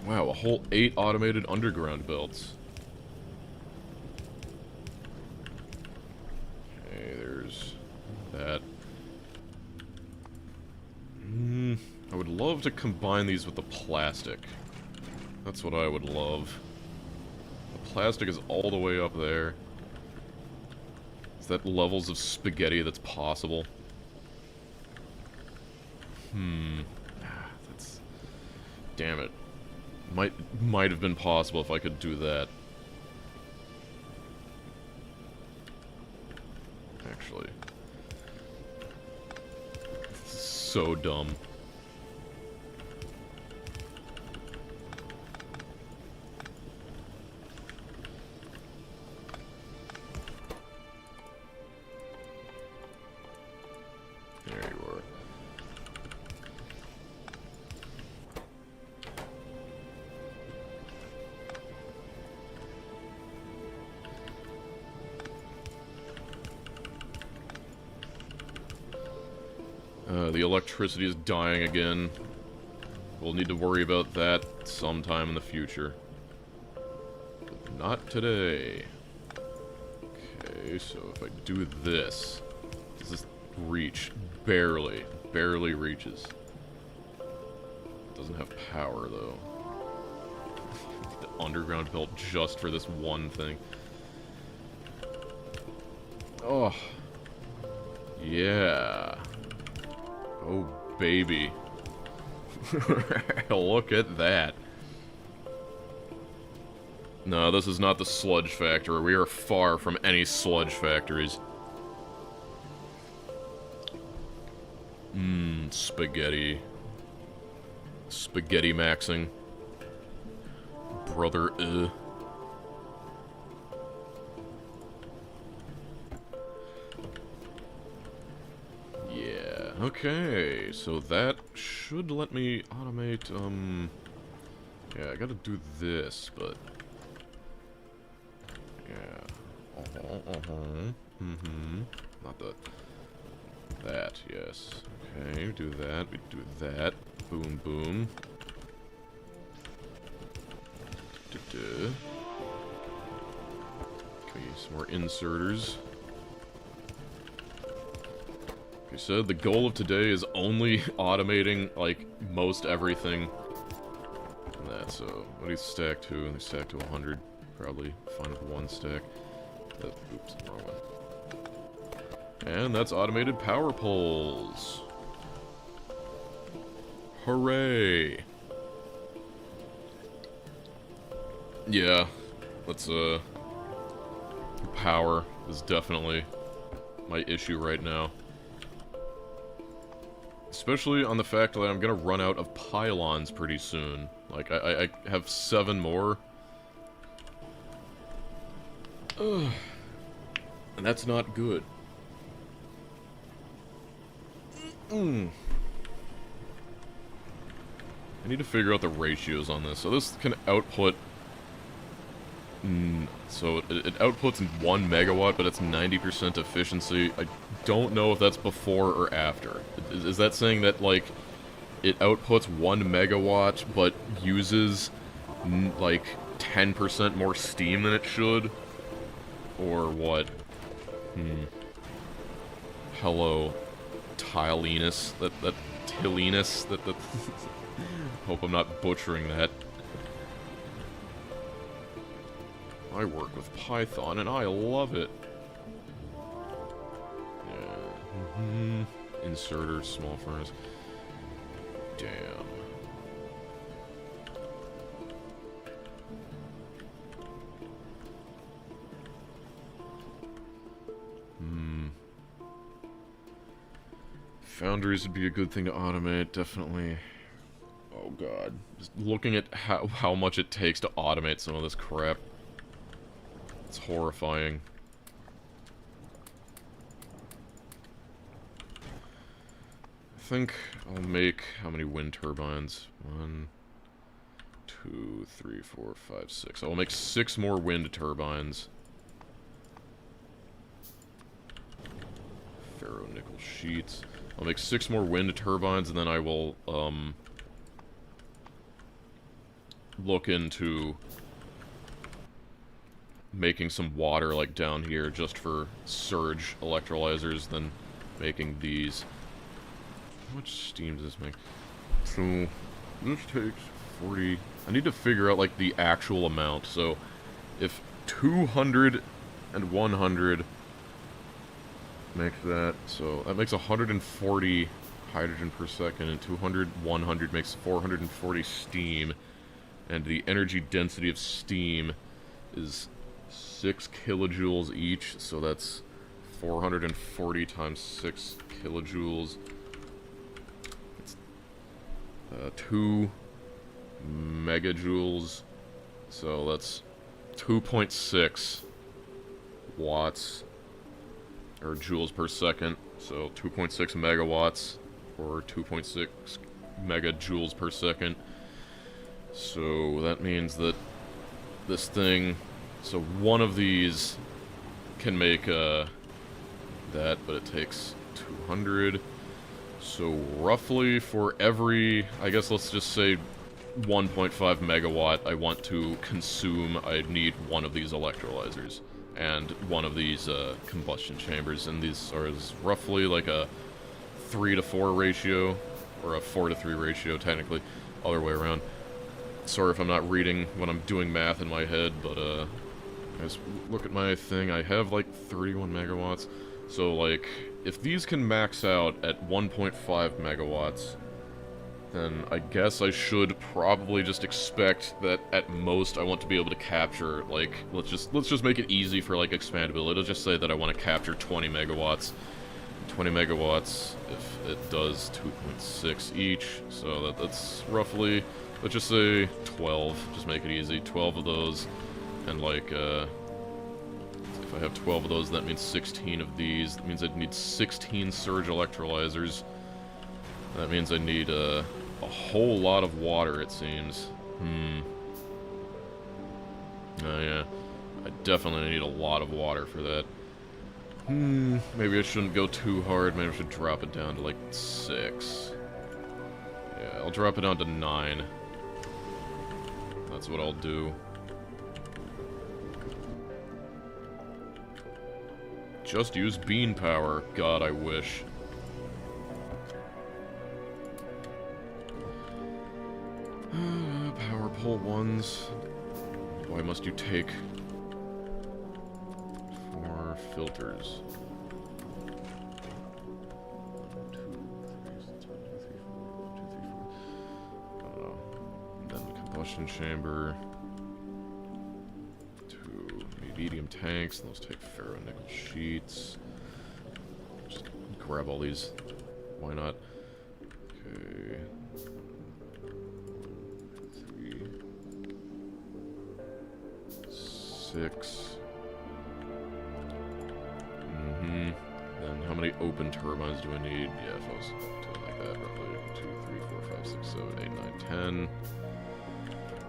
Wow, a whole 8 automated underground belts. Okay, there's that. I would love to combine these with the plastic. That's what I would love. The plastic is all the way up there. Is that levels of spaghetti that's possible? That's... Damn it. Might have been possible if I could do that. Actually. This is so dumb. There you are. The electricity is dying again. We'll need to worry about that sometime in the future. But not today. Okay, so if I do this, does this reach? Barely. Barely reaches. Doesn't have power, though. The underground belt just for this one thing. Oh. Yeah. Oh, baby. Look at that. No, this is not the sludge factory. We are far from any sludge factories. Spaghetti. Spaghetti maxing. Brother, Yeah, okay, so that should let me automate, yeah, I gotta do this, but... Yeah. Not the... That, yes. Okay, we do that, we do that. Boom, boom. Okay, some more inserters. Okay, so the goal of today is only automating, like, most everything. And that, so, what do you stack to? They stack to 100. Probably fine with one stack. Oops, wrong one. And that's automated power poles. Hooray! Yeah, let's, power is definitely my issue right now. Especially on the fact that I'm gonna run out of pylons pretty soon. Like, I have 7 more. Ugh. And that's not good. I need to figure out the ratios on this. So this can output... so it outputs 1 megawatt, but it's 90% efficiency. I don't know if that's before or after. Is that saying that, like, it outputs 1 megawatt, but uses, like, 10% more steam than it should? Or what? Hello, Tilinus. That Tilinus. That hope I'm not butchering that. I work with Python and I love it. Yeah. Inserter, small furnace. Damn. Foundries would be a good thing to automate, definitely. Oh god. Just looking at how much it takes to automate some of this crap. It's horrifying. I think I'll make... how many wind turbines? 1, 2, 3, 4, 5, 6. I'll make 6 more wind turbines. Ferro-nickel sheets. I'll make 6 more wind turbines, and then I will, look into making some water, like, down here, just for surge electrolyzers, then making these. How much steam does this make? So, this takes 40... I need to figure out, like, the actual amount. So, if 200 and 100... makes that, so that makes 140 hydrogen per second, and 100 makes 440 steam, and the energy density of steam is 6 kilojoules each, so that's 440 times 6 kilojoules. It's 2 megajoules, so that's 2.6 watts. Or joules per second, so 2.6 megawatts, or 2.6 megajoules per second. So that means that this thing, so one of these can make that, but it takes 200. So roughly for every, I guess let's just say 1.5 megawatt I want to consume, I need one of these electrolyzers. And one of these combustion chambers, and these are roughly like a 3 to 4 ratio, or a 4 to 3 ratio, technically, other way around. Sorry if I'm not reading when I'm doing math in my head, but I just look at my thing, I have like 31 megawatts, so like, if these can max out at 1.5 megawatts, then I guess I should probably just expect that at most I want to be able to capture, like, let's just make it easy for, like, expandability. It'll just say that I want to capture 20 megawatts. 20 megawatts, if it does 2.6 each, so that's roughly, let's just say 12, just make it easy, 12 of those, and, like, if I have 12 of those, that means 16 of these. That means I'd need 16 surge electrolyzers. That means I need, a whole lot of water, it seems. Oh, yeah. I definitely need a lot of water for that. Maybe I shouldn't go too hard. Maybe I should drop it down to, like, 6. Yeah, I'll drop it down to 9. That's what I'll do. Just use bean power. God, I wish. Power pole 1s. Why must you take 4 filters? 2, 3, 4. I don't know. Then the combustion chamber. 2 medium tanks. Those take ferro-nickel sheets. Just grab all these. Why not? Okay. 6. open turbines do I need? Yeah, if I was doing like that, roughly 2, 3, 4, 5, 6, 7, 8, 9, 10.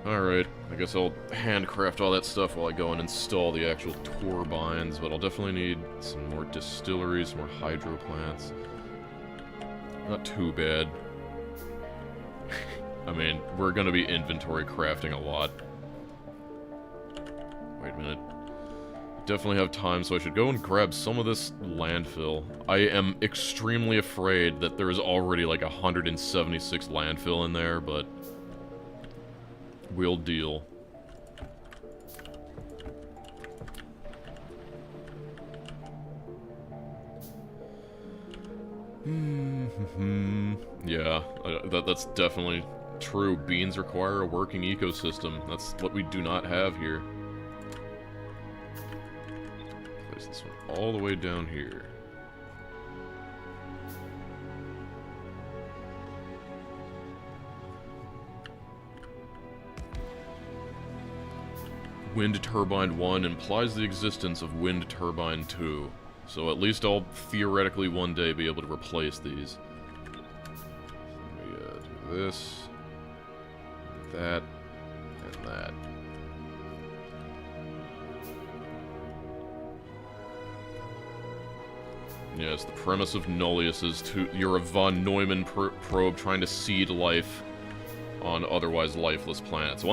Alright, I guess I'll handcraft all that stuff while I go and install the actual turbines, but I'll definitely need some more distilleries, some more hydro plants. Not too bad. I mean, we're gonna be inventory crafting a lot. Wait a minute. Definitely have time, so I should go and grab some of this landfill. I am extremely afraid that there is already like 176 landfill in there, but we'll deal. Yeah, that's definitely true. Beans require a working ecosystem. That's what we do not have here. Place this one all the way down here. Wind Turbine 1 implies the existence of Wind Turbine 2. So at least I'll theoretically one day be able to replace these. Let me do this, that, and that. Yes, the premise of Nullius is you're a von Neumann probe trying to seed life on otherwise lifeless planets.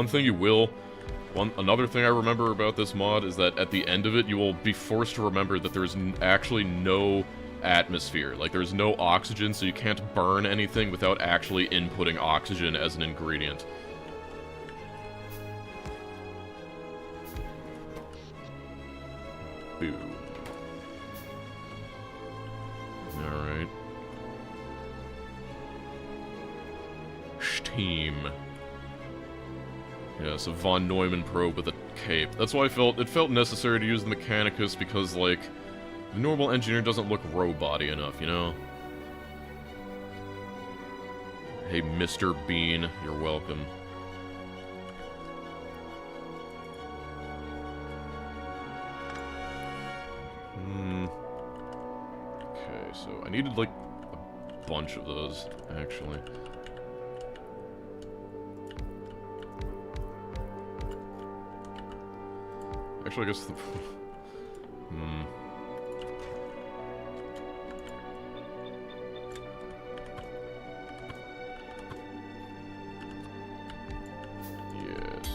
Another thing I remember about this mod is that at the end of it, you will be forced to remember that there's actually no atmosphere. Like, there's no oxygen, so you can't burn anything without actually inputting oxygen as an ingredient. Boo. Alright. Steam. Yeah, so von Neumann probe with a cape. That's why it felt necessary to use the Mechanicus, because, like, the normal engineer doesn't look robot-y enough, you know? Hey, Mr. Bean, you're welcome. Okay, so I needed, like, a bunch of those, actually. Actually, I guess the... Yes.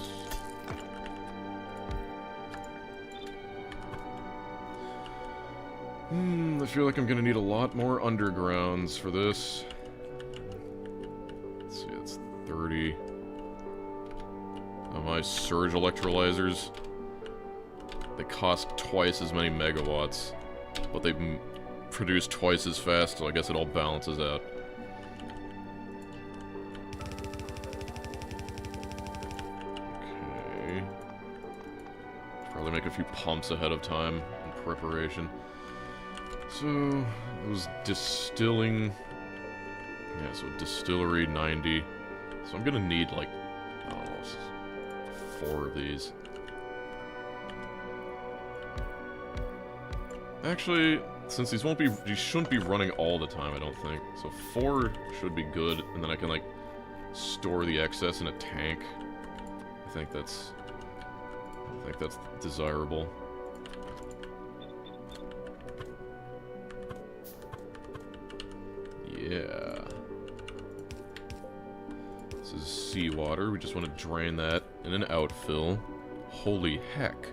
I feel like I'm gonna need a lot more undergrounds for this. Let's see, it's 30. Oh, my surge electrolyzers. They cost twice as many megawatts, but they produce twice as fast, so I guess it all balances out. Okay. Probably make a few pumps ahead of time in preparation. So, it was distilling... Yeah, so distillery 90. So I'm gonna need, like, I don't know, 4 of these. Actually, since these shouldn't be running all the time, I don't think. So 4 should be good, and then I can, like, store the excess in a tank. I think that's desirable. Yeah. This is seawater. We just want to drain that in an outfill. Holy heck.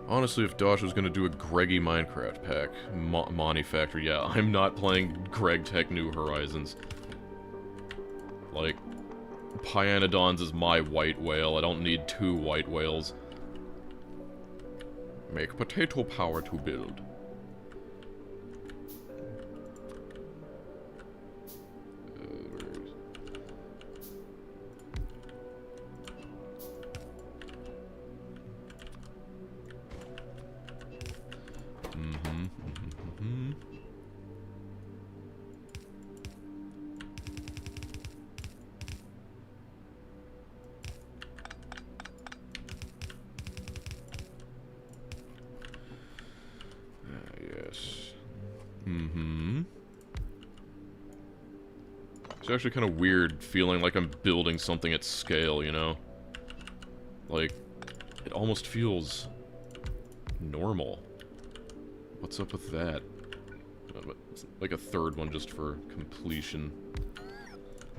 Honestly, if Dosh was going to do a Greggy Minecraft pack, Monty Factory, yeah, I'm not playing Greg Tech New Horizons. Like, Pyanodons is my white whale. I don't need 2 white whales. Make potato power to build. Mm-hmm. It's actually kind of weird feeling like I'm building something at scale, you know? Like, it almost feels normal. What's up with that? It's like a third one just for completion.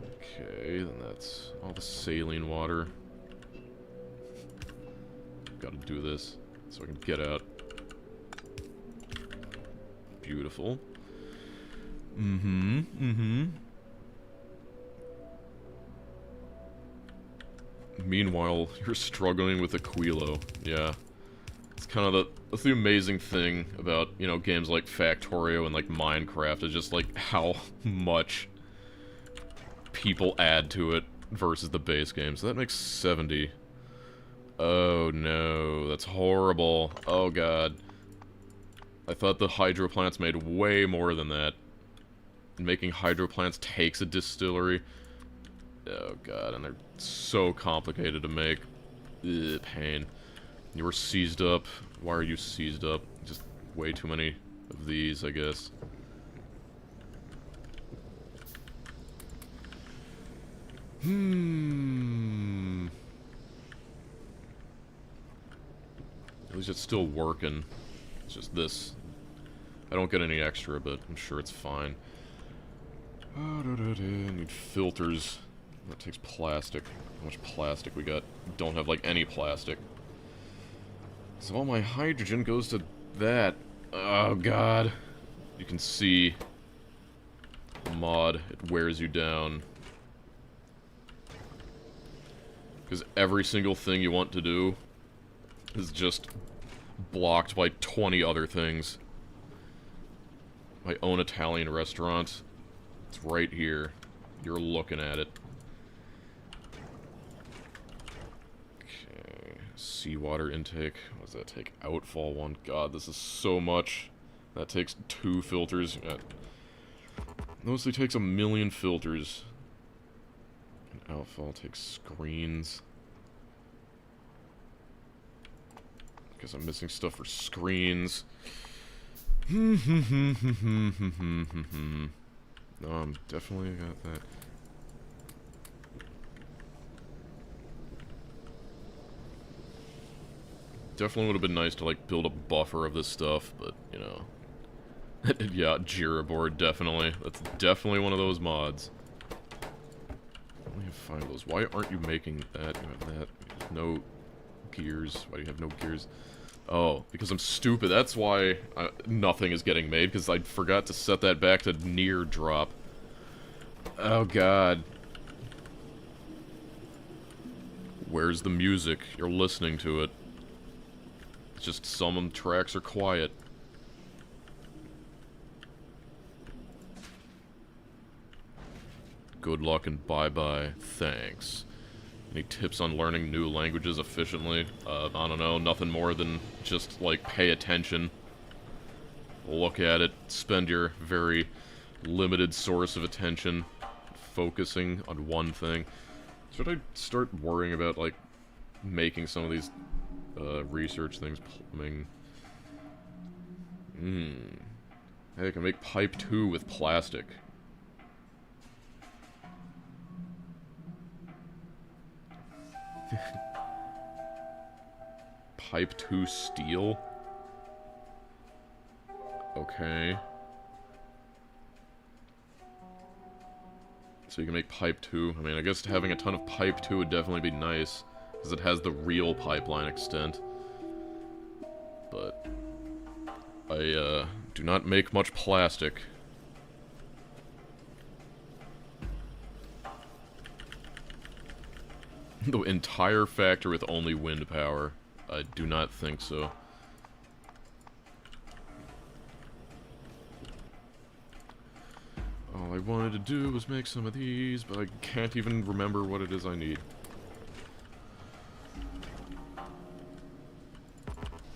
Okay, then that's all the saline water. Gotta do this so I can get out. Beautiful. Mm-hmm, mm-hmm. Meanwhile, you're struggling with Aquilo. Yeah. It's kind of that's the amazing thing about, you know, games like Factorio and like Minecraft is just like how much people add to it versus the base game. So that makes 70. Oh no, that's horrible. Oh god. I thought the hydro plants made way more than that. Making hydro plants takes a distillery. Oh god, and they're so complicated to make. Ugh, pain. You were seized up. Why are you seized up? Just way too many of these, I guess. At least it's still working. It's just this. I don't get any extra, but I'm sure it's fine. Need filters. That takes plastic. How much plastic we got? Don't have, like, any plastic. So all my hydrogen goes to that. Oh, God. You can see mod. It wears you down. Because every single thing you want to do is just blocked by 20 other things. My own Italian restaurant. It's right here. You're looking at it. Okay. Seawater intake. What does that take? Outfall 1. God, this is so much. That takes 2 filters. Mostly takes 1,000,000 filters. And outfall takes screens. Guess I'm missing stuff for screens. No, I'm definitely got that. Definitely would have been nice to, like, build a buffer of this stuff, but, you know. Yeah, Jira board, definitely. That's definitely one of those mods. Let me find those. Why aren't you making that? You have that. No gears. Why do you have no gears? Oh, because I'm stupid. That's why nothing is getting made, because I forgot to set that back to near drop. Oh, God. Where's the music? You're listening to it. It's just some tracks are quiet. Good luck and bye-bye. Thanks. Any tips on learning new languages efficiently? I don't know, nothing more than just, like, pay attention. Look at it, spend your very limited source of attention focusing on one thing. Should I start worrying about, like, making some of these research things plumbing? Hey, I can make pipe 2 with plastic. Pipe 2 steel? Okay. So you can make pipe 2. I mean, I guess having a ton of pipe 2 would definitely be nice, because it has the real pipeline extent. But I do not make much plastic. The entire factory with only wind power? I do not think so. All I wanted to do was make some of these, but I can't even remember what it is I need.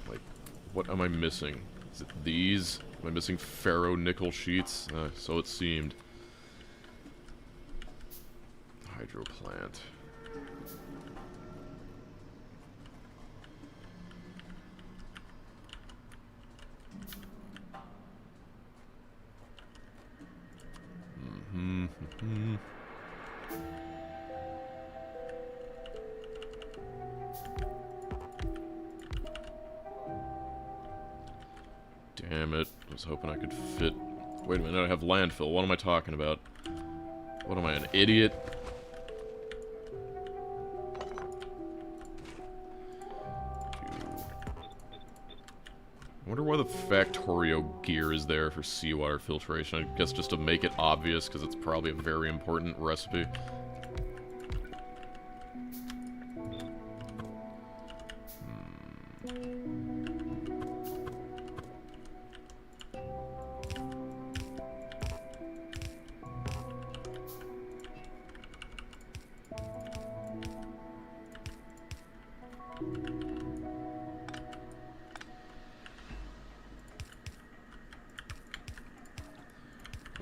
Like, what am I missing? Is it these? Am I missing ferro-nickel sheets? So it seemed. Hydro plant. Damn it. I was hoping I could fit... Wait a minute, I have landfill. What am I talking about? What am I, an idiot? I wonder why the Factorio gear is there for seawater filtration. I guess just to make it obvious, because it's probably a very important recipe.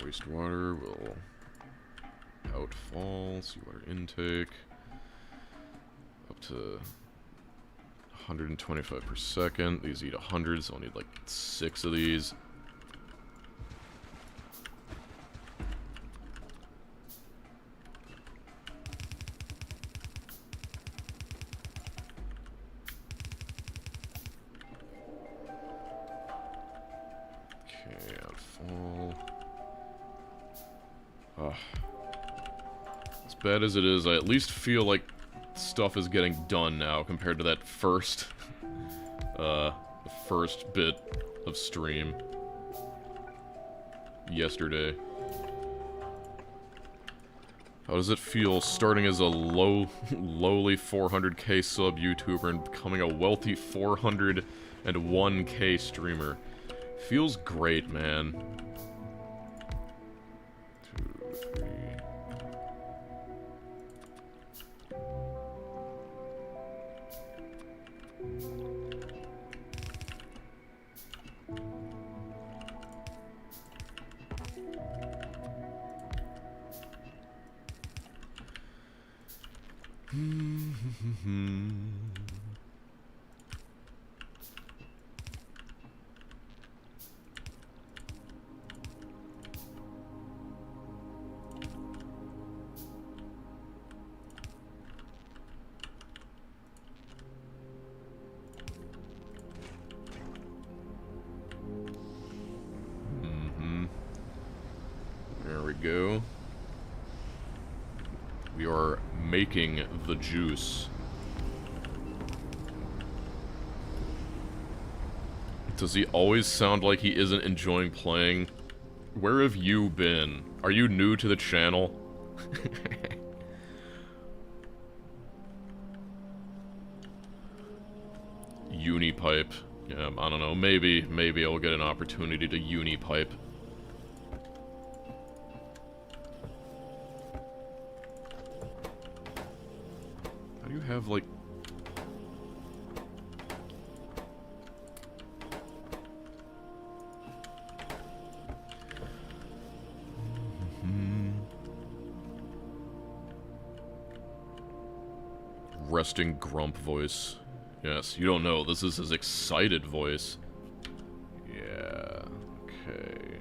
Wastewater will outfall, seawater intake, up to 125 per second. These eat 100, so I'll need like 6 of these. Okay, outfall. As bad as it is, I at least feel like stuff is getting done now compared to that first, the first bit of stream yesterday. How does it feel starting as a lowly 400k sub YouTuber and becoming a wealthy 401k streamer? Feels great, man. 2, 3. There we go. We are making the juice. Does he always sound like he isn't enjoying playing? Where have you been? Are you new to the channel? Unipipe. Yeah, I don't know. Maybe I'll get an opportunity to unipipe. How do you have, like... Resting grump voice. Yes, you don't know. This is his excited voice. Yeah, okay.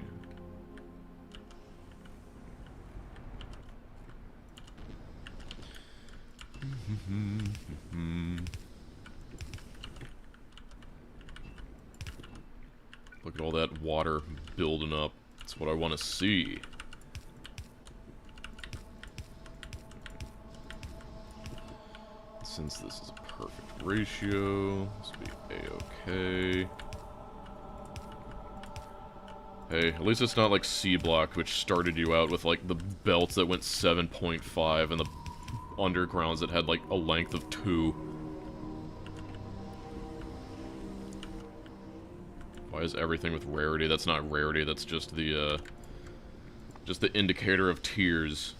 Look at all that water building up. That's what I want to see. Since this is a perfect ratio, this will be a-okay. Hey, at least it's not like C-Block, which started you out with like the belts that went 7.5 and the undergrounds that had like a length of 2. Why is everything with rarity? That's not rarity, that's just the indicator of tiers.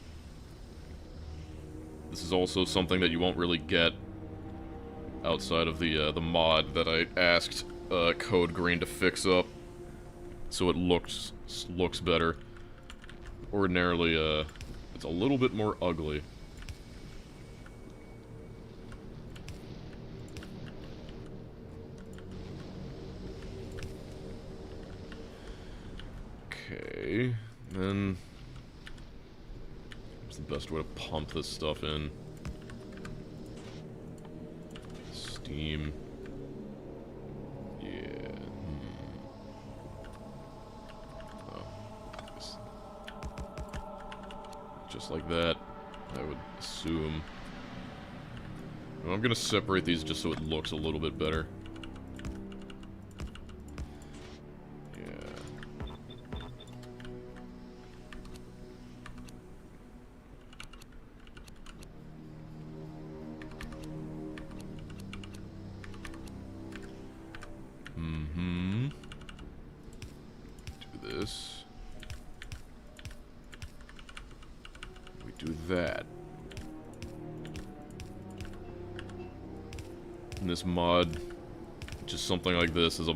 This is also something that you won't really get outside of the mod that I asked Code Green to fix up, so it looks better. Ordinarily, it's a little bit more ugly. Okay, then... the best way to pump this stuff in. Steam. Yeah. just like that, I would assume. I'm gonna separate these just so it looks a little bit better. Do this. We do that. And this mod, just something like this, is a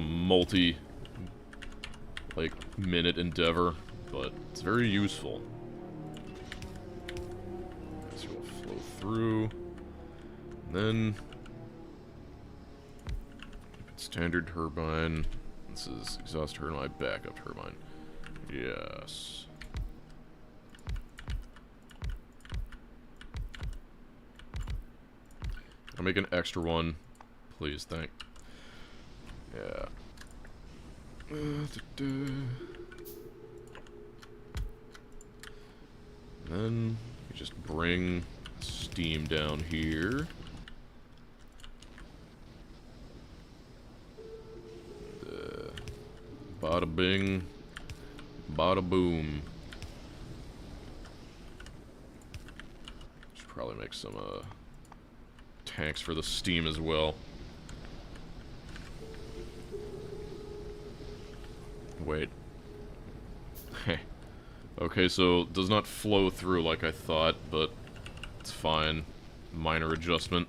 minute endeavor, but it's very useful. So we'll flow through. And then standard turbine. This is exhaust turbine, backup turbine. Yes. I'll make an extra one. Please, thank. Yeah. Then we just bring steam down here. Bada bing, bada boom. Should probably make some tanks for the steam as well. Wait. Okay, so it does not flow through like I thought, but it's fine. Minor adjustment.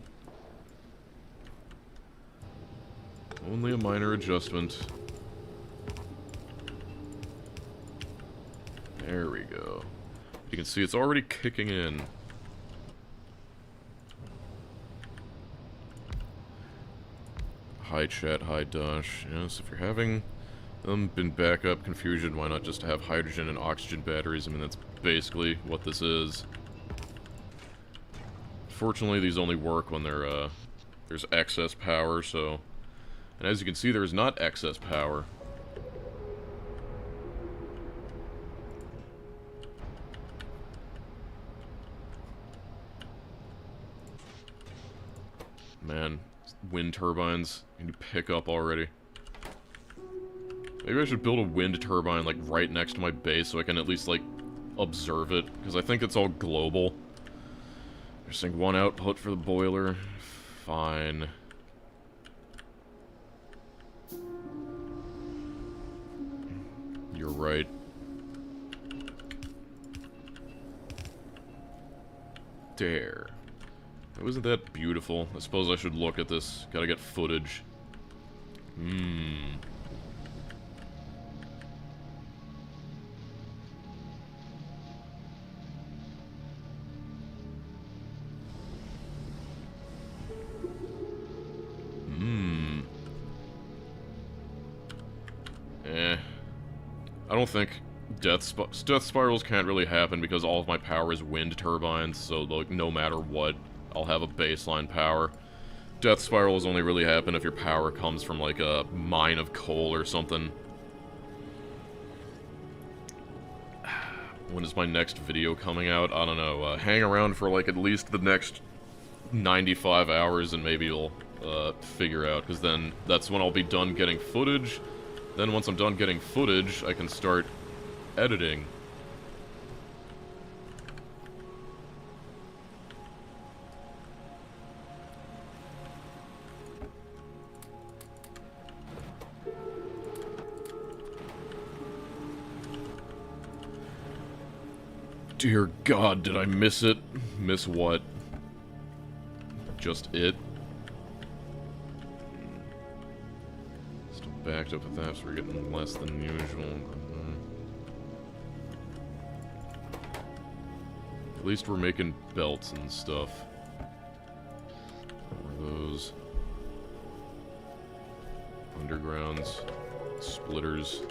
Only a minor adjustment. There we go. You can see it's already kicking in. Hi chat, hi Dosh. Yes, if you're having in backup confusion, why not just have hydrogen and oxygen batteries? I mean, that's basically what this is. Fortunately, these only work when there's excess power, so... And as you can see, there is not excess power. Man, wind turbines need to pick up already. Maybe I should build a wind turbine, like, right next to my base so I can at least, like, observe it. Because I think it's all global. Just think one output for the boiler. Fine. You're right. There. Wasn't that beautiful? I suppose I should look at this. Gotta get footage. I don't think death spirals can't really happen because all of my power is wind turbines, so like no matter what, I'll have a baseline power. Death spirals only really happen if your power comes from like a mine of coal or something. When is my next video coming out? I don't know. Hang around for like at least the next 95 hours and maybe you'll figure out, because then that's when I'll be done getting footage. Then once I'm done getting footage, I can start editing. Dear God, did I miss it? Miss what? Just it? Still backed up with that, so we're getting less than usual. At least we're making belts and stuff. What are those? Undergrounds. Splitters.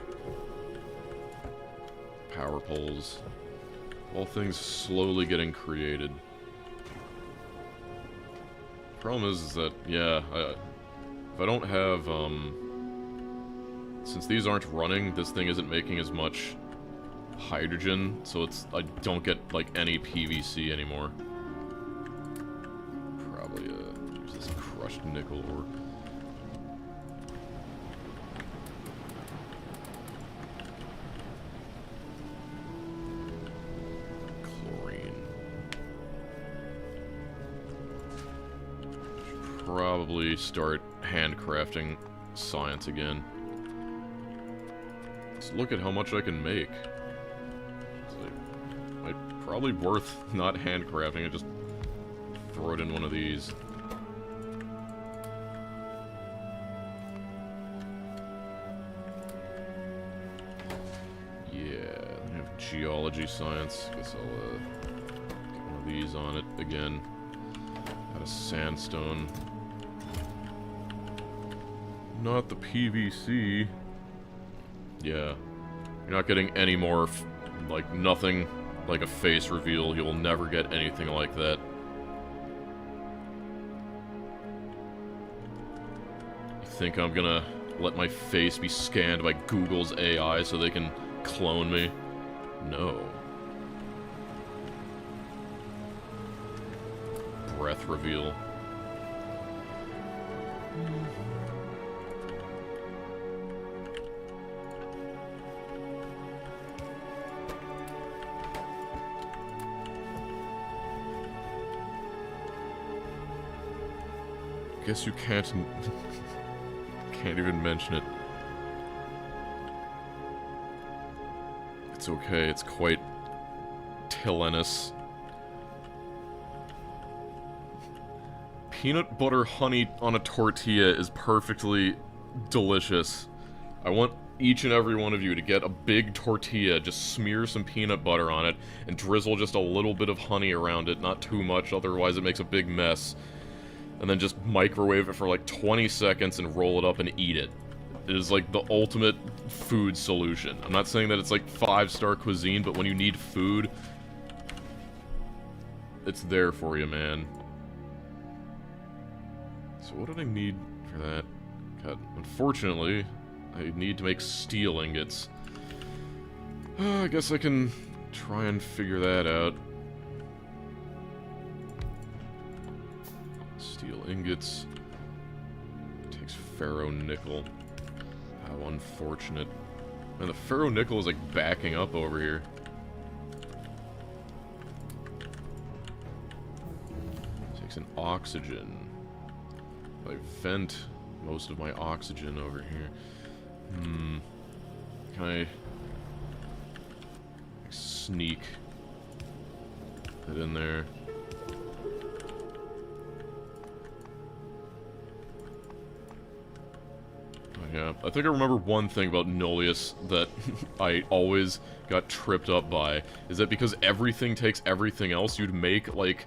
Power poles. All things slowly getting created. Problem is that, yeah, if I don't have, since these aren't running, this thing isn't making as much hydrogen, so I don't get, like, any PVC anymore. Probably, use this crushed nickel ore. Probably start handcrafting science again. Let's look at how much I can make. It's like, probably worth not handcrafting it, just throw it in one of these. Yeah, I have geology science. Guess I'll get one of these on it again. Out of sandstone. Not the PVC. Yeah. You're not getting any more, like, nothing like a face reveal. You'll never get anything like that. You think I'm gonna let my face be scanned by Google's AI so they can clone me? No. Breath reveal. Guess you can't even mention it. It's okay, it's quite Tillenous. Peanut butter honey on a tortilla is perfectly delicious. I want each and every one of you to get a big tortilla, just smear some peanut butter on it, and drizzle just a little bit of honey around it, not too much, otherwise it makes a big mess. And then just microwave it for like 20 seconds and roll it up and eat it. It is like the ultimate food solution. I'm not saying that it's like 5-star cuisine, but when you need food, it's there for you, man. So what did I need for that? God, unfortunately, I need to make steel ingots. I guess I can try and figure that out. Steel ingots. Takes ferro-nickel. How unfortunate. Man, the ferro-nickel is like backing up over here. Takes an oxygen. I vent most of my oxygen over here. Can I sneak it in there? Yeah, I think I remember one thing about Nullius that I always got tripped up by, is that because everything takes everything else, you'd make, like,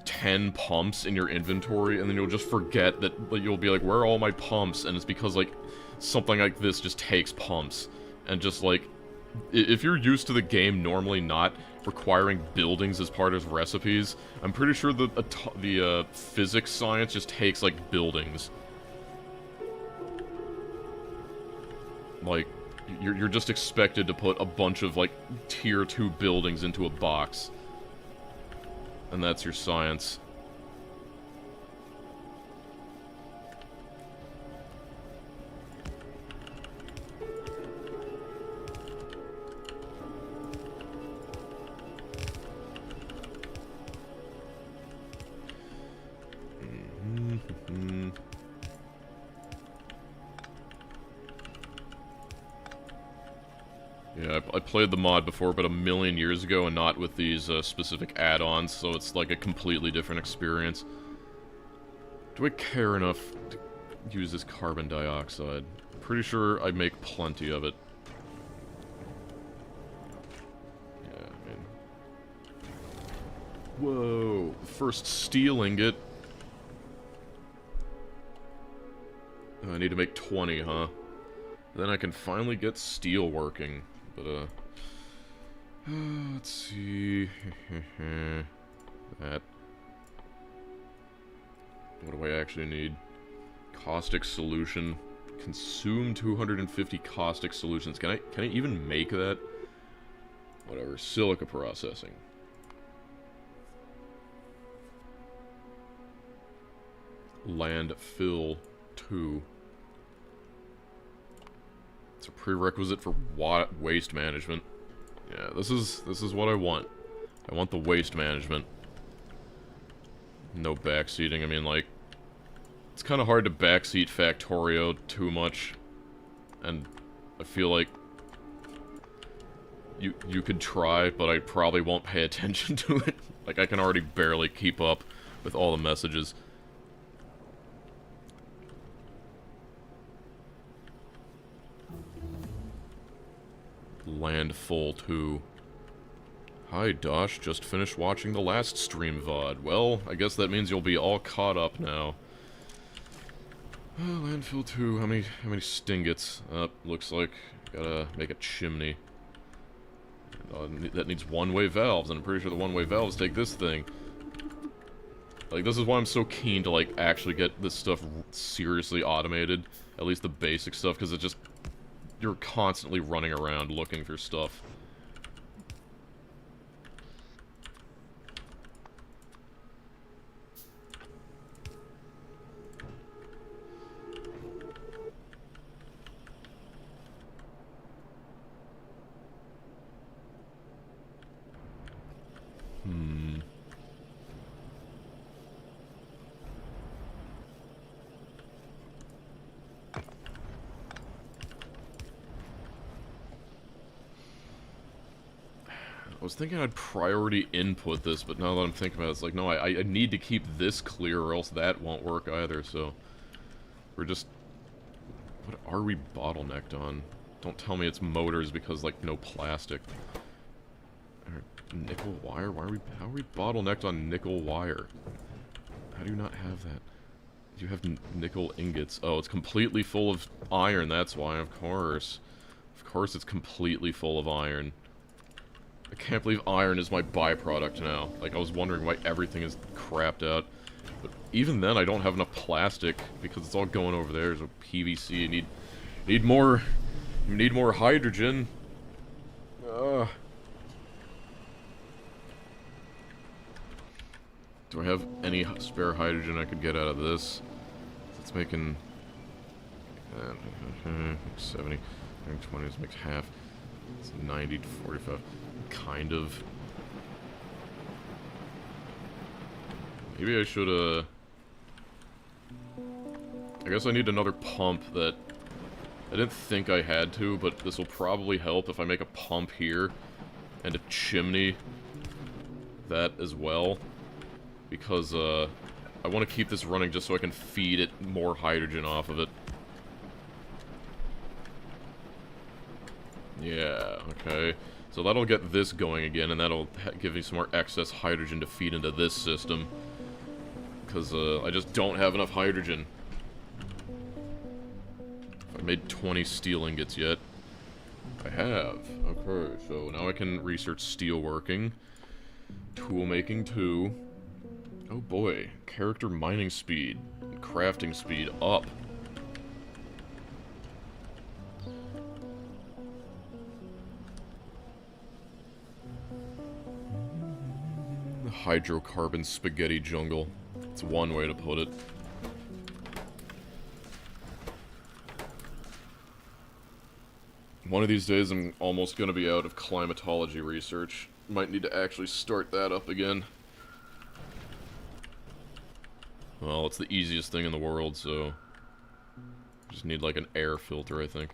10 pumps in your inventory, and then you'll just forget that, like, you'll be like, where are all my pumps? And it's because, like, something like this just takes pumps. And just, like, if you're used to the game normally not requiring buildings as part of recipes, I'm pretty sure the physics science just takes, like, buildings. Like, you're just expected to put a bunch of, like, tier 2 buildings into a box. And that's your science. Yeah, I played the mod before, but a million years ago, and not with these specific add-ons, so it's like a completely different experience. Do I care enough to use this carbon dioxide? I'm pretty sure I make plenty of it. Yeah, I mean... Whoa! First steel ingot. I need to make 20, huh? Then I can finally get steel working. But, let's see. That. What do I actually need? Caustic solution. Consume 250 caustic solutions. Can I even make that? Whatever. Silica processing. Landfill 2. It's a prerequisite for waste management. Yeah, this is what I want. I want the waste management. No backseating. I mean, like, it's kind of hard to backseat Factorio too much, and I feel like you could try, but I probably won't pay attention to it. Like, I can already barely keep up with all the messages. Landfall 2. Hi, Dosh. Just finished watching the last stream VOD. Well, I guess that means you'll be all caught up now. Landfill 2. How many stingets? Looks like gotta make a chimney. That needs one-way valves, and I'm pretty sure the one-way valves take this thing. Like, this is why I'm so keen to, like, actually get this stuff seriously automated. At least the basic stuff, because it just... You're constantly running around looking for stuff. I was thinking I'd priority input this, but now that I'm thinking about it, it's like, no, I need to keep this clear or else that won't work either, so... We're just... What are we bottlenecked on? Don't tell me it's motors because, like, no plastic. Nickel wire? How are we bottlenecked on nickel wire? How do you not have that? You have nickel ingots. Oh, it's completely full of iron, that's why, of course. Of course it's completely full of iron. I can't believe iron is my byproduct now. Like, I was wondering why everything is crapped out. But even then, I don't have enough plastic, because it's all going over there. There's a PVC. You need more hydrogen. Do I have any spare hydrogen I could get out of this? It's making... 70, 20, this makes half. It's 90 to 45. Kind of. Maybe I should, I guess I need another pump that... I didn't think I had to, but this will probably help if I make a pump here and a chimney that as well. Because, I want to keep this running just so I can feed it more hydrogen off of it. Yeah, okay. So that'll get this going again, and that'll give me some more excess hydrogen to feed into this system. Because, I just don't have enough hydrogen. I made 20 steel ingots yet. I have. Okay, so now I can research steel working. Tool making 2. Oh boy, character mining speed and crafting speed up. The hydrocarbon spaghetti jungle. It's one way to put it. One of these days I'm almost going to be out of climatology research. Might need to actually start that up again. Well, it's the easiest thing in the world, so... Just need, like, an air filter, I think.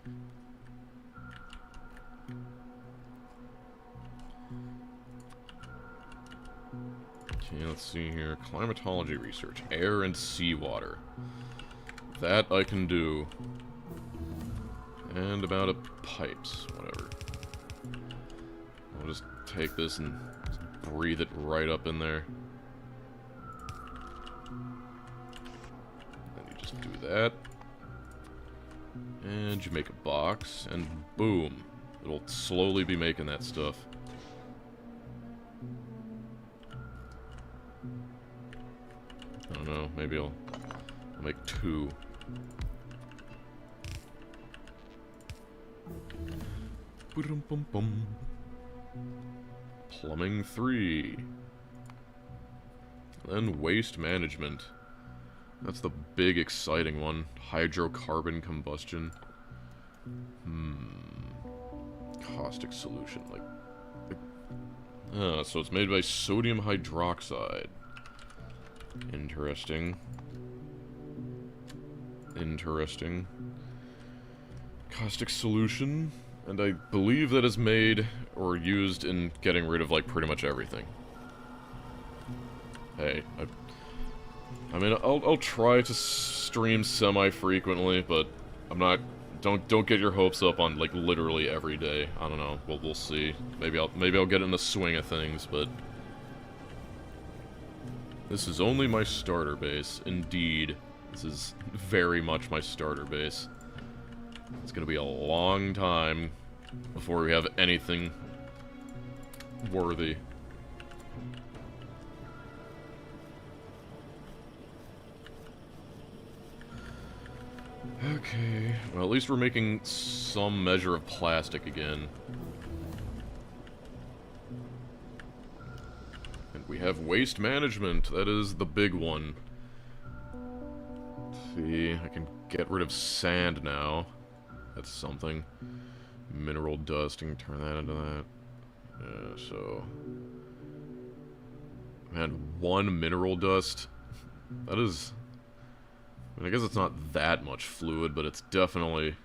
Okay, let's see here. Climatology research. Air and seawater. That I can do. And amount of pipes, whatever. I'll just take this and just breathe it right up in there. Then you just do that. And you make a box, and boom. It'll slowly be making that stuff. I don't know, maybe I'll make 2. Plumbing 3. Then waste management. That's the big exciting one. Hydrocarbon combustion. Caustic solution, so it's made by sodium hydroxide. Interesting. Interesting. Caustic solution, and I believe that is made or used in getting rid of, like, pretty much everything. Hey, I mean, I'll try to stream semi-frequently, but I'm not... Don't get your hopes up on, like, literally every day. I don't know. We'll see. Maybe I'll get in the swing of things, but... This is only my starter base. Indeed. This is very much my starter base. It's gonna be a long time before we have anything worthy. Okay, well, at least we're making some measure of plastic again. And we have waste management. That is the big one. Let's see, I can get rid of sand now. That's something. Mineral dust, you can turn that into that. So... Man, 1 mineral dust? That is... I mean, I guess it's not that much fluid, but it's definitely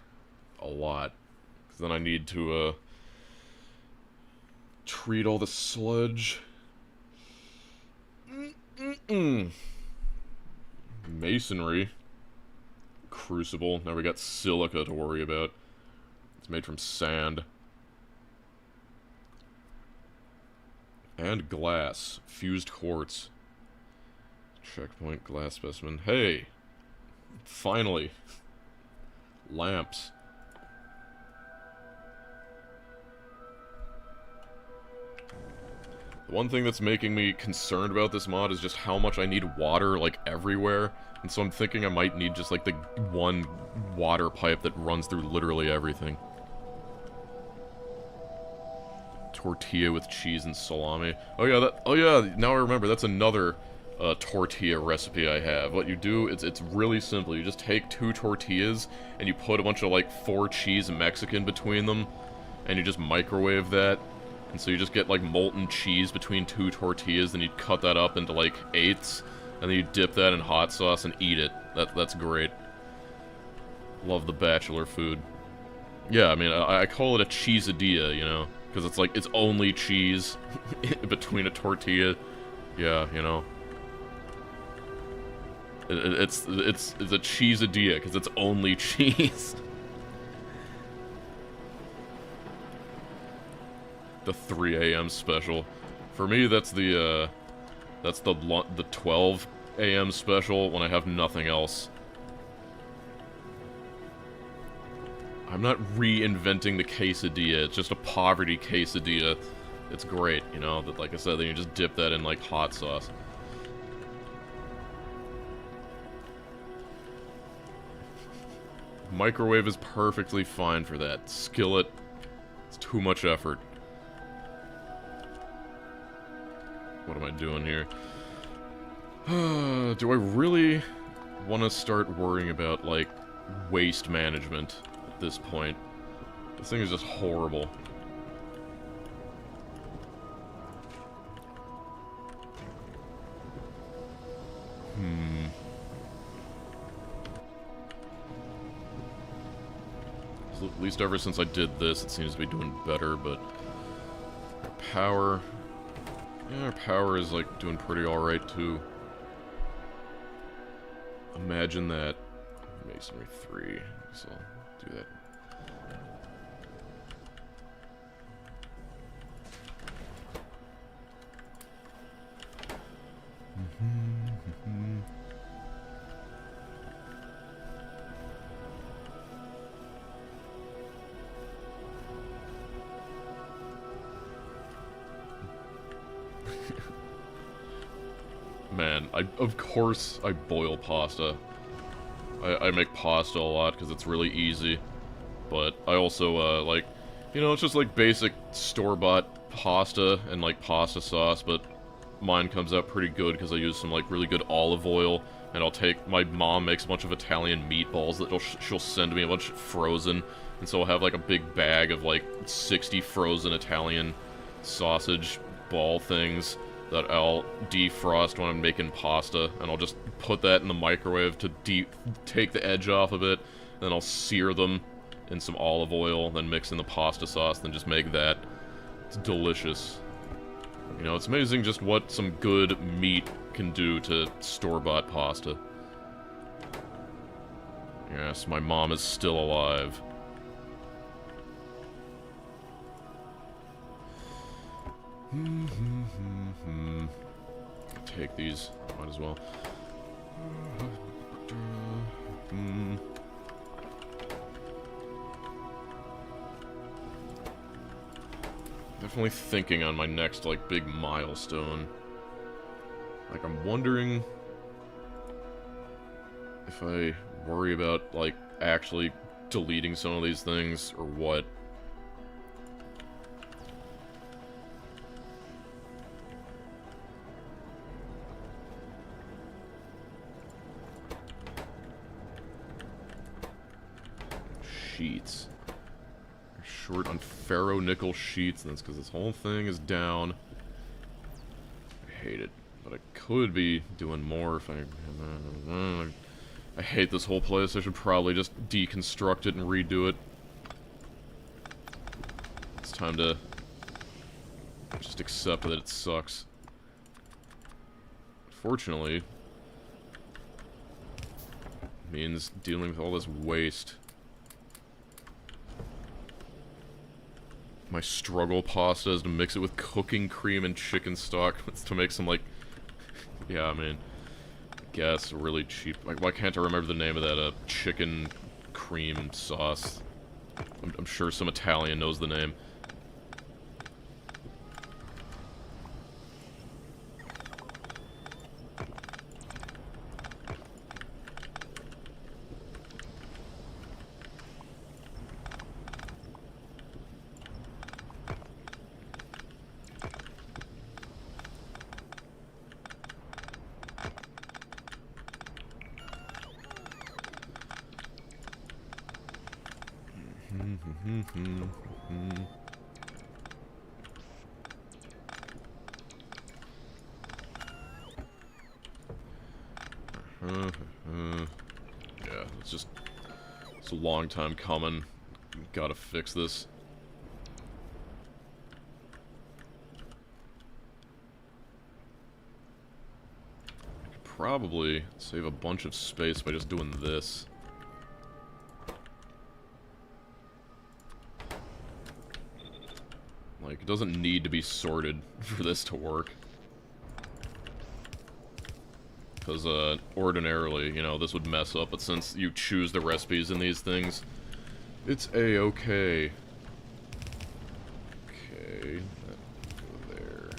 a lot. Because then I need to, treat all the sludge. Masonry. Crucible. Now we got silica to worry about. It's made from sand. And glass. Fused quartz. Checkpoint glass specimen. Hey! Finally. Lamps. The one thing that's making me concerned about this mod is just how much I need water, like, everywhere. And so I'm thinking I might need just, like, the one water pipe that runs through literally everything. Tortilla with cheese and salami. Oh yeah, now I remember, that's another... tortilla recipe I have. What you do, it's really simple. You just take 2 tortillas, and you put a bunch of, like, 4 cheese Mexican between them, and you just microwave that. And so you just get, like, molten cheese between 2 tortillas, then you cut that up into, like, 8ths, and then you dip that in hot sauce and eat it. That's great. Love the bachelor food. Yeah, I mean, I call it a cheesadilla, you know? Because it's, like, it's only cheese between a tortilla. Yeah, you know. It's a cheesadilla because it's only cheese. The 3 a.m. special. For me, that's the 12 a.m. special when I have nothing else. I'm not reinventing the quesadilla. It's just a poverty quesadilla. It's great, you know. That, like I said, then you just dip that in like hot sauce. Microwave is perfectly fine for that. Skillet, it's too much effort. What am I doing here? Do I really want to start worrying about, like, waste management at this point? This thing is just horrible. At least ever since I did this, it seems to be doing better, but... Our power... Yeah, our power is, like, doing pretty alright, too. Imagine that. Masonry 3. So I'll do that. Man, of course I boil pasta. I make pasta a lot because it's really easy. But I also, like, you know, it's just like basic store-bought pasta and, like, pasta sauce, but mine comes out pretty good because I use some, like, really good olive oil, and I'll take... My mom makes a bunch of Italian meatballs that she'll send me a bunch frozen, and so I'll have, like, a big bag of, like, 60 frozen Italian sausage ball things that I'll defrost when I'm making pasta, and I'll just put that in the microwave to take the edge off of it, and then I'll sear them in some olive oil, then mix in the pasta sauce, then just make that. It's delicious. You know, it's amazing just what some good meat can do to store-bought pasta. Yes, my mom is still alive. Take these, might as well. Definitely thinking on my next, like, big milestone. Like, I'm wondering if I worry about, like, actually deleting some of these things, or what. Sheets. Short on ferro-nickel sheets, and that's because this whole thing is down. I hate it, but I could be doing more if I hate this whole place. I should probably just deconstruct it and redo it. It's time to just accept that it sucks. Fortunately, it means dealing with all this waste. My struggle pasta is to mix it with cooking cream and chicken stock. It's to make some, like... Yeah, I mean... I guess really cheap... Like, why can't I remember the name of that, chicken cream sauce? I'm sure some Italian knows the name. Yeah, it's a long time coming. Gotta fix this. I could probably save a bunch of space by just doing this. Like, it doesn't need to be sorted for this to work. Because, ordinarily, you know, this would mess up, but since you choose the recipes in these things, it's a-okay. Okay, that go there.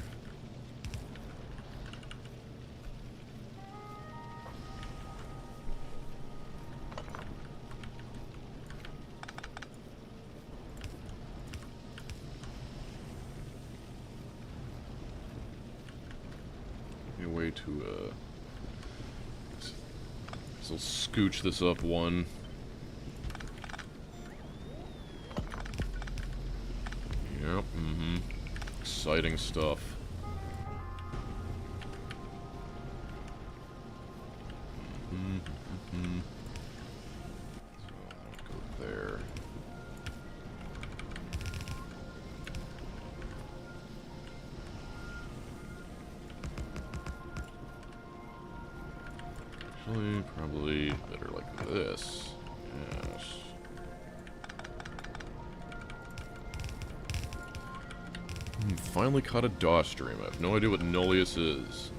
A way to, so scooch this up one. Yep, exciting stuff. So, I'll go there. Actually, probably better like this. Yes. Finally caught a Dosh stream. I have no idea what Nullius is.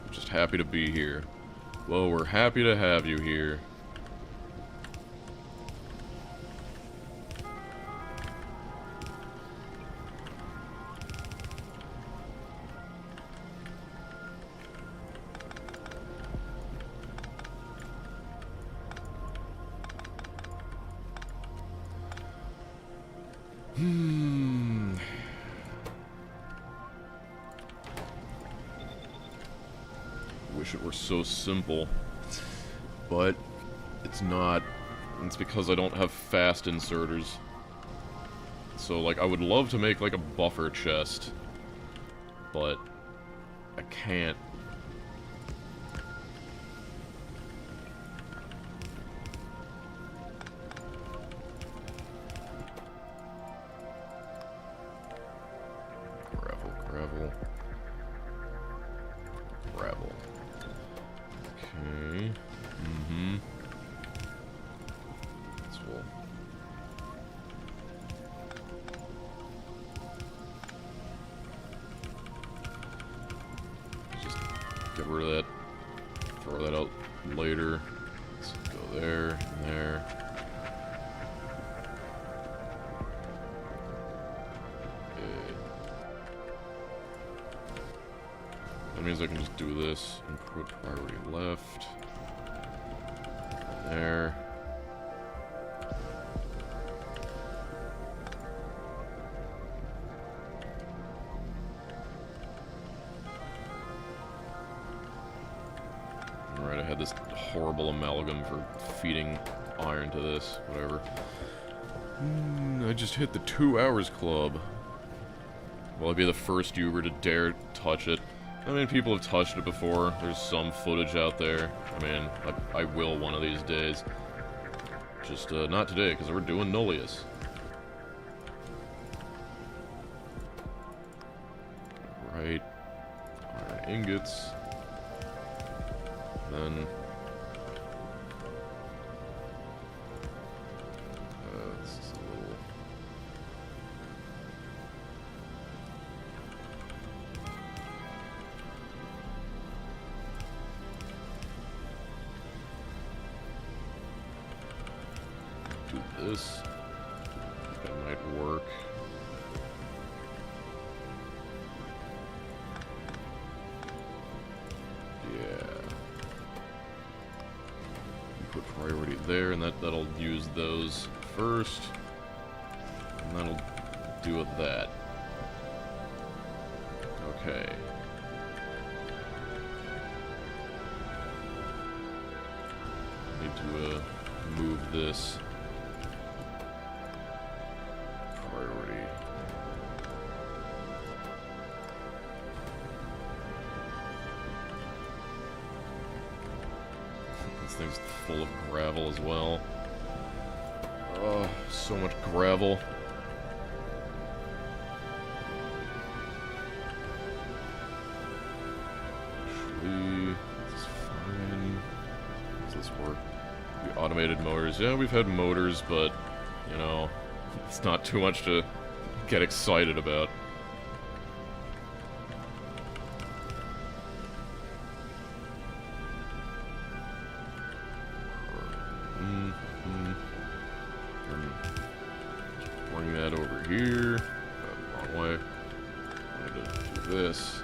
I'm just happy to be here. Well, we're happy to have you here. wish it were so simple. But it's not. It's because I don't have fast inserters. So, like, I would love to make, like, a buffer chest. But I can't. Gravel. Okay. So we'll just get rid of that. Throw that out later. Let's go there and there. That means I can just do this and put priority left. There. Alright, I had this horrible amalgam for feeding iron to this. Whatever. I just hit the 2 hours club. Will I be the first Uber to dare touch it? I mean, people have touched it before. There's some footage out there. I mean, I will one of these days. Just, not today, because we're doing Nullius. Right. Iron ingots. Then... this is a little... do this. That might work. Yeah. Put priority there, and that'll use those first. And that'll do with that. Okay. Need to move this. Priority. This thing's full of gravel as well. Oh, so much gravel. Actually, this is fine. Does this work? The automated motors. Yeah, we've had motors, but, you know, it's not too much to get excited about. Bring that over here. Wrong way. I need to do this.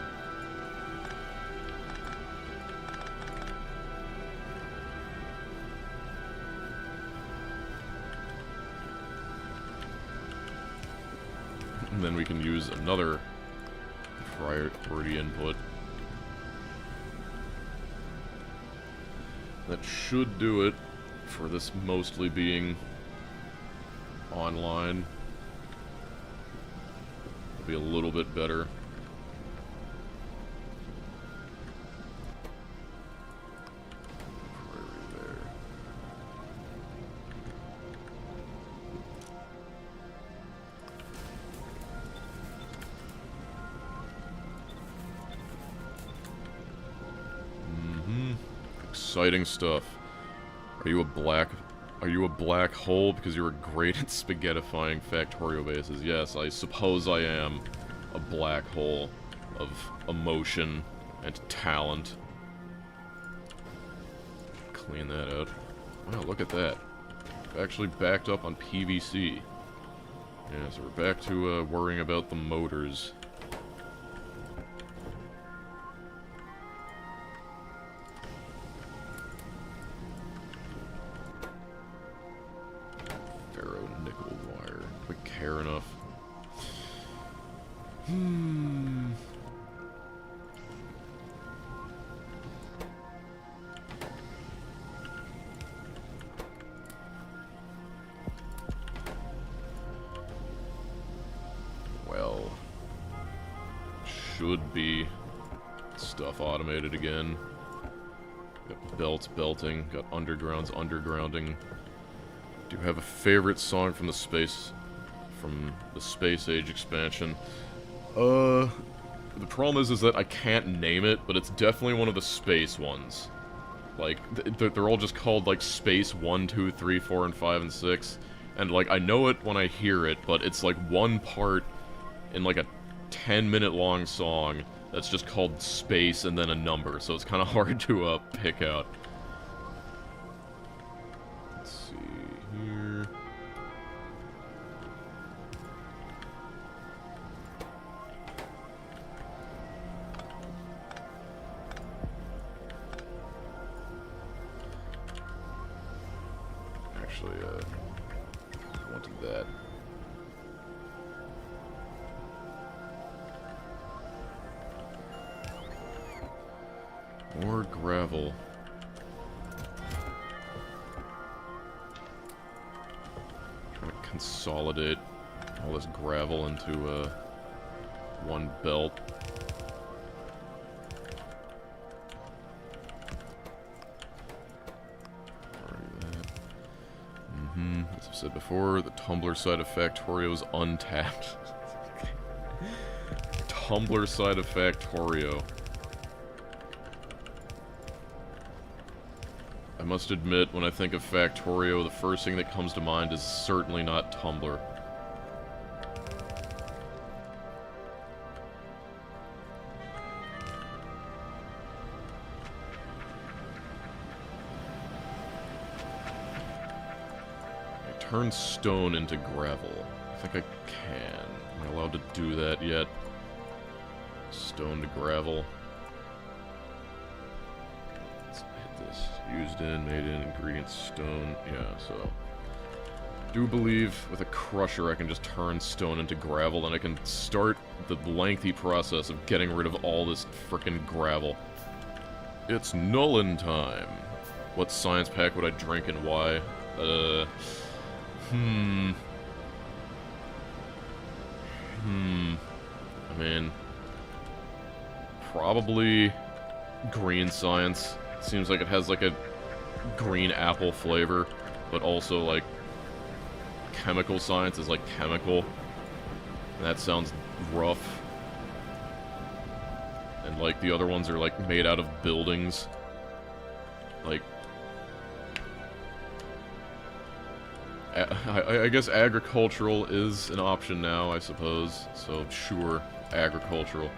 And then we can use another priority input. That should do it for this mostly being online. It'll be a little bit better. Priority there. Exciting stuff. Are you a black hole because you were great at spaghettifying Factorio bases? Yes, I suppose I am a black hole of emotion and talent. Clean that out. Wow, look at that. I've actually backed up on PVC. Yeah, so we're back to worrying about the motors. Nickel wire. Do I care enough? should be stuff automated again. Got belts belting, got undergrounds undergrounding. Do have a favorite song from the Space Age expansion. The problem is that I can't name it, but it's definitely one of the space ones. Like, they're all just called, like, Space 1, 2, 3, 4, and 5, and 6. And, like, I know it when I hear it, but it's, like, one part in, like, a 10-minute long song that's just called Space and then a number, so it's kind of hard to, pick out. Let's see here... Actually, I wanted that. More gravel. Trying to consolidate all this gravel into one belt. As I've said before, the Tumblr side of Factorio is untapped. Tumblr side of Factorio. I must admit, when I think of Factorio, the first thing that comes to mind is certainly not Tumblr. Turn stone into gravel. I think I can. Am I allowed to do that yet? Stone to gravel. Let's hit this. Used in, made in, ingredients, stone. Yeah, so... do believe with a crusher I can just turn stone into gravel, and I can start the lengthy process of getting rid of all this frickin' gravel. It's Nullin time. What science pack would I drink and why? I mean, probably green science. Seems like it has like a green apple flavor, but also like chemical science is like chemical. And that sounds rough. And like the other ones are like made out of buildings. Like, I guess agricultural is an option now, I suppose. So, sure, agricultural.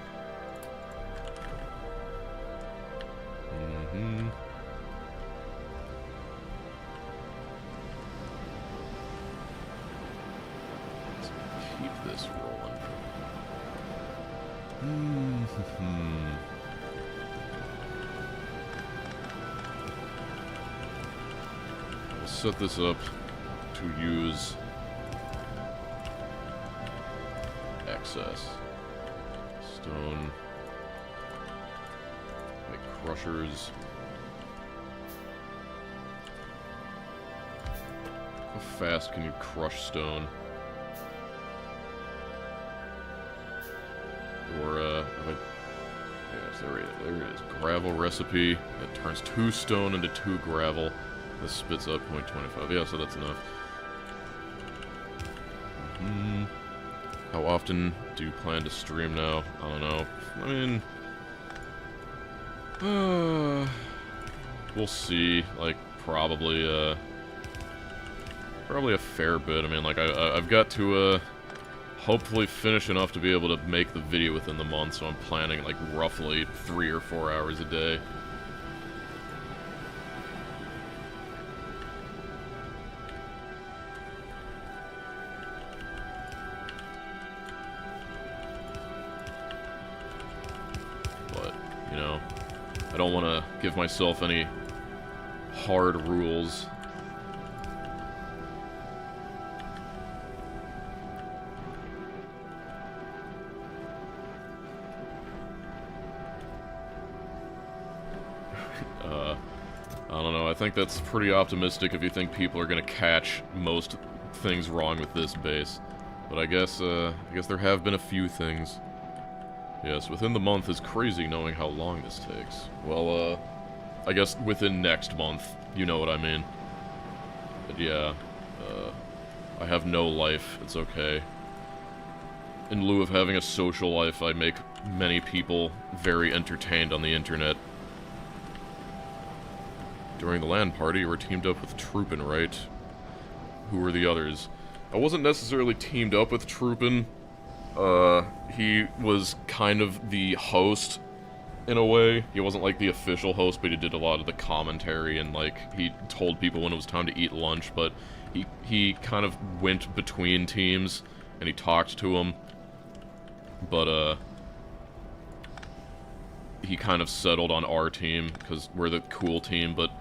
Let's keep this rolling. We'll set this up to use excess stone, make crushers. How fast can you crush stone? Or yes, there it is. Gravel recipe that turns 2 stone into 2 gravel. This spits out 0.25. Yeah, so that's enough. How often do you plan to stream now? I don't know. I mean... we'll see. Like, probably a fair bit. I mean, like, I've got to, hopefully finish enough to be able to make the video within the month, so I'm planning, like, roughly 3 or 4 hours a day. I don't want to give myself any hard rules. I don't know, I think that's pretty optimistic if you think people are going to catch most things wrong with this base. But I guess there have been a few things. Yes, within the month is crazy knowing how long this takes. Well, I guess within next month, you know what I mean. But yeah, I have no life, it's okay. In lieu of having a social life, I make many people very entertained on the internet. During the LAN party, you were teamed up with Troopin, right? Who were the others? I wasn't necessarily teamed up with Troopin. He was kind of the host, in a way. He wasn't, like, the official host, but he did a lot of the commentary, and, like, he told people when it was time to eat lunch, but he kind of went between teams, and he talked to them. But, he kind of settled on our team, because we're the cool team, but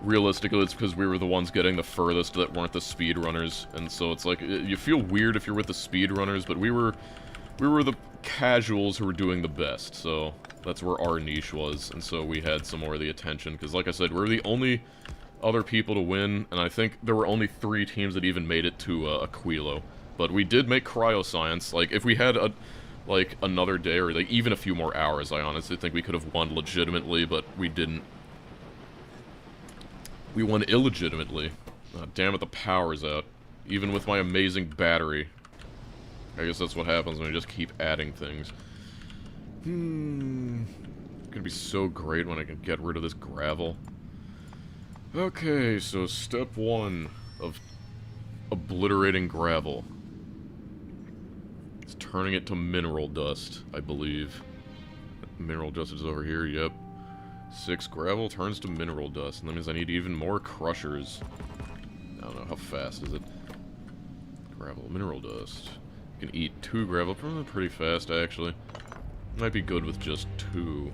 realistically, it's because we were the ones getting the furthest that weren't the speedrunners, and so it's like, you feel weird if you're with the speedrunners, but we were the casuals who were doing the best, so that's where our niche was, and so we had some more of the attention, because like I said, we're the only other people to win, and I think there were only 3 teams that even made it to Aquilo, but we did make cryoscience. Like, if we had another day, or like even a few more hours, I honestly think we could have won legitimately, but we didn't. We won illegitimately. Damn it, the power's out. Even with my amazing battery. I guess that's what happens when you just keep adding things. It's gonna be so great when I can get rid of this gravel. Okay, so step 1 of obliterating gravel. It's turning it to mineral dust, I believe. Mineral dust is over here, yep. 6 gravel turns to mineral dust, and that means I need even more crushers. I don't know, how fast is it? Gravel, mineral dust. You can eat 2 gravel, pretty fast actually. Might be good with just 2.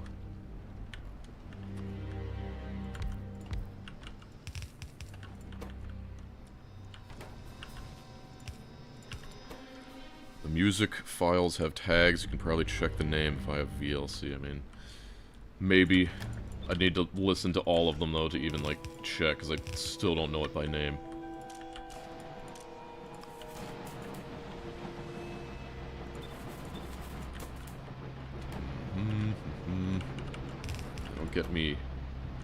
The music files have tags, you can probably check the name if I have VLC, I mean... Maybe. I'd need to listen to all of them, though, to even, like, check, because I still don't know it by name. Don't get me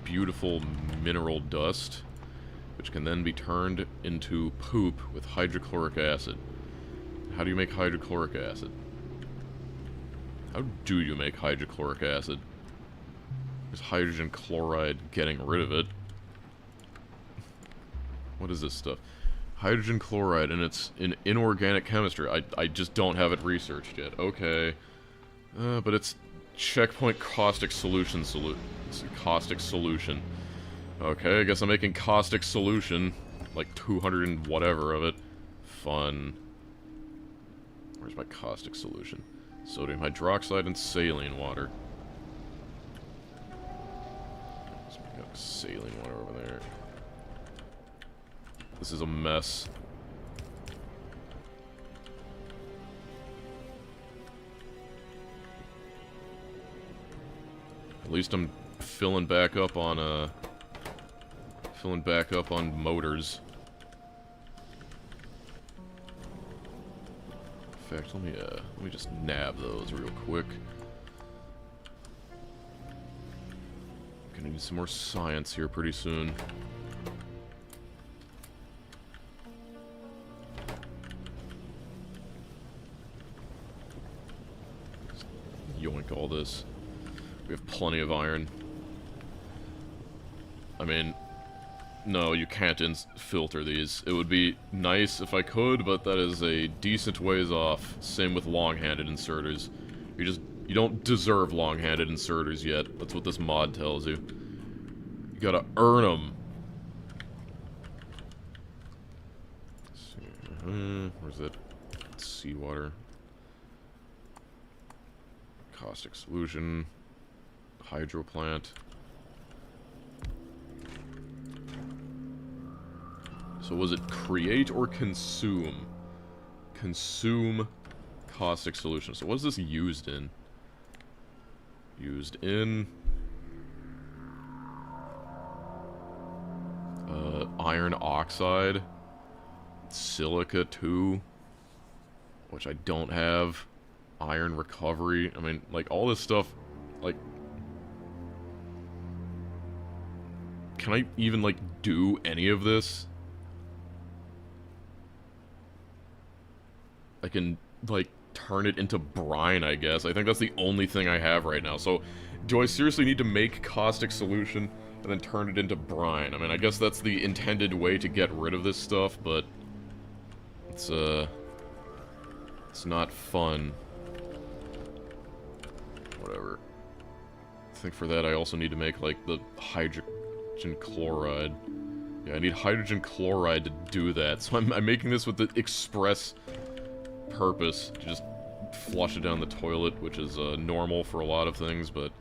beautiful mineral dust, which can then be turned into poop with hydrochloric acid. How do you make hydrochloric acid? How do you make hydrochloric acid? There's hydrogen chloride getting rid of it. What is this stuff? Hydrogen chloride, and it's in inorganic chemistry. I just don't have it researched yet. Okay. But it's checkpoint caustic solution. It's a caustic solution. Okay, I guess I'm making caustic solution. Like 200 and whatever of it. Fun. Where's my caustic solution? Sodium hydroxide and saline water. Saline water over there. This is a mess. At least I'm filling back up on motors. In fact, let me just nab those real quick. Gonna need some more science here pretty soon. Just yoink all this. We have plenty of iron. I mean, no, you can't filter these. It would be nice if I could, but that is a decent ways off. Same with long-handed inserters. You don't deserve long-handed inserters yet. That's what this mod tells you. You gotta earn them. Where's that? Seawater. Caustic solution. Hydro plant. So was it create or consume? Consume caustic solution. So what is this used in? Used in iron oxide, silica 2, which I don't have. iron recovery. I mean, like, all this stuff, like... Can I even, like, do any of this? I can, like, turn it into brine, I guess. I think that's the only thing I have right now. So, do I seriously need to make caustic solution and then turn it into brine? I mean, I guess that's the intended way to get rid of this stuff, but... It's not fun. Whatever. I think for that I also need to make, like, the hydrogen chloride. Yeah, I need hydrogen chloride to do that. So I'm making this with the express purpose to just flush it down the toilet, which is normal for a lot of things, but...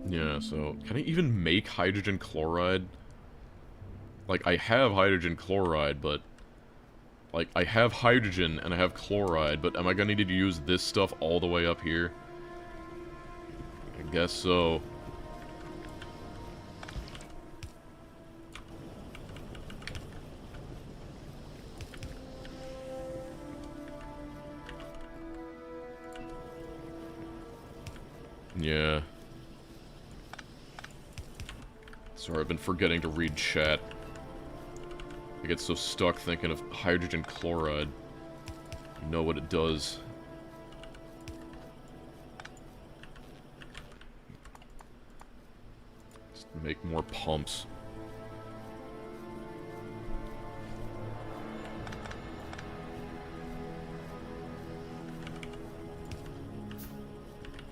Yeah, so, can I even make hydrogen chloride? Like, I have hydrogen chloride, but... Like, I have hydrogen and I have chloride, but am I gonna need to use this stuff all the way up here? I guess so. Yeah. Sorry, I've been forgetting to read chat. I get so stuck thinking of hydrogen chloride. You know what it does. Just make more pumps.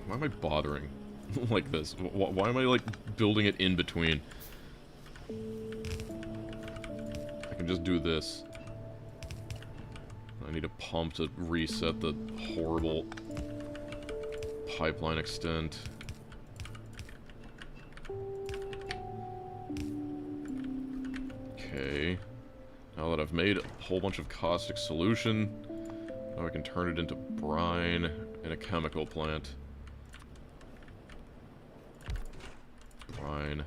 Why am I bothering like this? Why am I, like, building it in between? I can just do this. I need a pump to reset the horrible pipeline extent. Okay. Now that I've made a whole bunch of caustic solution, now I can turn it into brine in a chemical plant. Brine.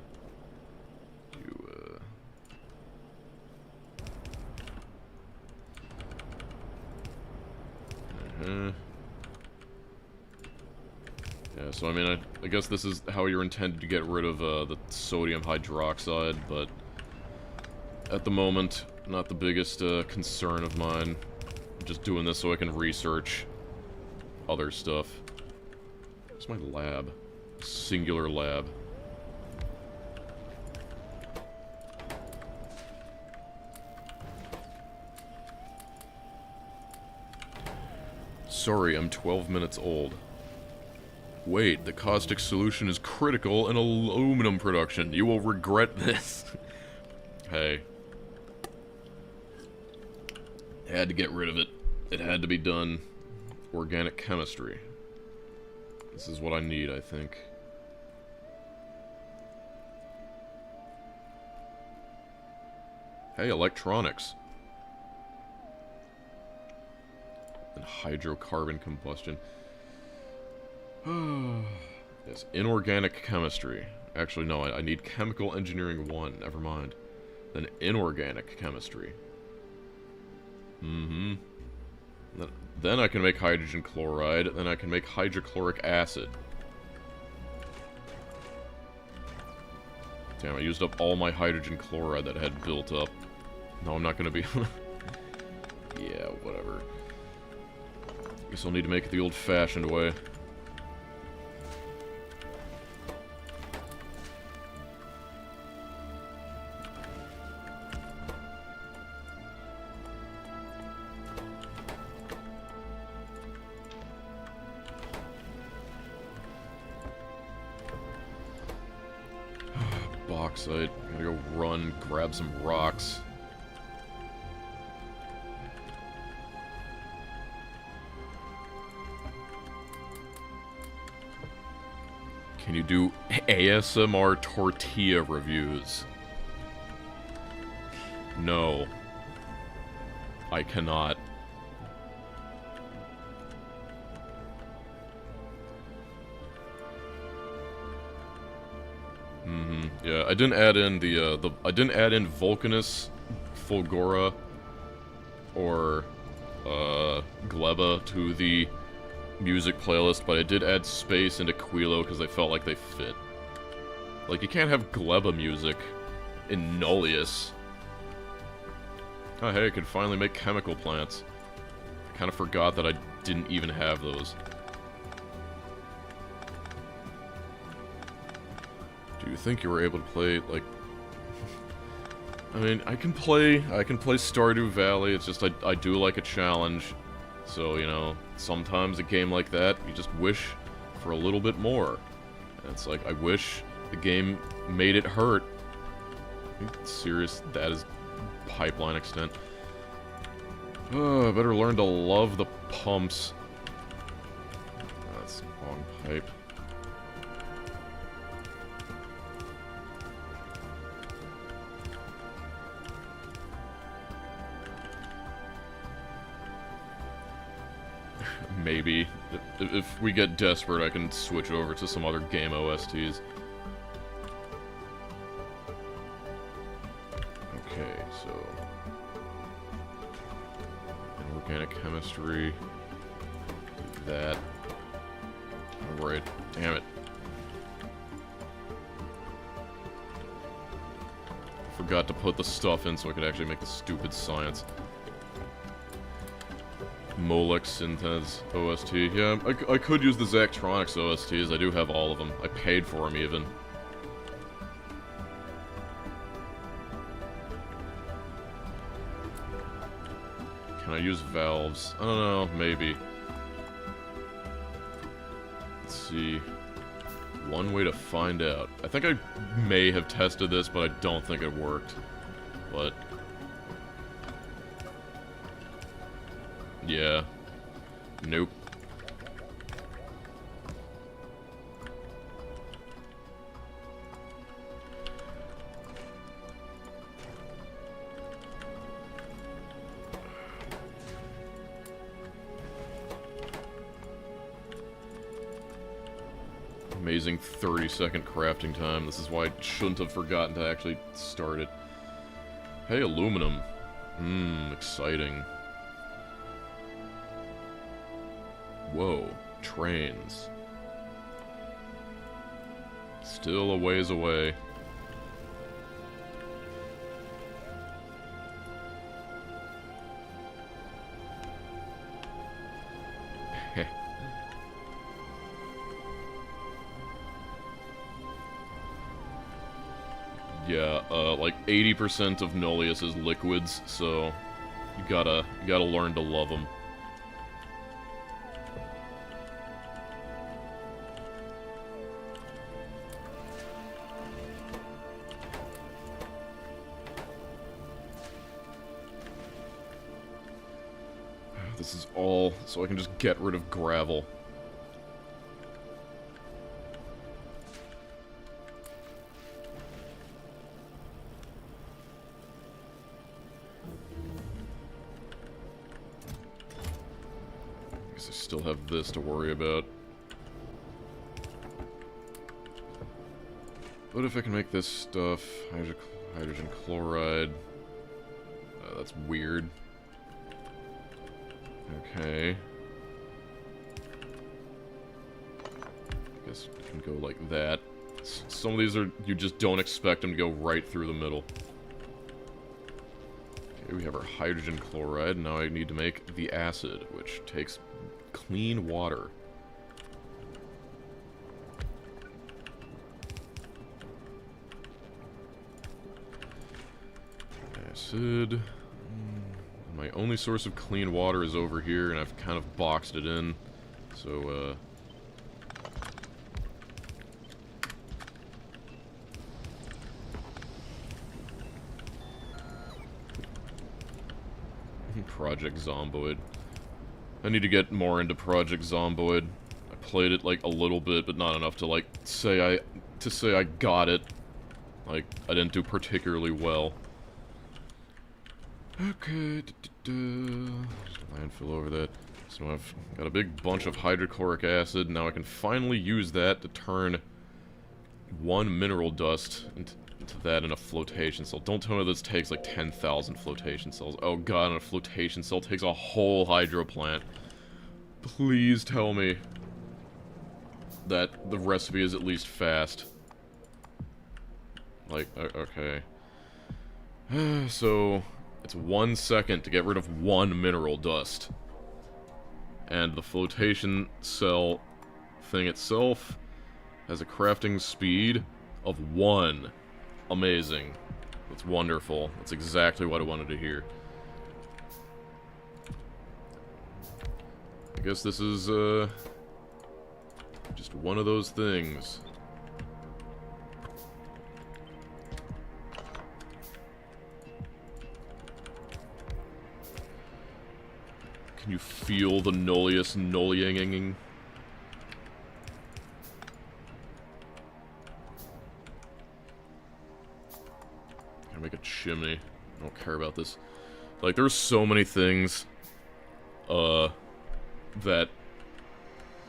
Yeah, so I mean, I guess this is how you're intended to get rid of the sodium hydroxide, but at the moment, not the biggest concern of mine. I'm just doing this so I can research other stuff. Where's my lab? Singular lab. Sorry, I'm 12 minutes old. Wait, the caustic solution is critical in aluminum production. You will regret this. Hey. Had to get rid of it. It had to be done. Organic chemistry. This is what I need, I think. Hey, electronics. And hydrocarbon combustion. Yes, inorganic chemistry. Actually, no, I need chemical engineering 1. Never mind. Then inorganic chemistry. Mm-hmm. Then I can make hydrogen chloride, then I can make hydrochloric acid. Damn, I used up all my hydrogen chloride that I had built up. No, I'm not gonna be... Yeah, whatever. Guess I'll need to make it the old-fashioned way. Bauxite. Gotta go run, grab some rocks. Can you do ASMR tortilla reviews? No. I cannot. Mm-hmm. Yeah, I didn't add in I didn't add in Vulcanus, Fulgora, or Gleba to the music playlist, but I did add Space and Aquilo because I felt like they fit. Like, you can't have Gleba music in Nullius. Oh, hey, I can finally make chemical plants. I kind of forgot that I didn't even have those. Do you think you were able to play, like... I mean, I can play Stardew Valley, it's just I do like a challenge. So, you know, sometimes a game like that, you just wish for a little bit more. And it's like, I wish the game made it hurt. Are you serious? That is pipeline extent. Oh, I better learn to love the pumps. That's the wrong pipe. Maybe. If we get desperate, I can switch over to some other game OSTs. Okay, so... Organic chemistry. That. Alright. Damn it. Forgot to put the stuff in so I could actually make the stupid science. Molex Synthes OST. Yeah, I could use the Zachtronics OSTs. I do have all of them. I paid for them, even. Can I use valves? I don't know, maybe. Let's see. One way to find out. I think I may have tested this, but I don't think it worked. But... yeah. Nope. Amazing 30-second crafting time. This is why I shouldn't have forgotten to actually start it. Hey, aluminum. Exciting. Whoa, trains. Still a ways away. Yeah, like 80% of Nullius is liquids, so you gotta learn to love them. This is all so I can just get rid of gravel. Guess I still have this to worry about. What if I can make this stuff? Hydrogen chloride. That's weird. Okay. Guess we can go like that. Some of these are, you just don't expect them to go right through the middle. Okay, we have our hydrogen chloride. Now I need to make the acid, which takes clean water. Acid. My only source of clean water is over here, and I've kind of boxed it in. So, Project Zomboid. I need to get more into Project Zomboid. I played it, like, a little bit, but not enough to, like, say I got it. Like, I didn't do particularly well. Okay, landfill over that. So I've got a big bunch of hydrochloric acid. Now I can finally use that to turn 1 mineral dust into that in a flotation cell. Don't tell me this takes like 10,000 flotation cells. Oh god, and a flotation cell takes a whole hydro plant. Please tell me that the recipe is at least fast. Like, okay. So, it's 1 second to get rid of 1 mineral dust. And the flotation cell thing itself has a crafting speed of 1. Amazing. That's wonderful. That's exactly what I wanted to hear. I guess this is, just one of those things. Can you feel the Nullius nullying? Gotta make a chimney. I don't care about this. Like, there's so many things, that,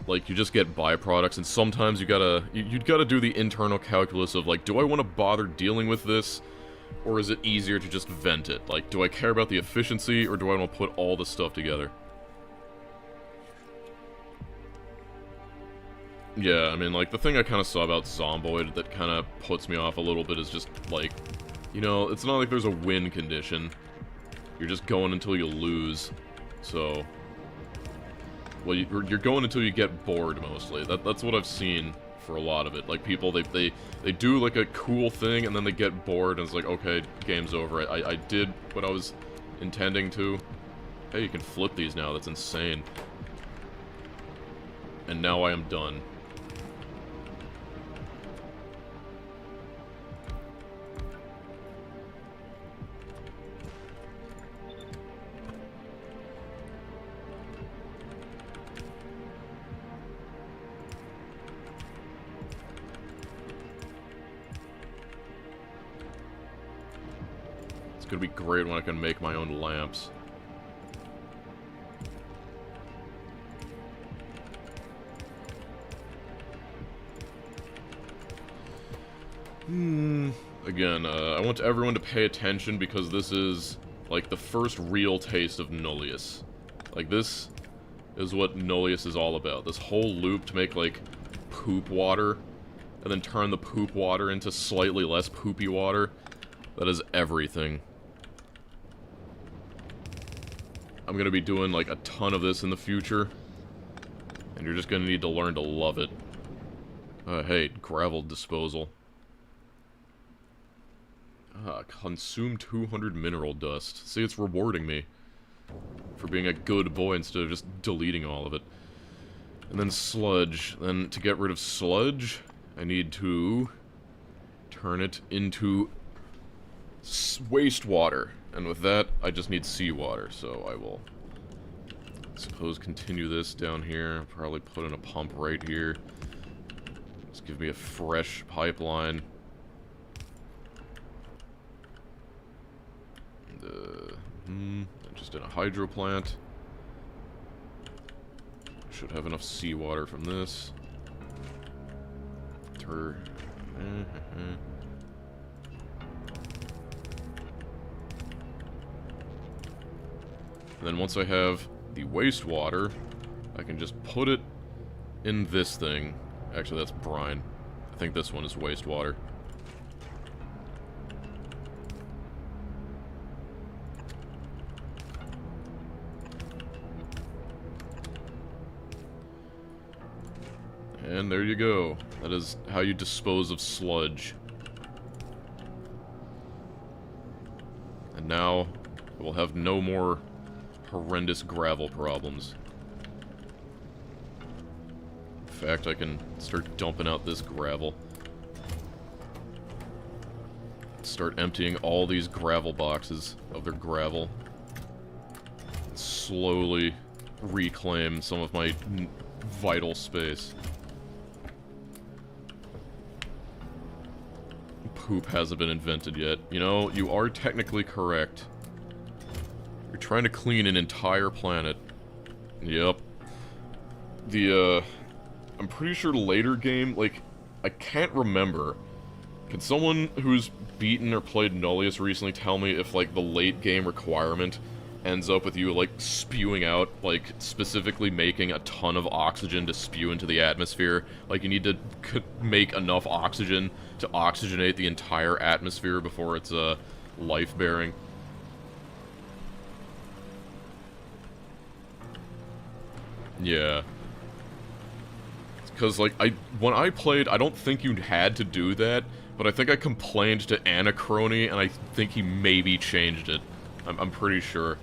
like, you just get byproducts, and sometimes you gotta do the internal calculus of, like, do I want to bother dealing with this, or is it easier to just vent it? Like, do I care about the efficiency, or do I want to put all this stuff together? Yeah, I mean, like, the thing I kind of saw about Zomboid that kind of puts me off a little bit is just, like, you know, it's not like there's a win condition. You're just going until you lose, so... Well, you're going until you get bored, mostly. That's what I've seen for a lot of it. Like, people, they do, like, a cool thing, and then they get bored, and it's like, okay, game's over. I did what I was intending to. Hey, you can flip these now. That's insane. And now I am done. It's gonna be great when I can make my own lamps. Again, I want everyone to pay attention because this is, like, the first real taste of Nullius. Like, this is what Nullius is all about. This whole loop to make, like, poop water, and then turn the poop water into slightly less poopy water. That is everything. I'm gonna be doing, like, a ton of this in the future, and you're just gonna need to learn to love it. Hey, gravel disposal. Consume 200 mineral dust. See, it's rewarding me for being a good boy instead of just deleting all of it. And then sludge. Then, to get rid of sludge, I need to turn it into wastewater. And with that, I just need seawater, so I will, I suppose, continue this down here. Probably put in a pump right here. Just give me a fresh pipeline. Just in a hydro plant. Should have enough seawater from this. And then once I have the wastewater, I can just put it in this thing. Actually, that's brine. I think this one is wastewater. And there you go. That is how you dispose of sludge. And now, we'll have no more horrendous gravel problems. In fact, I can start dumping out this gravel. Start emptying all these gravel boxes of their gravel. Slowly reclaim some of my vital space. Poop hasn't been invented yet. You know, you are technically correct. You're trying to clean an entire planet. Yep. I'm pretty sure later game, like, I can't remember. Can someone who's beaten or played Nullius recently tell me if, like, the late game requirement ends up with you, like, spewing out, like, specifically making a ton of oxygen to spew into the atmosphere? Like, you need to make enough oxygen to oxygenate the entire atmosphere before it's, life-bearing. Yeah. Because, like, when I played, I don't think you had to do that, but I think I complained to Anachrony, and I think he maybe changed it. I'm pretty sure.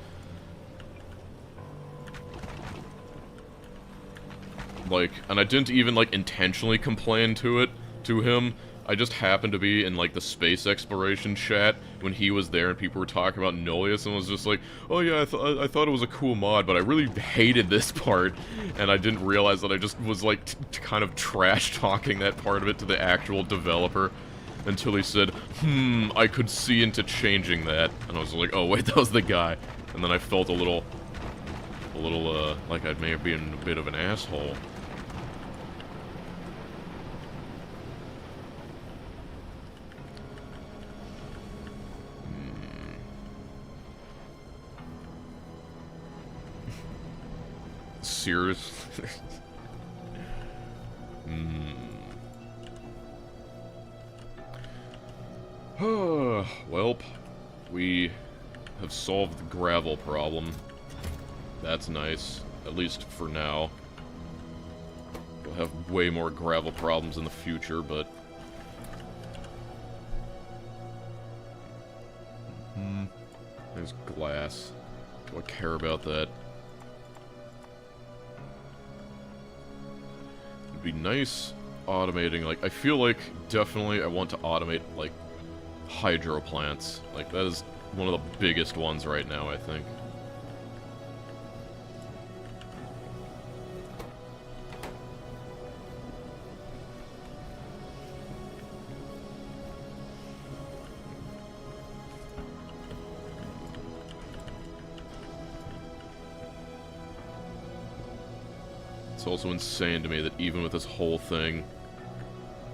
Like, and I didn't even, like, intentionally complain to him. I just happened to be in, like, the space exploration chat when he was there and people were talking about Nullius, and was just like, oh yeah, I thought it was a cool mod, but I really hated this part, and I didn't realize that I just was, like, kind of trash-talking that part of it to the actual developer, until he said, I could see into changing that, and I was like, oh wait, that was the guy, and then I felt a little, like I may have been a bit of an asshole. Serious? Welp, we have solved the gravel problem. That's nice, at least for now. We'll have way more gravel problems in the future, but... There's glass. Do I care about that? It'd be nice automating, like, I feel like definitely I want to automate, like, hydro plants. Like, that is one of the biggest ones right now, I think. It's also insane to me that even with this whole thing,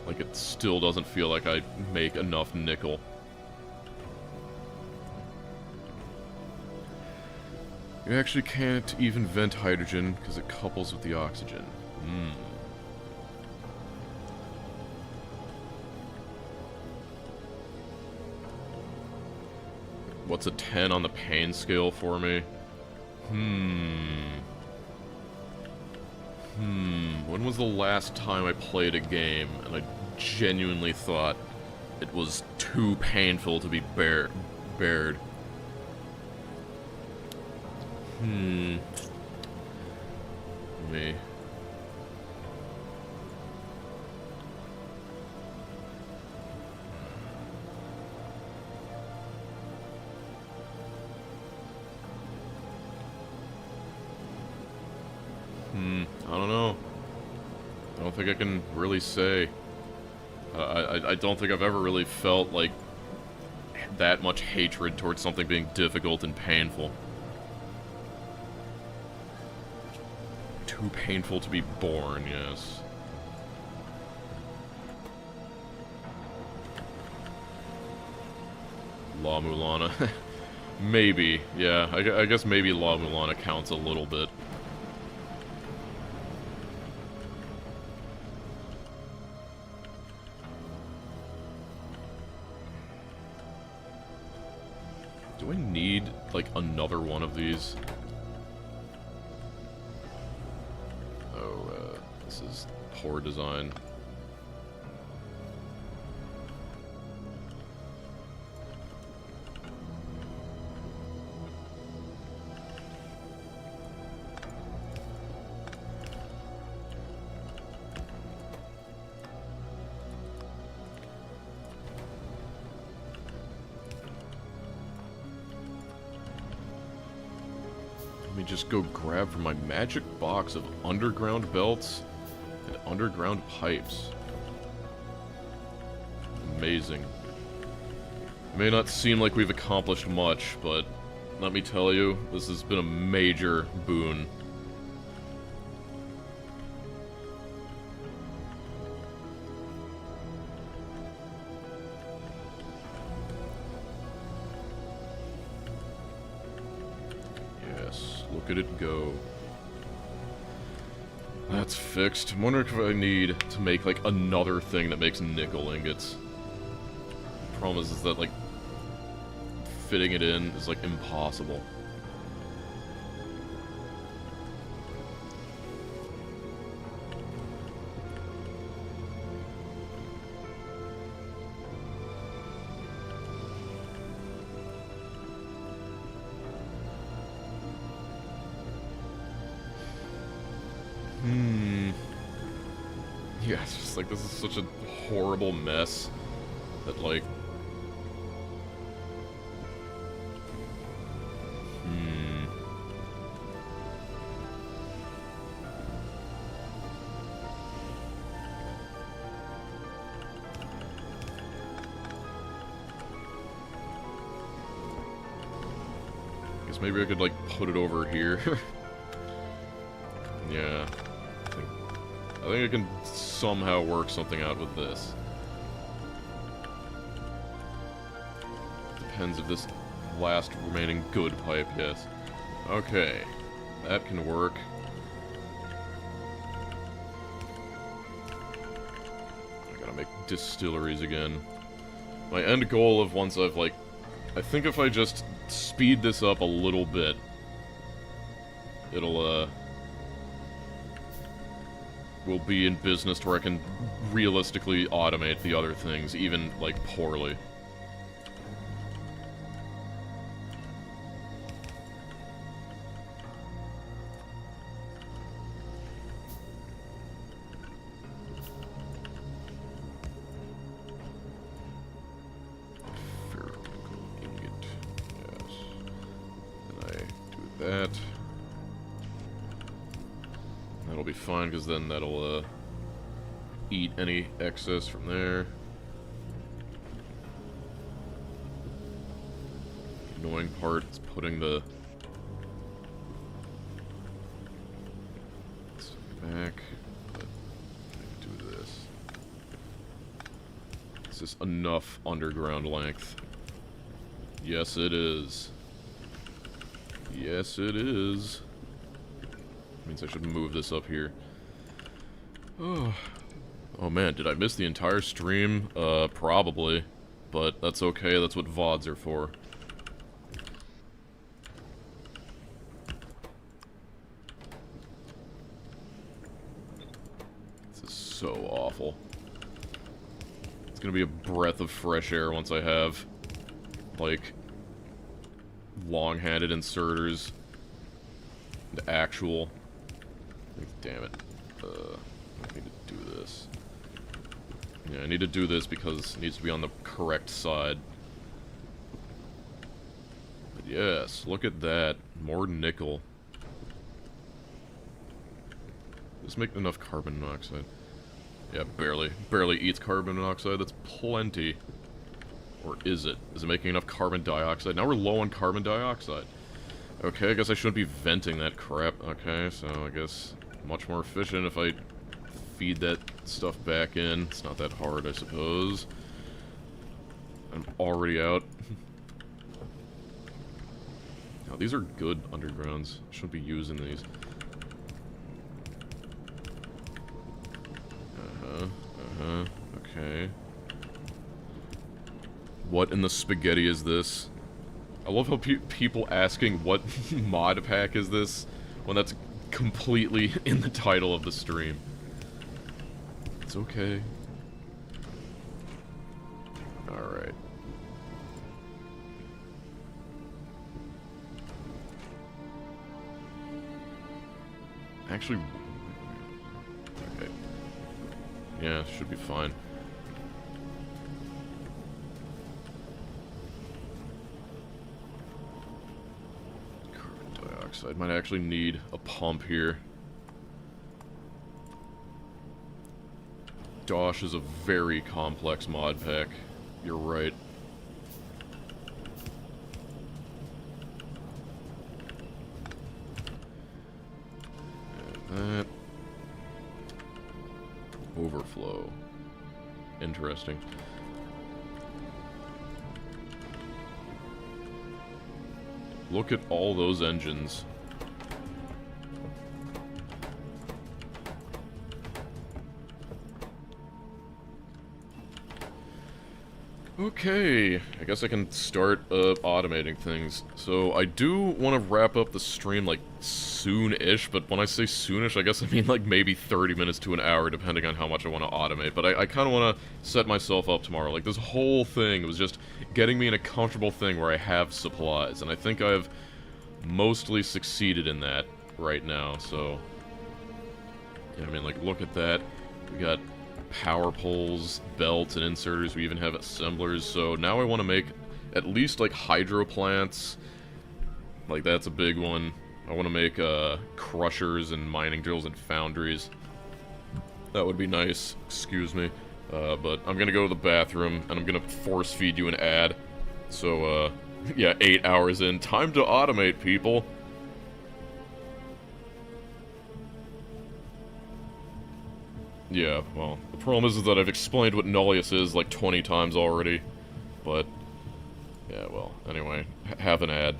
like, it still doesn't feel like I make enough nickel. You actually can't even vent hydrogen because it couples with the oxygen. What's a 10 on the pain scale for me? When was the last time I played a game and I genuinely thought it was too painful to be bared? Me. I don't know. I don't think I can really say. I don't think I've ever really felt, like, that much hatred towards something being difficult and painful. Too painful to be born, yes. La Mulana. Maybe, yeah. I guess maybe La Mulana counts a little bit. Do I need, like, another one of these? Oh, this is poor design. Just go grab from my magic box of underground belts and underground pipes. Amazing. It may not seem like we've accomplished much, but let me tell you, this has been a major boon. Look at it go. That's fixed. I'm wondering if I need to make, like, another thing that makes nickel ingots. The problem is that, like, fitting it in is, like, impossible. Yeah, it's just like, this is such a horrible mess that, like... Guess maybe I could, like, put it over here. Yeah. I think I can somehow work something out with this. Depends if this last remaining good pipe, yes. Okay. That can work. I gotta make distilleries again. My end goal of once I've, like... I think if I just speed this up a little bit, it'll, will be in business to where I can realistically automate the other things, even, like, poorly. Ferronickel ingot. Yes. Then I do that. That'll be fine, because then that'll, eat any excess from there. The annoying part is putting the... back, but I can do this. Is this enough underground length? Yes, it is. Yes, it is. Means I should move this up here. Oh man, did I miss the entire stream? Probably. But that's okay, that's what VODs are for. This is so awful. It's gonna be a breath of fresh air once I have, like, long-handed inserters and actual... Damn it. I need to do this. Yeah, I need to do this because it needs to be on the correct side. But yes, look at that. More nickel. Does this make enough carbon monoxide? Yeah, barely. Barely eats carbon monoxide. That's plenty. Or is it? Is it making enough carbon dioxide? Now we're low on carbon dioxide. Okay, I guess I shouldn't be venting that crap. Okay, so I guess... much more efficient if I feed that stuff back in. It's not that hard, I suppose. I'm already out. Now, these are good undergrounds. I shouldn't be using these. Okay. What in the spaghetti is this? I love how people asking what mod pack is this when that's completely in the title of the stream. It's okay. Alright. Actually... okay. Yeah, should be fine. Carbon dioxide. Might actually need a pump here. Dosh is a very complex mod pack. You're right. And that. Overflow. Interesting. Look at all those engines. Okay, I guess I can start automating things. So I do want to wrap up the stream like soon-ish, but when I say soonish, I guess I mean like maybe 30 minutes to an hour, depending on how much I want to automate. But I kind of want to set myself up tomorrow. Like this whole thing was just getting me in a comfortable thing where I have supplies, and I think I've mostly succeeded in that right now. So yeah, I mean, like look at that. We got power poles, belts, and inserters. We even have assemblers. So now I want to make at least like hydro plants. Like that's a big one. I want to make crushers and mining drills and foundries. That would be nice. Excuse me. But I'm gonna go to the bathroom and I'm gonna force feed you an ad. So yeah, 8 hours in. Time to automate, people. Yeah, well, the problem is that I've explained what Nullius is like 20 times already, but, yeah, well, anyway, have an ad.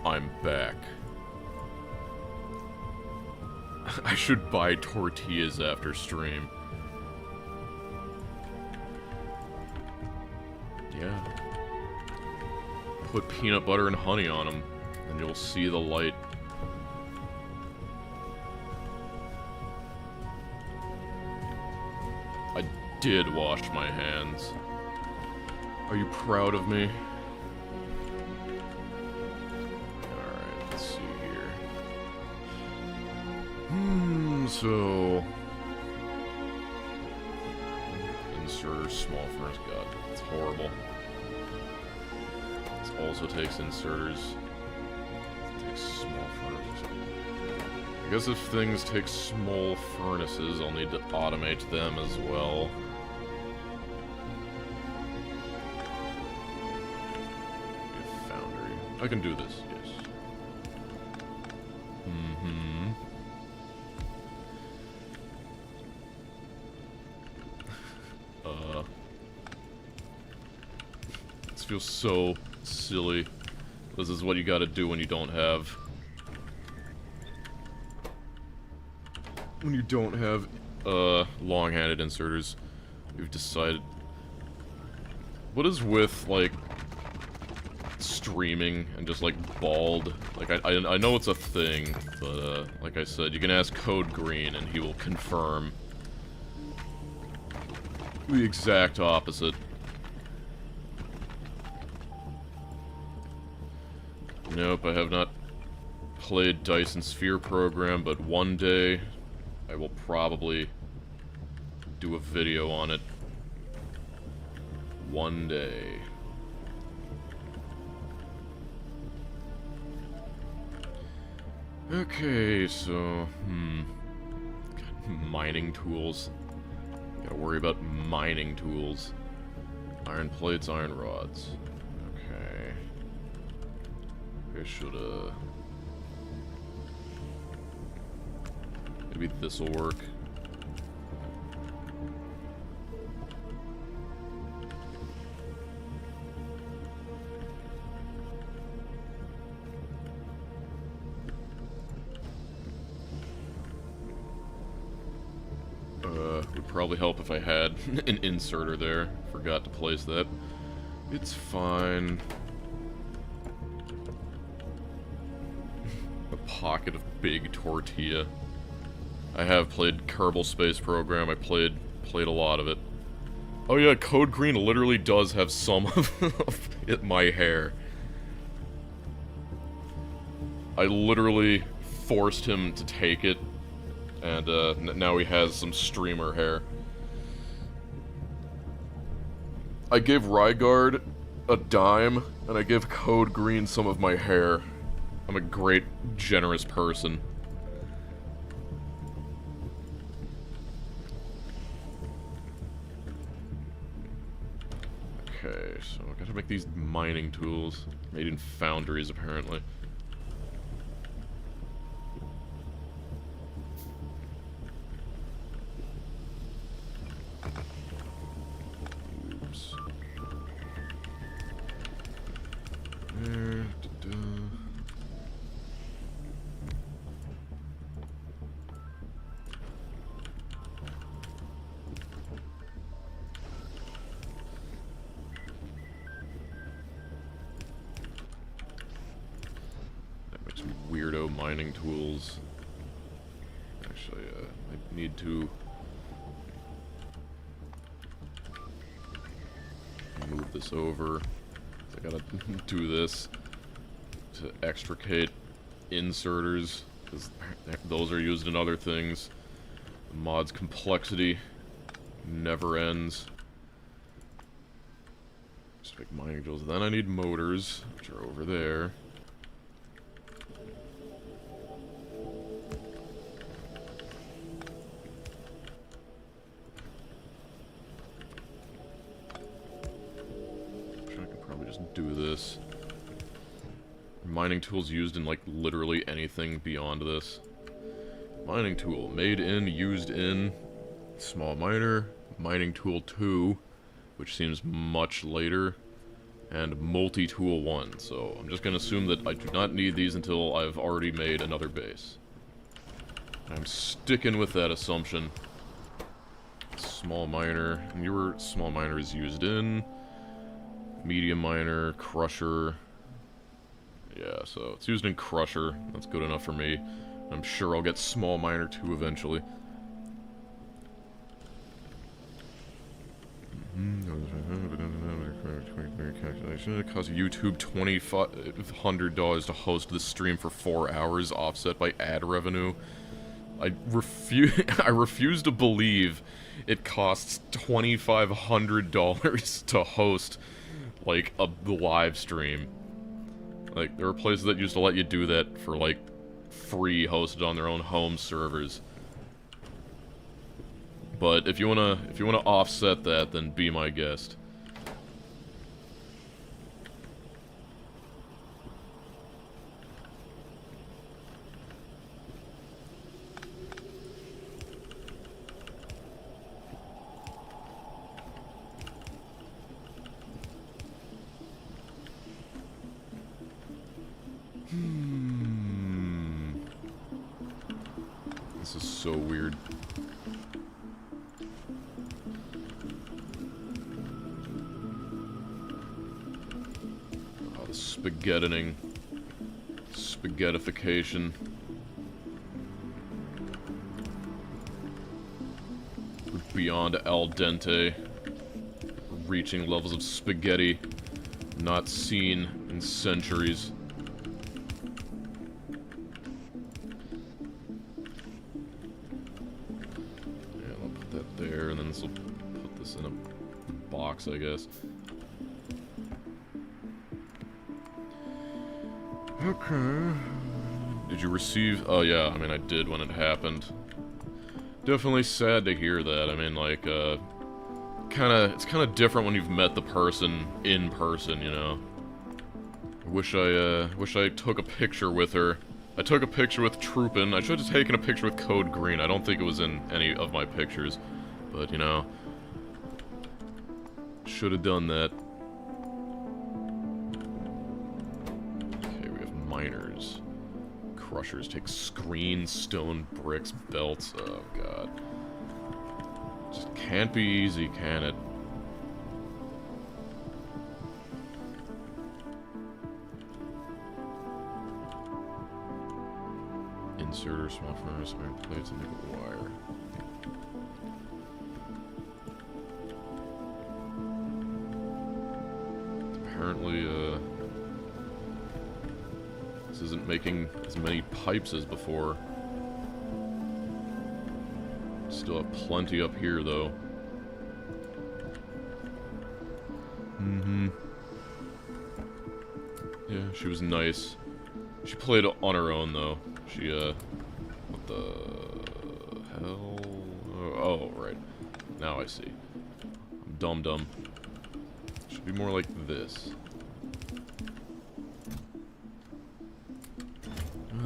I'm back. I should buy tortillas after stream. Yeah. Put peanut butter and honey on them, and you'll see the light. I did wash my hands. Are you proud of me? So... Inserter, small furnace, god, it's horrible. This also takes inserters. It takes small furnaces. I guess if things take small furnaces, I'll need to automate them as well. Foundry. I can do this, yes. This feels so silly. This is what you gotta do when you don't have... When you don't have, long-handed inserters. You've decided... What is with, like... streaming and just, like, bald? Like, I know it's a thing, but, like I said, you can ask Code Green and he will confirm. the exact opposite. Nope, I have not played Dyson Sphere program, but one day I will probably do a video on it. One day. Okay, so, mining tools. Gotta worry about mining tools. Iron plates, iron rods. Okay. I should, maybe this'll work. Would probably help if I had an inserter there. Forgot to place that. It's fine. A pocket of big tortilla. I have played Kerbal Space Program. I played a lot of it. Oh yeah, Code Green literally does have some of my hair. I literally forced him to take it, and now he has some streamer hair. I gave Ryguard a dime, and I gave Code Green some of my hair. I'm a great, generous person. Okay, so I gotta make these mining tools. Made in foundries, apparently. Oops. There, weirdo mining tools. Actually, I need to move this over. I gotta do this to extricate inserters, because those are used in other things. The mod's complexity never ends. Just make mining tools. Then I need motors, which are over there. Do this. Mining tools used in, like, literally anything beyond this. Mining tool. Made in, used in. Small miner. Mining tool 2, which seems much later. And multi-tool 1. So I'm just gonna assume that I do not need these until I've already made another base. I'm sticking with that assumption. Small miner. Newer small miner is used in. Medium miner, crusher. Yeah, so it's used in crusher. That's good enough for me. I'm sure I'll get small miner 2 eventually. It costs YouTube $2,500 to host this stream for 4 hours, offset by ad revenue. I refuse to believe it costs $2,500 to host, like, the live stream. Like, there are places that used to let you do that for, like, free, hosted on their own home servers. But if you wanna offset that, then be my guest. This is so weird. Oh, the spaghettining. Spaghettification. Beyond al dente. reaching levels of spaghetti not seen in centuries. Yeah, I'll put that there, and then this will put this in a box, I guess. Okay. Did you receive... Oh, yeah, I mean, I did when it happened. Definitely sad to hear that. I mean, like, it's kinda different when you've met the person in person, you know? I wish I took a picture with her. I took a picture with Troopin. I should have taken a picture with Code Green. I don't think it was in any of my pictures. But, you know... should have done that. Miners. Crushers take screens, stone, bricks, belts. Oh, God. Just can't be easy, can it? Inserter, small furnace, iron plates, and nickel wire. Apparently, this isn't making as many pipes as before. Still have plenty up here, though. Mm-hmm. Yeah, she was nice. She played on her own, though. She, what the hell? Oh, right. Now I see. I'm dumb. Should be more like this.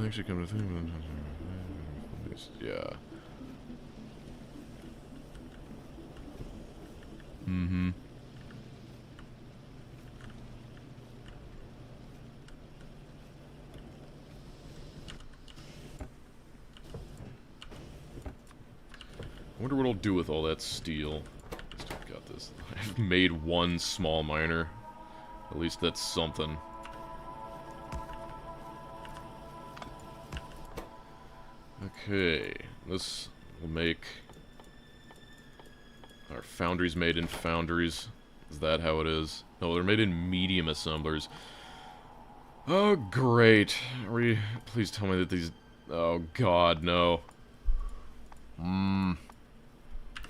Actually come to think yeah. Mm-hmm. I wonder what I'll do with all that steel. Still got this. I've made one small miner. At least that's something. Okay, this will make our foundries made in foundries. Is that how it is? No, they're made in medium assemblers. Oh, great. Please tell me that these... Oh, God, no.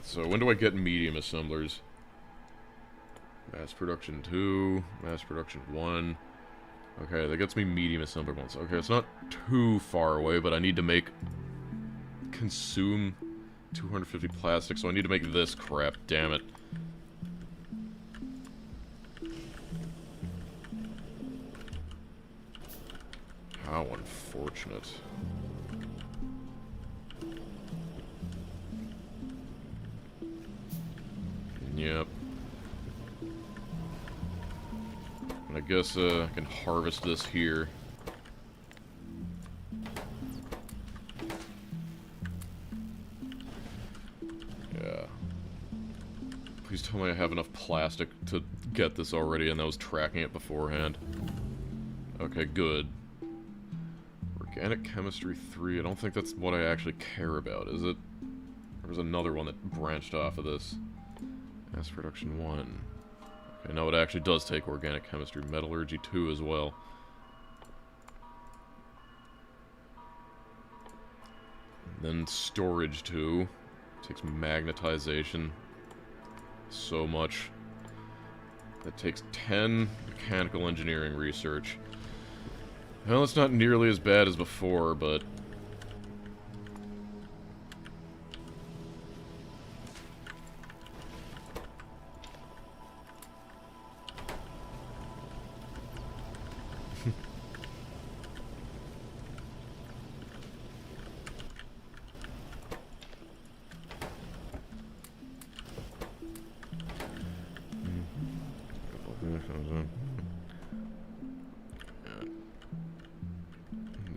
So, when do I get medium assemblers? Mass production 2, mass production 1... Okay, that gets me medium assembler ones. Okay, it's not too far away, but I need to consume 250 plastic, so I need to make this crap, damn it. How unfortunate. Yep. I guess I can harvest this here. Yeah. Please tell me I have enough plastic to get this already and I was tracking it beforehand. Okay, good. Organic Chemistry 3, I don't think that's what I actually care about, is it? There's another one that branched off of this. Mass Production 1. Okay, no, it actually does take Organic Chemistry. Metallurgy 2 as well. Then Storage 2. Takes Magnetization. So much. That takes 10 Mechanical Engineering Research. Well, it's not nearly as bad as before, but...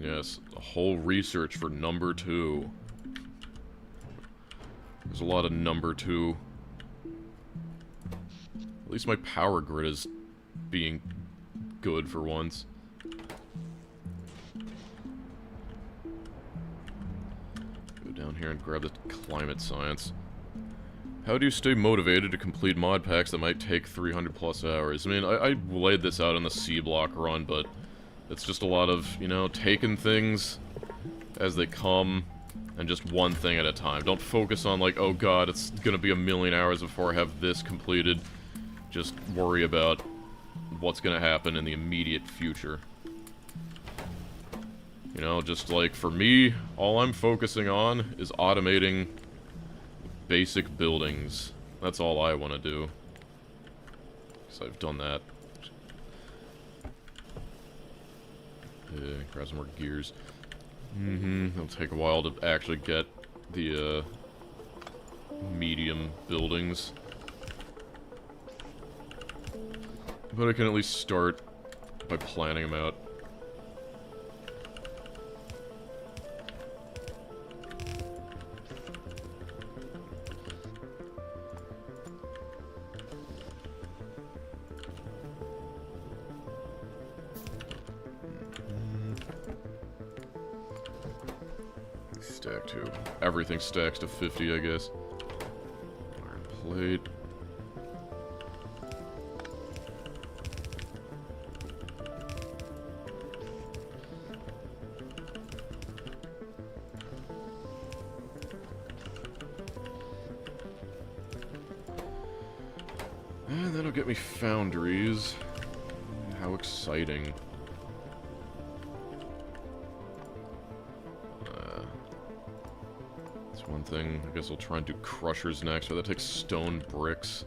Yes, a whole research for number 2. There's a lot of number 2. At least my power grid is being good for once. Go down here and grab the climate science. How do you stay motivated to complete mod packs that might take 300 plus hours? I mean, I laid this out on the C block run, but it's just a lot of, you know, taking things as they come, and just one thing at a time. Don't focus on, like, oh god, it's gonna be a million hours before I have this completed. Just worry about what's gonna happen in the immediate future. You know, just like, for me, all I'm focusing on is automating basic buildings. That's all I want to do. Because I've done that. Grab some more gears. It'll take a while to actually get the, medium buildings. But I can at least start by planning them out. Stack to... everything stacks to 50, I guess. Iron plate. And that'll get me foundries. How exciting. One thing. I guess I'll try and do crushers next, but that takes stone bricks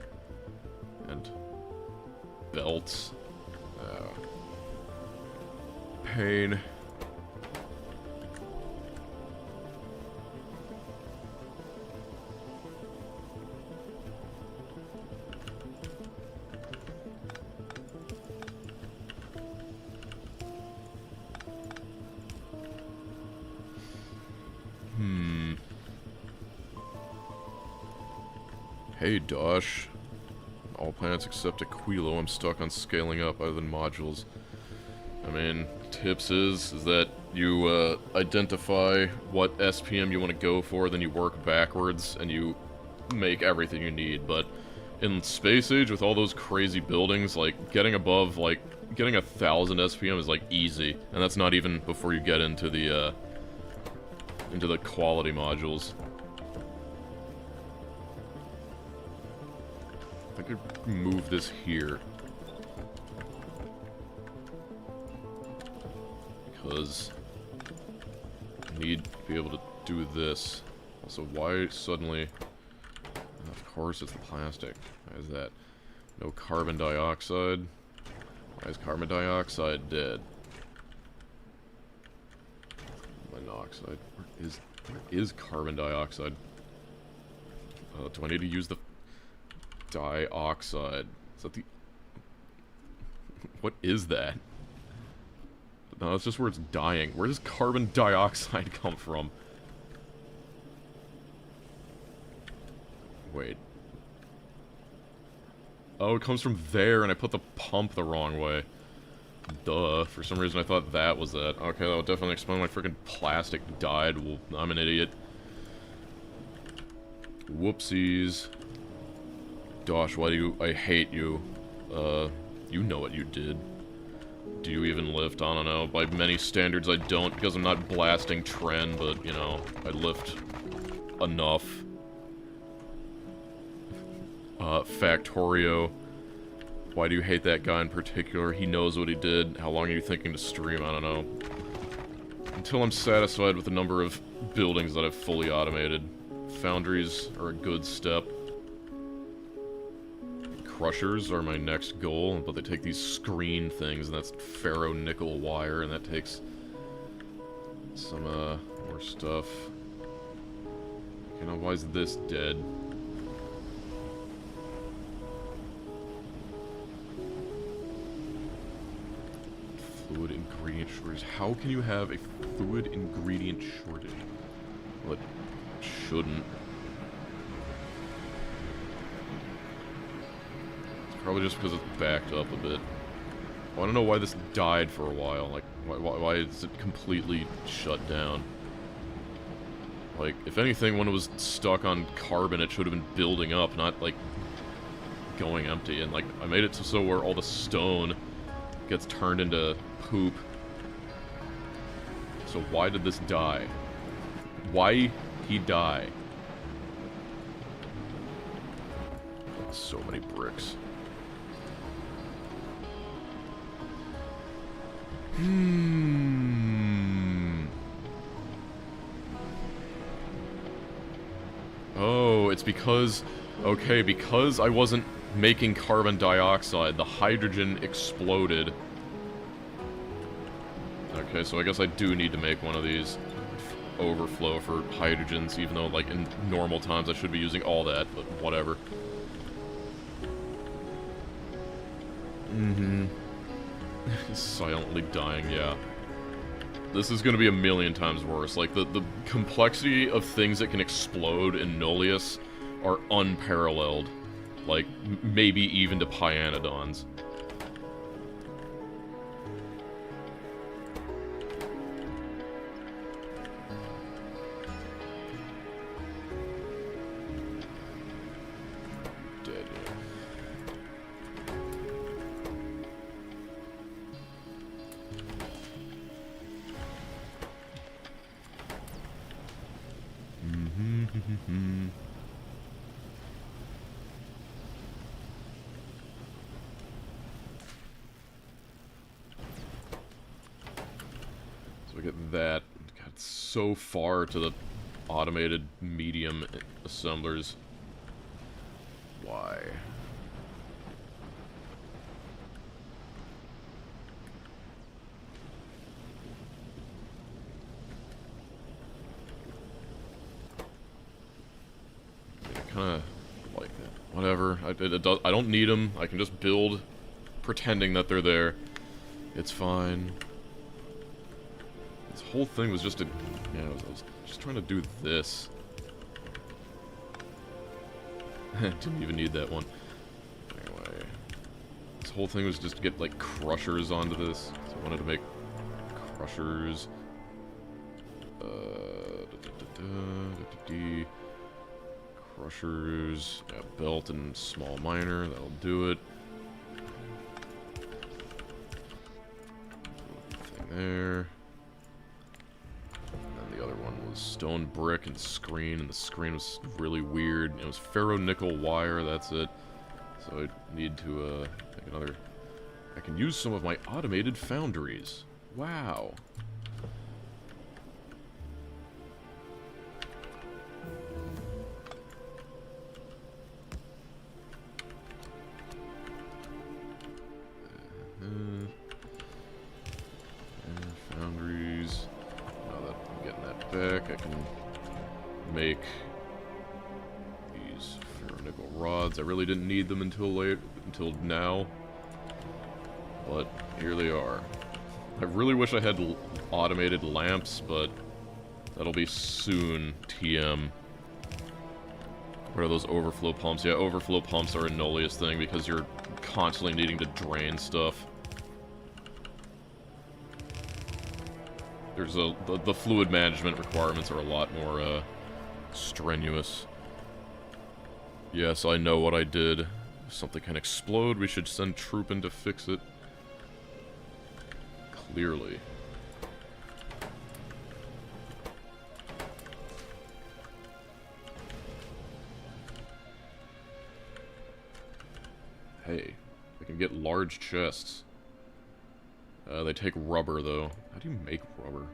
and belts. Pain. Hey, Dosh. All planets except Aquilo, I'm stuck on scaling up other than modules. I mean, tips is that you identify what SPM you want to go for, then you work backwards, and you make everything you need. But in Space Age, with all those crazy buildings, like, getting above, like, getting 1,000 SPM is, like, easy. And that's not even before you get into the quality modules. I could move this here. Because I need to be able to do this. Also, why suddenly... Of course it's the plastic. Why is that? No carbon dioxide. Why is carbon dioxide dead? Monoxide. Where is carbon dioxide? Do I need to use the... dioxide. Is that the... What is that? No, that's just where it's dying. Where does carbon dioxide come from? Wait. Oh, it comes from there, and I put the pump the wrong way. Duh. For some reason I thought that was that. Okay, that would definitely explain why freaking plastic died. Well, I'm an idiot. Whoopsies. Dosh, why do you... I hate you. You know what you did. Do you even lift? I don't know. By many standards, I don't, because I'm not blasting Tren, but, you know, I lift enough. Factorio. Why do you hate that guy in particular? He knows what he did. How long are you thinking to stream? I don't know. Until I'm satisfied with the number of buildings that I've fully automated. Foundries are a good step. Crushers are my next goal, but they take these screen things, and that's ferro-nickel wire, and that takes some, more stuff. You know, why is this dead? Fluid ingredient shortage. How can you have a fluid ingredient shortage? Well, it shouldn't. Probably just because it's backed up a bit. I want to know why this died for a while. Like, why is it completely shut down? Like, if anything, when it was stuck on carbon, it should have been building up, not, like, going empty. And, like, I made it so where all the stone gets turned into poop. So why did this die? Why he die? So many bricks. Oh, it's because... Okay, because I wasn't making carbon dioxide, the hydrogen exploded. Okay, so I guess I do need to make one of these overflow for hydrogens, even though, like, in normal times I should be using all that, but whatever. Silently dying, yeah. This is gonna be a million times worse. Like, the complexity of things that can explode in Nullius are unparalleled. Like, maybe even to Pyanodons. Dead. So we get that. Got so far to the automated medium assemblers. Why? Kind of like that. Whatever. I don't need them. I can just build pretending that they're there. It's fine. This whole thing was just a... Yeah, I was just trying to do this. Didn't even need that one. Anyway. This whole thing was just to get, like, crushers onto this. So I wanted to make crushers. Crushers, yeah, belt and small miner, that'll do it. Thing there. And then the other one was stone brick and screen, and the screen was really weird. It was ferro-nickel wire, that's it. So I need to make another... I can use some of my automated foundries. Wow. Foundries. Now that I'm getting that back, I can make these ferronickel rods. I really didn't need them until now, but here they are. I really wish I had automated lamps, but that'll be soon. TM. What are those overflow pumps? Yeah, overflow pumps are a Nullius thing because you're constantly needing to drain stuff. There's the fluid management requirements are a lot more strenuous. Yes, I know what I did. If something can explode, we should send troop in to fix it. Clearly. Hey, I can get large chests. They take rubber, though. How do you make rubber?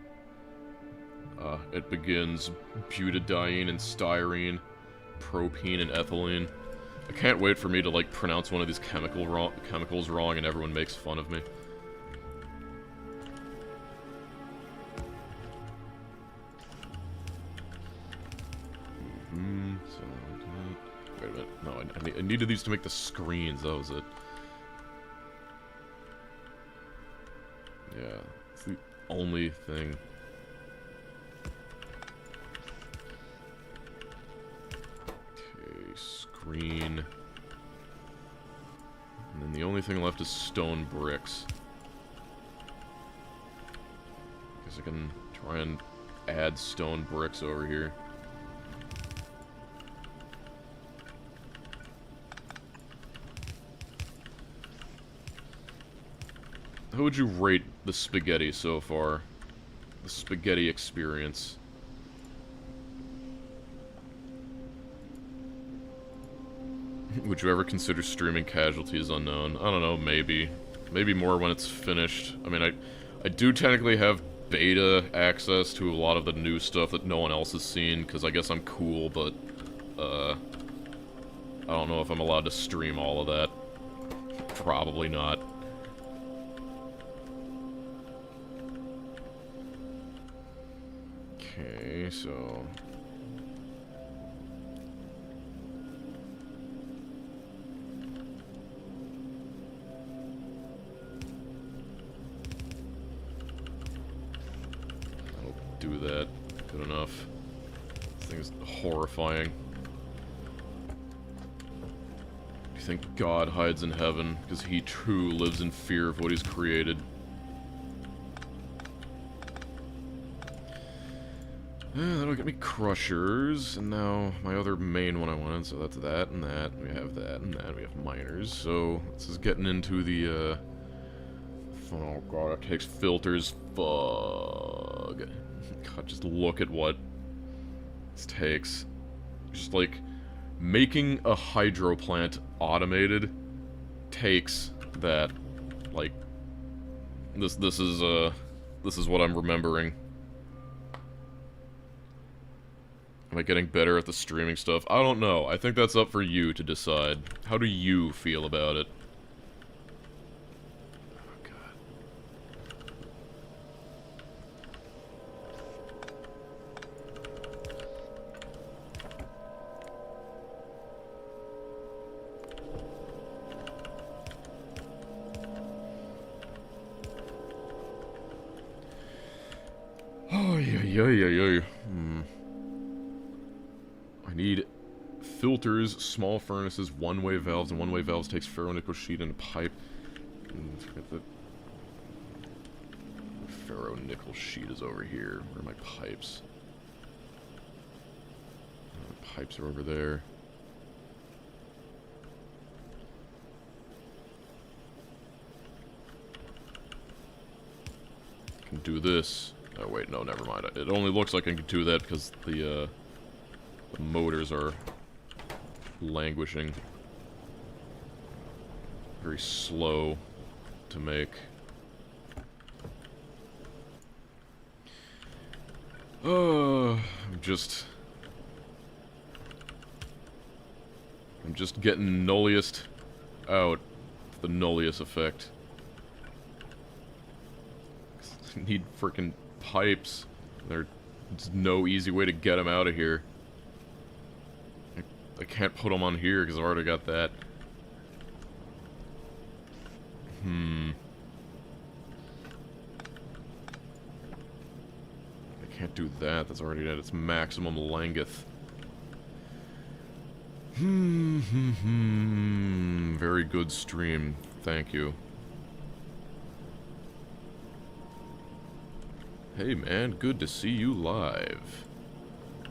It begins butadiene and styrene, propene and ethylene. I can't wait for me to, like, pronounce one of these chemicals wrong and everyone makes fun of me. Wait a minute. No, I needed these to make the screens. That was it. Yeah, it's the only thing. Okay, screen. And then the only thing left is stone bricks. Guess I can try and add stone bricks over here. how would you rate the spaghetti so far? The spaghetti experience. Would you ever consider streaming Casualties Unknown? I don't know, maybe. Maybe more when it's finished. I mean, I do technically have beta access to a lot of the new stuff that no one else has seen, because I guess I'm cool, but, I don't know if I'm allowed to stream all of that. Probably not. Okay, so... do that. Good enough. This thing is horrifying. Do you think God hides in heaven because he too lives in fear of what he's created? That'll get me crushers, and now my other main one I wanted, so that's that and that. We have that and that. We have miners, so this is getting into the, oh god, it takes filters. Fuck. God, just look at what this takes. Just like making a hydro plant automated takes that. Like this is what I'm remembering. Am I getting better at the streaming stuff? I don't know. I think that's up for you to decide. How do you feel about it? I need filters, small furnaces, one-way valves, and one-way valves takes ferro-nickel sheet and a pipe. Forget that. Ferro-nickel sheet is over here. Where are my pipes? Pipes are over there. I can do this. Oh wait, no, never mind. It only looks like I can do that because the motors are languishing. Very slow to make. I'm just getting Nullius out. The Nullius effect. I need frickin' pipes. There's no easy way to get them out of here. I can't put them on here because I've already got that. I can't do that. That's already at its maximum length. Very good stream. Thank you. Hey man, good to see you live.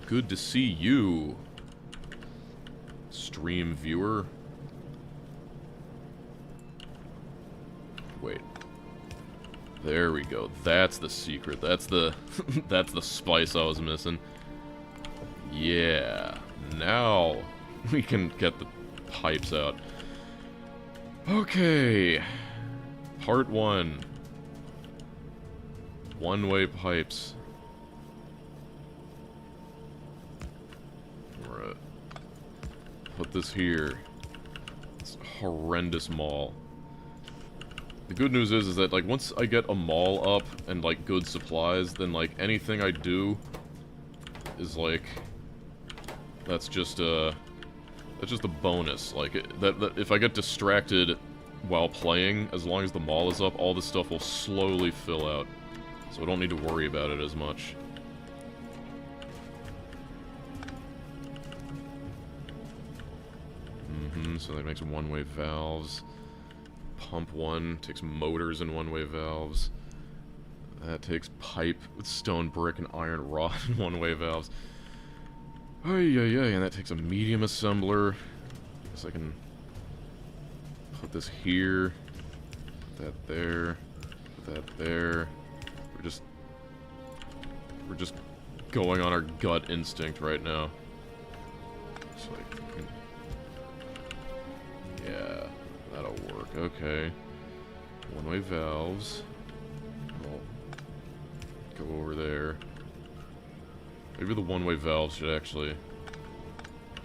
Good to see you, stream viewer. Wait. There we go. That's the secret. That's the that's the spice I was missing. Yeah. Now we can get the pipes out. Okay. Part 1. One-way pipes. Alright. Put this here. It's a horrendous mall. The good news is that, like, once I get a mall up and, like, good supplies, then, like, anything I do is, like, that's just a bonus. Like, that if I get distracted while playing, as long as the mall is up, all this stuff will slowly fill out. So I don't need to worry about it as much. So that makes one-way valves. Pump 1 takes motors and one-way valves. That takes pipe with stone brick and iron rod and one-way valves. And that takes a medium assembler. Guess I can put this here. Put that there. that there. We're just going on our gut instinct right now. It's like, yeah, that'll work. Okay. One-way valves. I'll go over there. Maybe the one-way valves should actually...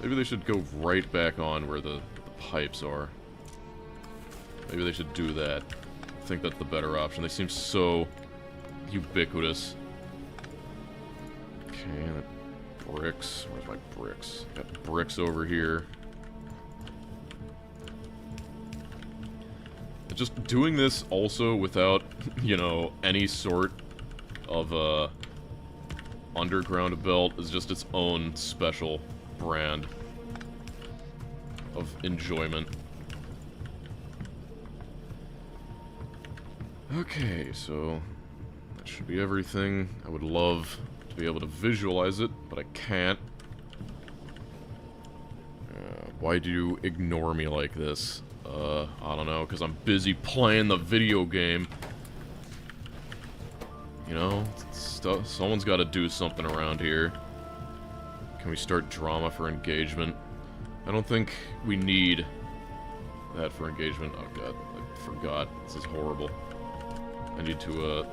Maybe they should go right back on where the pipes are. Maybe they should do that. I think that's the better option. They seem so ubiquitous. Okay, that bricks. Where's my bricks? Got bricks over here. Just doing this also without, you know, any sort of underground belt is just its own special brand of enjoyment. Okay, so that should be everything. I would love to be able to visualize it, but I can't. Why do you ignore me like this? I don't know, because I'm busy playing the video game. You know, someone's got to do something around here. Can we start drama for engagement? I don't think we need that for engagement. Oh god, I forgot. This is horrible. I need to,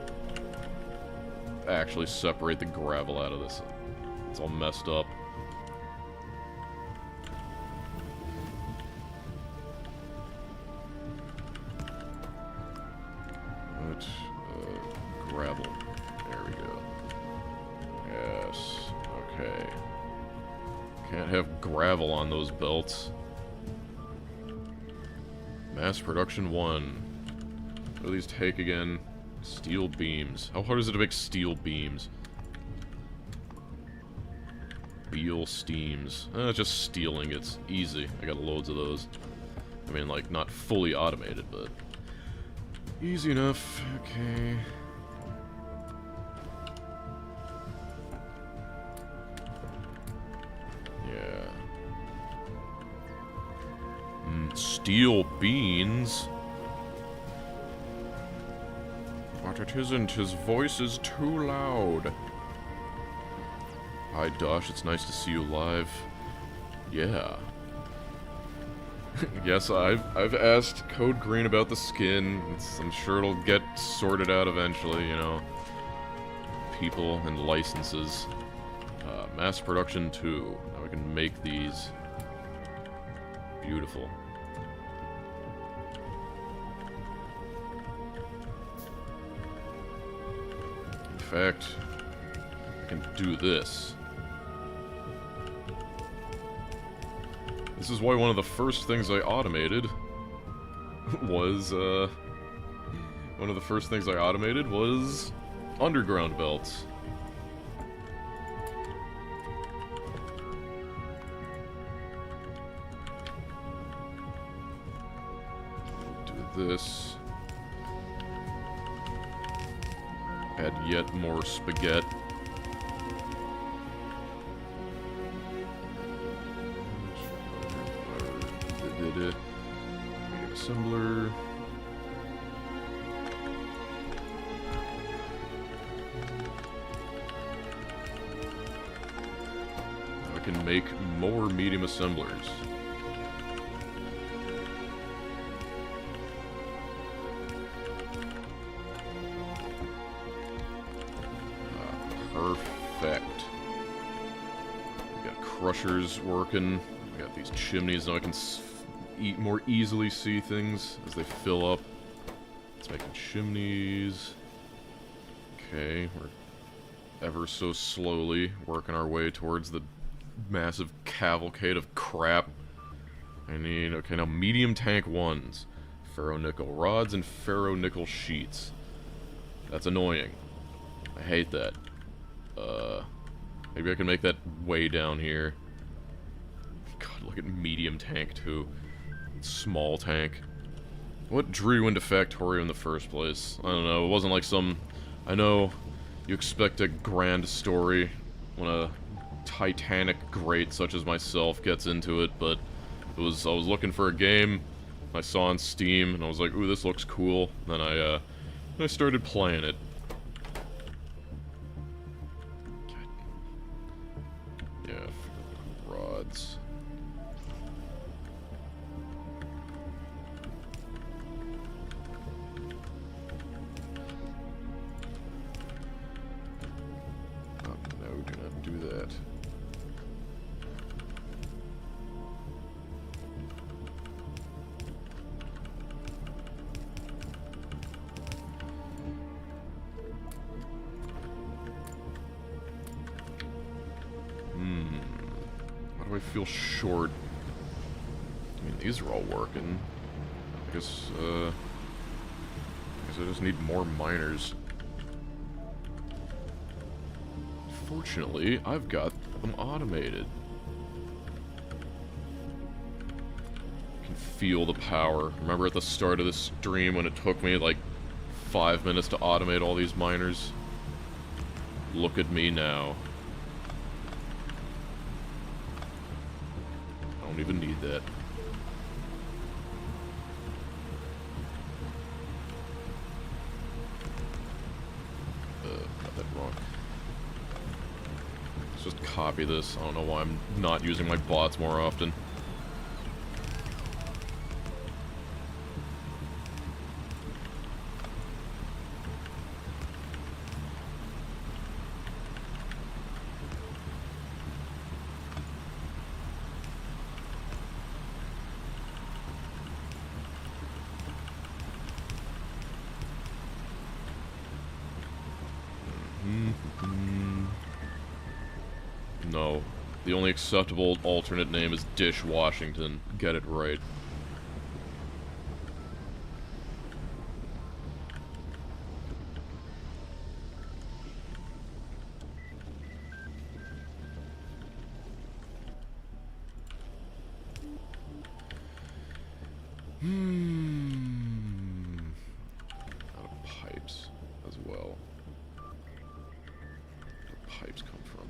actually separate the gravel out of this. It's all messed up. Gravel. There we go. Yes. Okay. Can't have gravel on those belts. Mass production 1. What do these take again? Steel beams. How hard is it to make steel beams? Wheel steams. Just stealing. It's easy. I got loads of those. I mean, like, not fully automated, but easy enough. Okay. Steel beans? But it isn't. His voice is too loud. Hi, Dosh. It's nice to see you live. Yeah. Yes, I've asked Code Green about the skin. I'm sure it'll get sorted out eventually, you know. People and licenses. Mass production 2. Now we can make these. Beautiful. In fact, I can do this. This is why one of the first things I automated was, underground belts. Do this. Add yet more spaghetti. Medium assembler. I can make more medium assemblers. Perfect. We got crushers working. We got these chimneys, now I can more easily see things as they fill up. Let's make chimneys. Okay, we're ever so slowly working our way towards the massive cavalcade of crap. I need, okay, now medium tank 1s. Ferronickel rods and ferronickel sheets. That's annoying. I hate that. Maybe I can make that way down here. God, look at medium tank, too. Small tank. What drew you into Factorio in the first place? I don't know, it wasn't like some... I know you expect a grand story when a titanic great such as myself gets into it, but I was looking for a game I saw on Steam, and I was like, ooh, this looks cool. Then I I started playing it. Yeah, rods. Oh, no, do not do that. Why do I feel short? I mean, these are all working. I guess I just need more miners. Fortunately, I've got them automated. I can feel the power. Remember at the start of this stream when it took me like 5 minutes to automate all these miners? Look at me now. I don't even need that. Got that wrong. Let's just copy this. I don't know why I'm not using my bots more often. No. The only acceptable alternate name is Dish Washington. Get it right. Out of pipes as well. Where do pipes come from?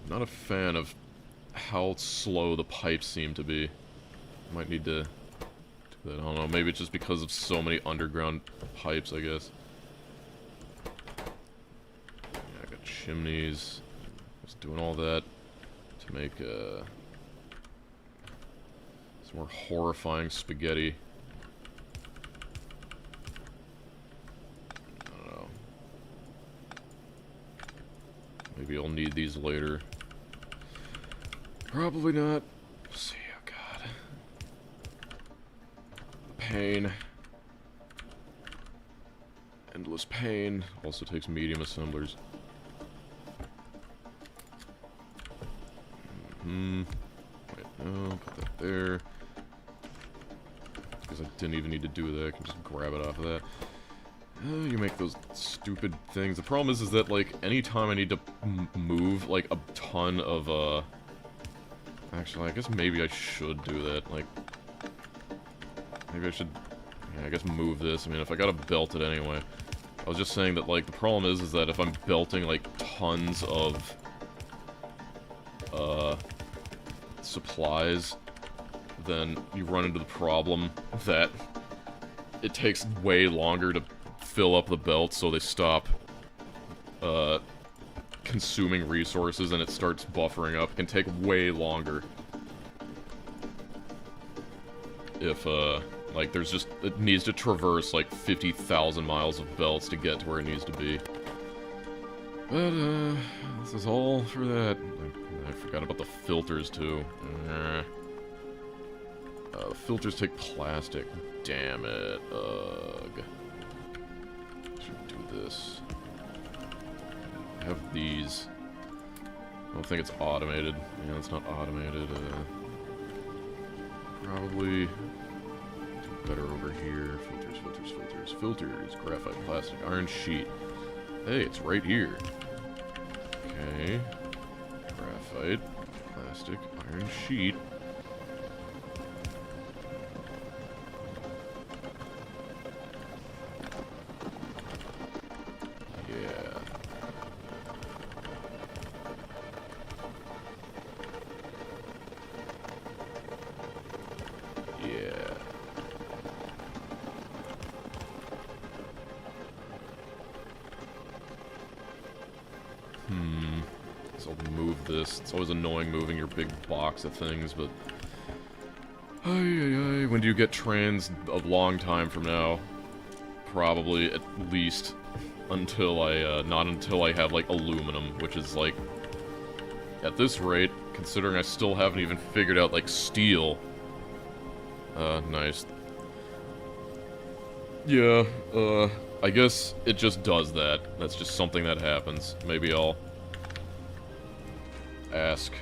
Not a fan of how slow the pipes seem to be. Might need to do that. I don't know, maybe it's just because of so many underground pipes, I guess. Yeah, I got chimneys. Just doing all that to make some more horrifying spaghetti. I don't know. Maybe I'll need these later. Probably not. Let's see, oh god. Pain. Endless pain. Also takes medium assemblers. Wait, no, put that there. Because I didn't even need to do that. I can just grab it off of that. You make those stupid things. The problem is that, like, anytime I need to move, like, a ton of, Actually, I guess maybe I should do that. Like, maybe I should, yeah, I guess move this. I mean, if I gotta belt it anyway. I was just saying that, like, the problem is that if I'm belting, like, tons of, supplies, then you run into the problem that it takes way longer to fill up the belt, so they stop, consuming resources and it starts buffering up. It can take way longer if, like, there's just, it needs to traverse, like, 50,000 miles of belts to get to where it needs to be. But, this is all for that. I forgot about the filters, too. The filters take plastic. Damn it. Ugh. Should do this. I have these. I don't think it's automated. Yeah, it's not automated. Probably do better over here. Filters, filters, filters, filters. Graphite, plastic, iron sheet. Hey, it's right here. Okay. Graphite, plastic, iron sheet. Yeah. this. It's always annoying moving your big box of things, but... When do you get trains? A long time from now. Probably, at least, until I, not until I have, like, aluminum, which is, like... At this rate, considering I still haven't even figured out, like, steel. Nice. Yeah, I guess it just does that. That's just something that happens. Maybe I'll ask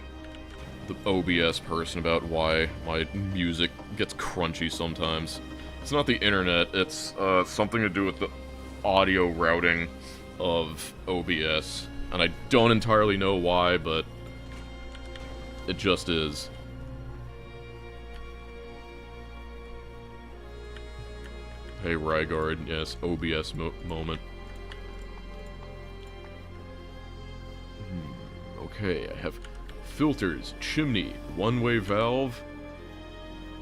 the OBS person about why my music gets crunchy sometimes. It's not the internet, it's something to do with the audio routing of OBS. And I don't entirely know why, but it just is. Hey, Rygard, yes, OBS moment. Okay, I have filters, chimney, one-way valve,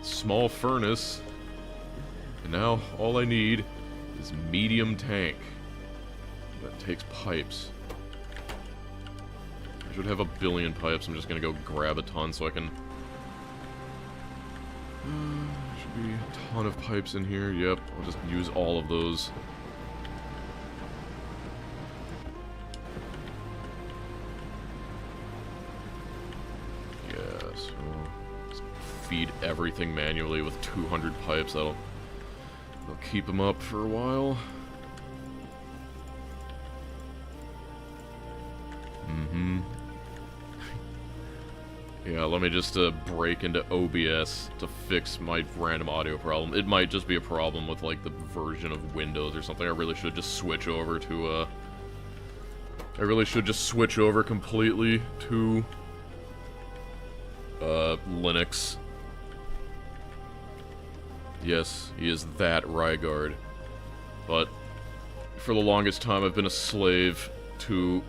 small furnace, and now all I need is medium tank. That takes pipes. I should have a billion pipes, I'm just gonna go grab a ton so I can... should be a ton of pipes in here, yep, I'll just use all of those. Yeah, so... just feed everything manually with 200 pipes, that'll keep them up for a while. Yeah, let me just break into OBS to fix my random audio problem. It might just be a problem with, like, the version of Windows or something. I really should just switch over to, I really should just switch over completely to, Linux. Yes, he is that Rygard. But, for the longest time, I've been a slave to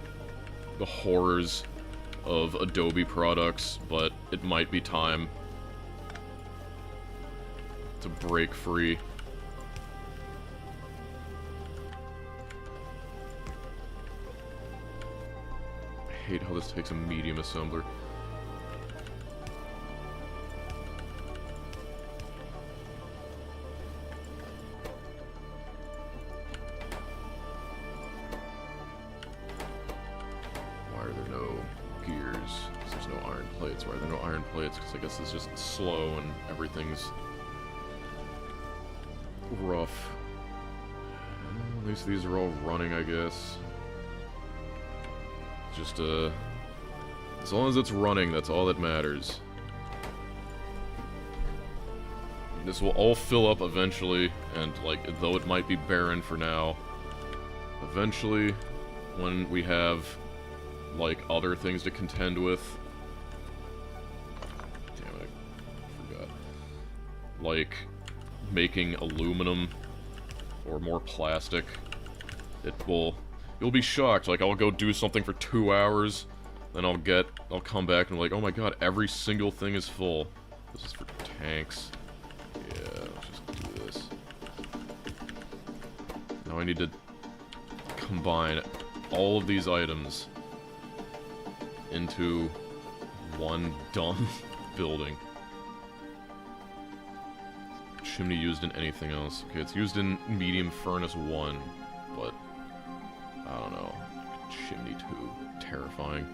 the horrors of Adobe products, but it might be time to break free. I hate how this takes a medium assembler. Because I guess it's just slow and everything's rough. At least these are all running, I guess. Just, as long as it's running, that's all that matters. This will all fill up eventually, and, like, though it might be barren for now, eventually, when we have, like, other things to contend with, like making aluminum or more plastic, you'll be shocked. Like, I'll go do something for 2 hours, then I'll come back and be like, oh my god, every single thing is full. This is for tanks. Yeah, let's just do this. Now I need to combine all of these items into one dumb building. Chimney used in anything else? Okay, it's used in medium furnace 1, but I don't know. Chimney 2, terrifying.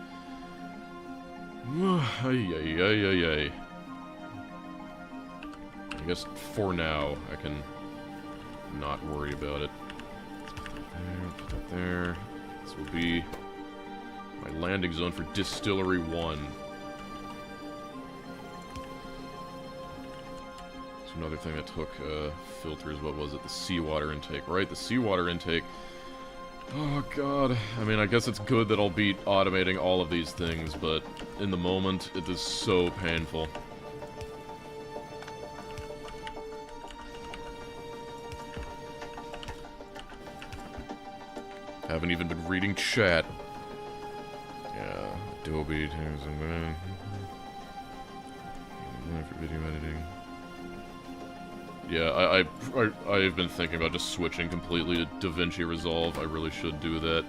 I guess for now I can not worry about it. Put that there. This will be my landing zone for Distillery 1. Another thing that took filters, what was it? The seawater intake, right? The seawater intake. Oh god. I mean, I guess it's good that I'll be automating all of these things, but in the moment, it is so painful. Haven't even been reading chat. Yeah, Adobe, for video editing. Yeah, I've been thinking about just switching completely to DaVinci Resolve. I really should do that.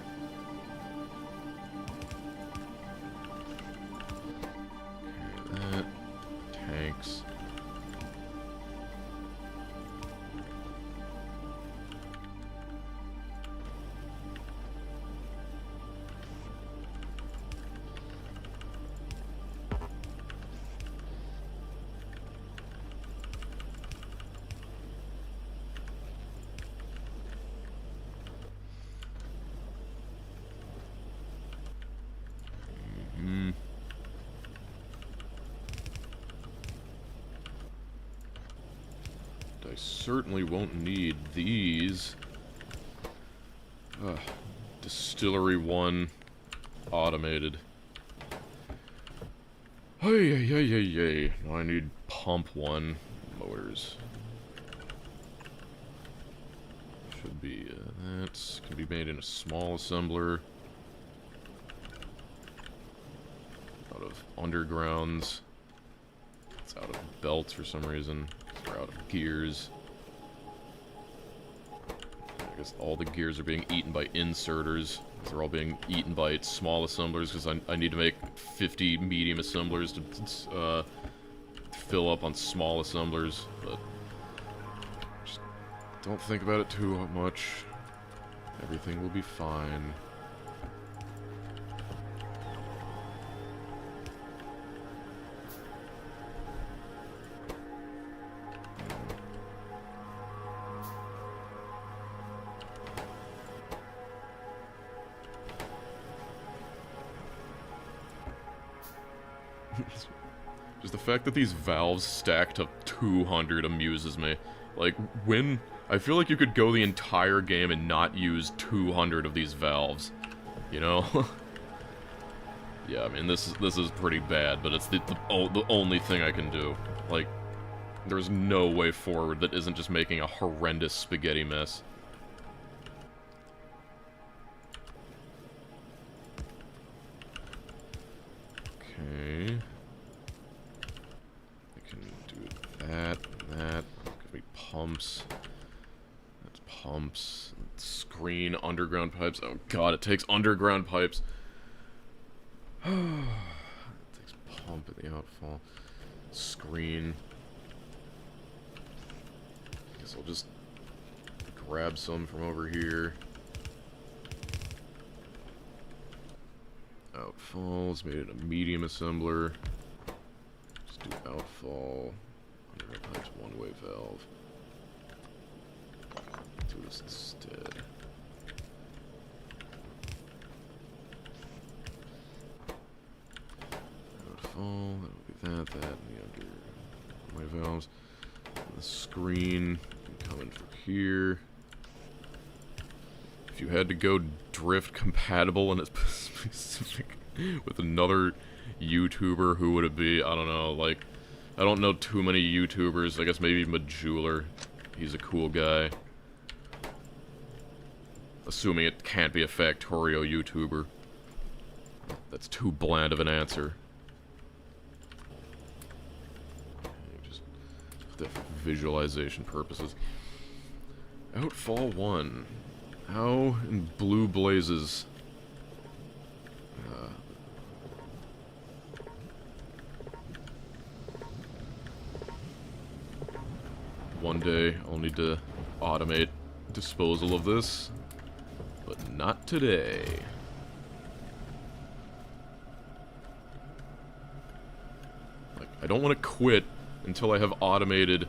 I certainly won't need these. Distillery 1 automated. Hey. Now I need pump 1 motors. Should be, that can be made in a small assembler. Out of undergrounds. It's out of belts for some reason. Or out of gears. I guess all the gears are being eaten by inserters. They're all being eaten by small assemblers because I need to make 50 medium assemblers to fill up on small assemblers. But just don't think about it too much. Everything will be fine. Just the fact that these valves stack to 200 amuses me. Like, I feel like you could go the entire game and not use 200 of these valves. You know? Yeah, I mean, this is pretty bad, but it's the only thing I can do. Like, there's no way forward that isn't just making a horrendous spaghetti mess. Okay. I can do that. Give me pumps. That's pumps. Screen, underground pipes. Oh god, it takes underground pipes. It takes pump at the outfall. Screen. Guess I'll just grab some from over here. Outfalls, made it a medium assembler. Just do outfall. Underground pipes, one-way valve. Do this instead. Outfall, that'll be that, and the under-way valves. And the screen can come in from here. If you had to go drift compatible in a specific with another YouTuber, who would it be? I don't know, like, I don't know too many YouTubers. I guess maybe Majuler. He's a cool guy. Assuming it can't be a Factorio YouTuber. That's too bland of an answer. Just for visualization purposes. Outfall 1. How in blue blazes? One day I'll need to automate disposal of this, but not today. Like, I don't want to quit until I have automated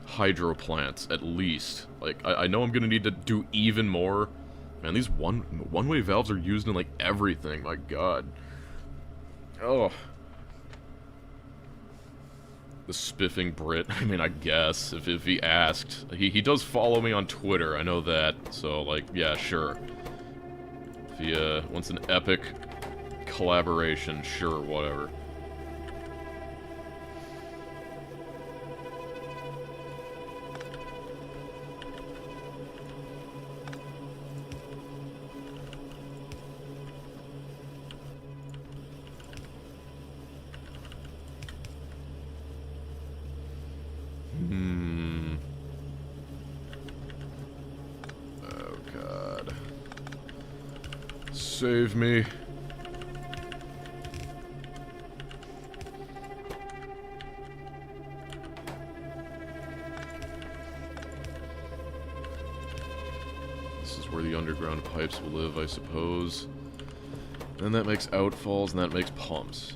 hydro plants, at least. Like, I know I'm gonna need to do even more. Man, these one-way valves are used in, like, everything. My god. Oh. The spiffing Brit. I mean, I guess, if he asked. He does follow me on Twitter, I know that. So, like, yeah, sure. If he, wants an epic collaboration, sure, whatever. Oh, God. Save me. This is where the underground pipes will live, I suppose. Then that makes outfalls, and that makes pumps.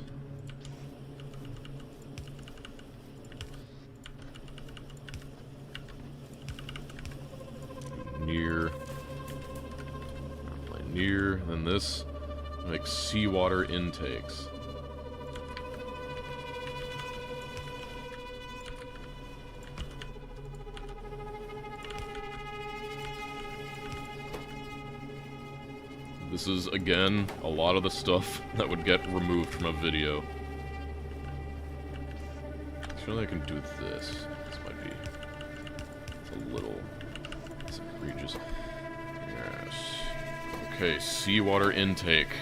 Near, then this makes seawater intakes. This is, again, a lot of the stuff that would get removed from a video. Surely I can do this. This might be... It's a little... It's egregious. Yes. Okay, seawater intake.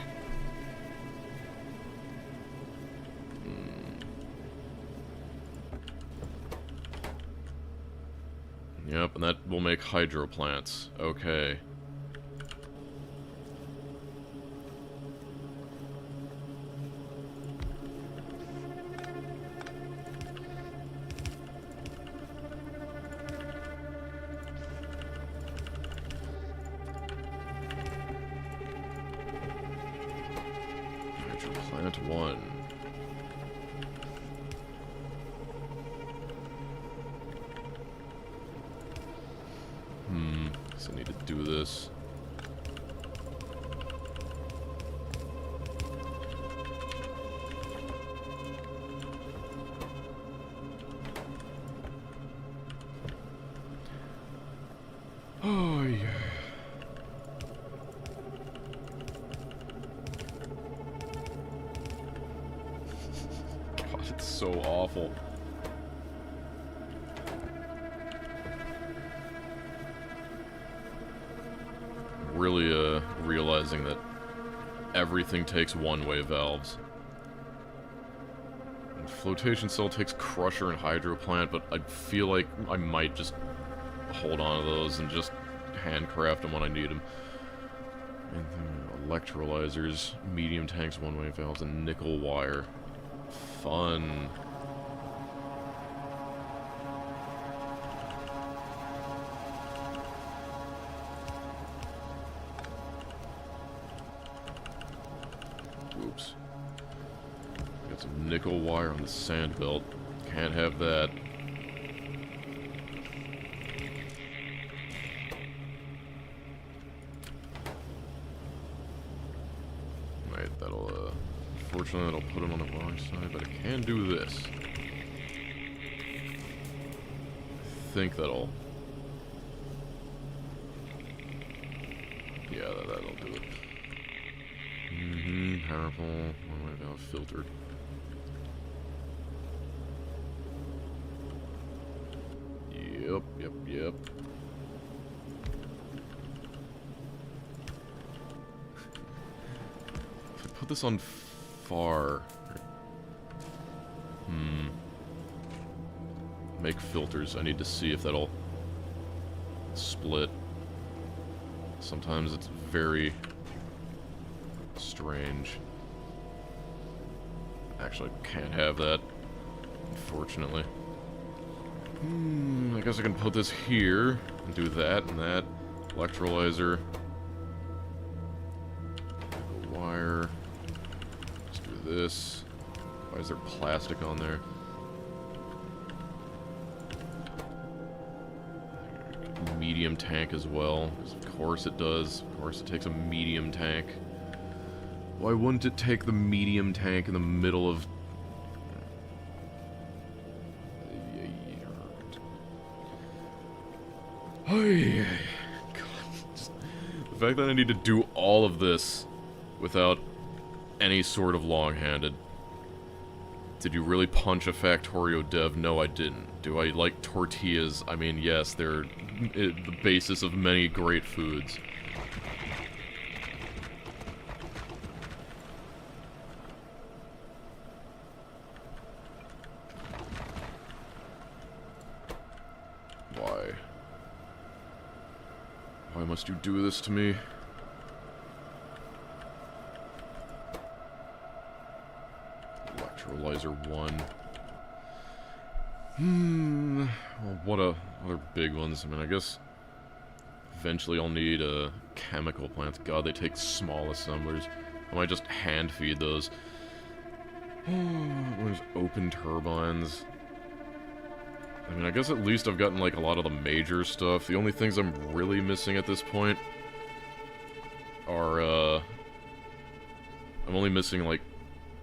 Yep, and that will make hydro plants. Okay. Hydro plant 1. Guess I need to do this. Oh, yeah. God, it's so awful. Really, realizing that everything takes one-way valves. And flotation cell takes crusher and hydro plant, but I feel like I might just hold on to those and just handcraft them when I need them. And then electrolyzers, medium tanks, one-way valves, and nickel wire. Fun. Oops. Got some nickel wire on the sand belt. Can't have that. Right, that'll, unfortunately that'll put him on the wrong side, but I can do this. I think that'll... Yeah, that'll do it. Powerful, one-way valve filtered. Yep. If I put this on far... Make filters. I need to see if that'll split. Sometimes it's very strange. Actually, can't have that, unfortunately. I guess I can put this here and do that and that. Electrolyzer. Wire. Let's do this. Why is there plastic on there? Medium tank as well. Of course it does. Of course it takes a medium tank. Why wouldn't it take the medium tank in the middle of... God. The fact that I need to do all of this without any sort of long-handed. Did you really punch a Factorio dev? No, I didn't. Do I like tortillas? I mean, yes, they're the basis of many great foods. Why? Why must you do this to me? Electrolyzer 1. Well, what other big ones? I mean, I guess eventually I'll need chemical plants. God, they take small assemblers. I might just hand feed those. There's open turbines. I mean, I guess at least I've gotten, like, a lot of the major stuff. The only things I'm really missing at this point are, I'm only missing, like,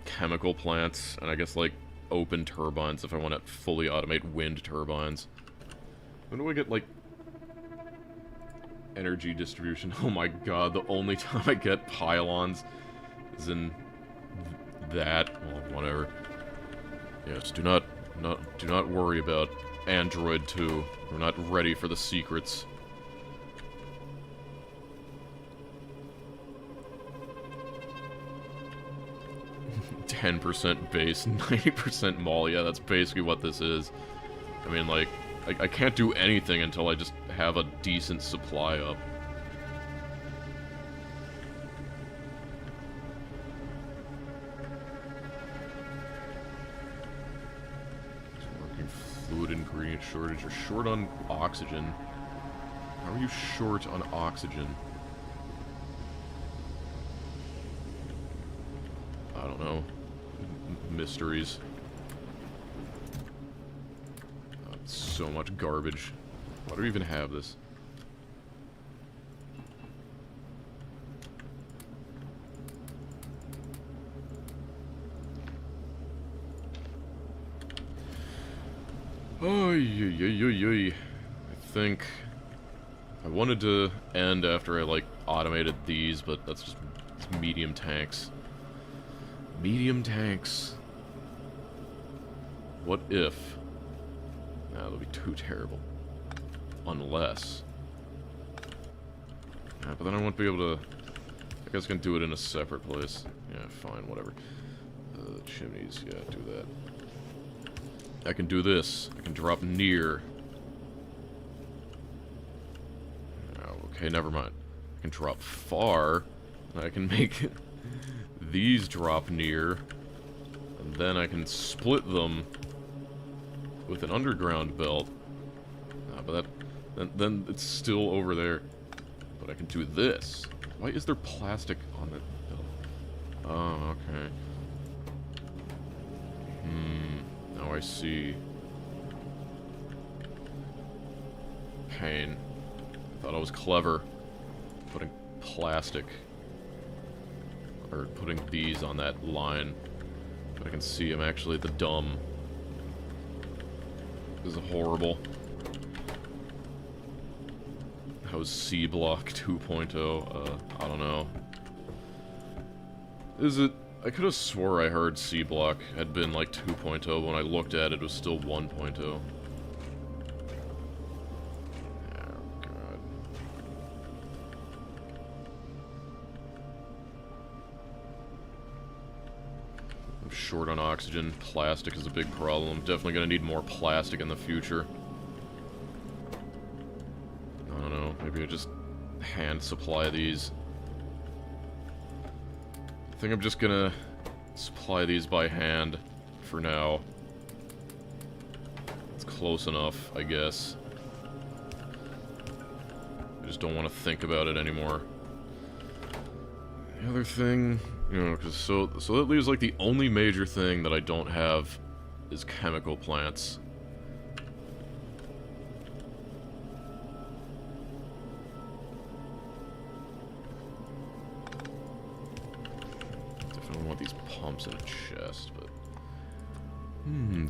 chemical plants, and I guess, like, open turbines if I want to fully automate wind turbines. When do I get, like... energy distribution. Oh my god, the only time I get pylons is in that. Well, whatever. Yes, do not worry about Android 2. We're not ready for the secrets. %10 base, 90% mall. Yeah, that's basically what this is. I mean, like, I can't do anything until I just have a decent supply up. Working fluid ingredient shortage. You're short on oxygen. How are you short on oxygen? I don't know. Mysteries. So much garbage. Why do we even have this? Oh, I think I wanted to end after I, like, automated these, but that's just it's medium tanks. Medium tanks. What if? Nah, that'll be too terrible. Unless. Yeah, but then I won't be able to. I guess I can do it in a separate place. Yeah, fine, whatever. Chimneys, yeah, do that. I can do this. I can drop near. Oh, okay, never mind. I can drop far. I can make these drop near. And then I can split them with an underground belt. But that... Then it's still over there. But I can do this. Why is there plastic on that belt? Oh, okay. Now I see. Pain. Thought I was clever. Putting plastic. Or putting these on that line. But I can see I'm actually the dumb. This is horrible. How's C block 2.0? I don't know. Is it... I could have swore I heard C block had been like 2.0, but when I looked at it, it was still 1.0. Oh, God. I'm short on oxygen. Plastic is a big problem. I'm definitely going to need more plastic in the future. I don't know. Maybe I just hand supply these. I think I'm just gonna supply these by hand for now. It's close enough, I guess. I just don't want to think about it anymore. The other thing, you know, because so that leaves like the only major thing that I don't have is chemical plants. These pumps in a chest, but...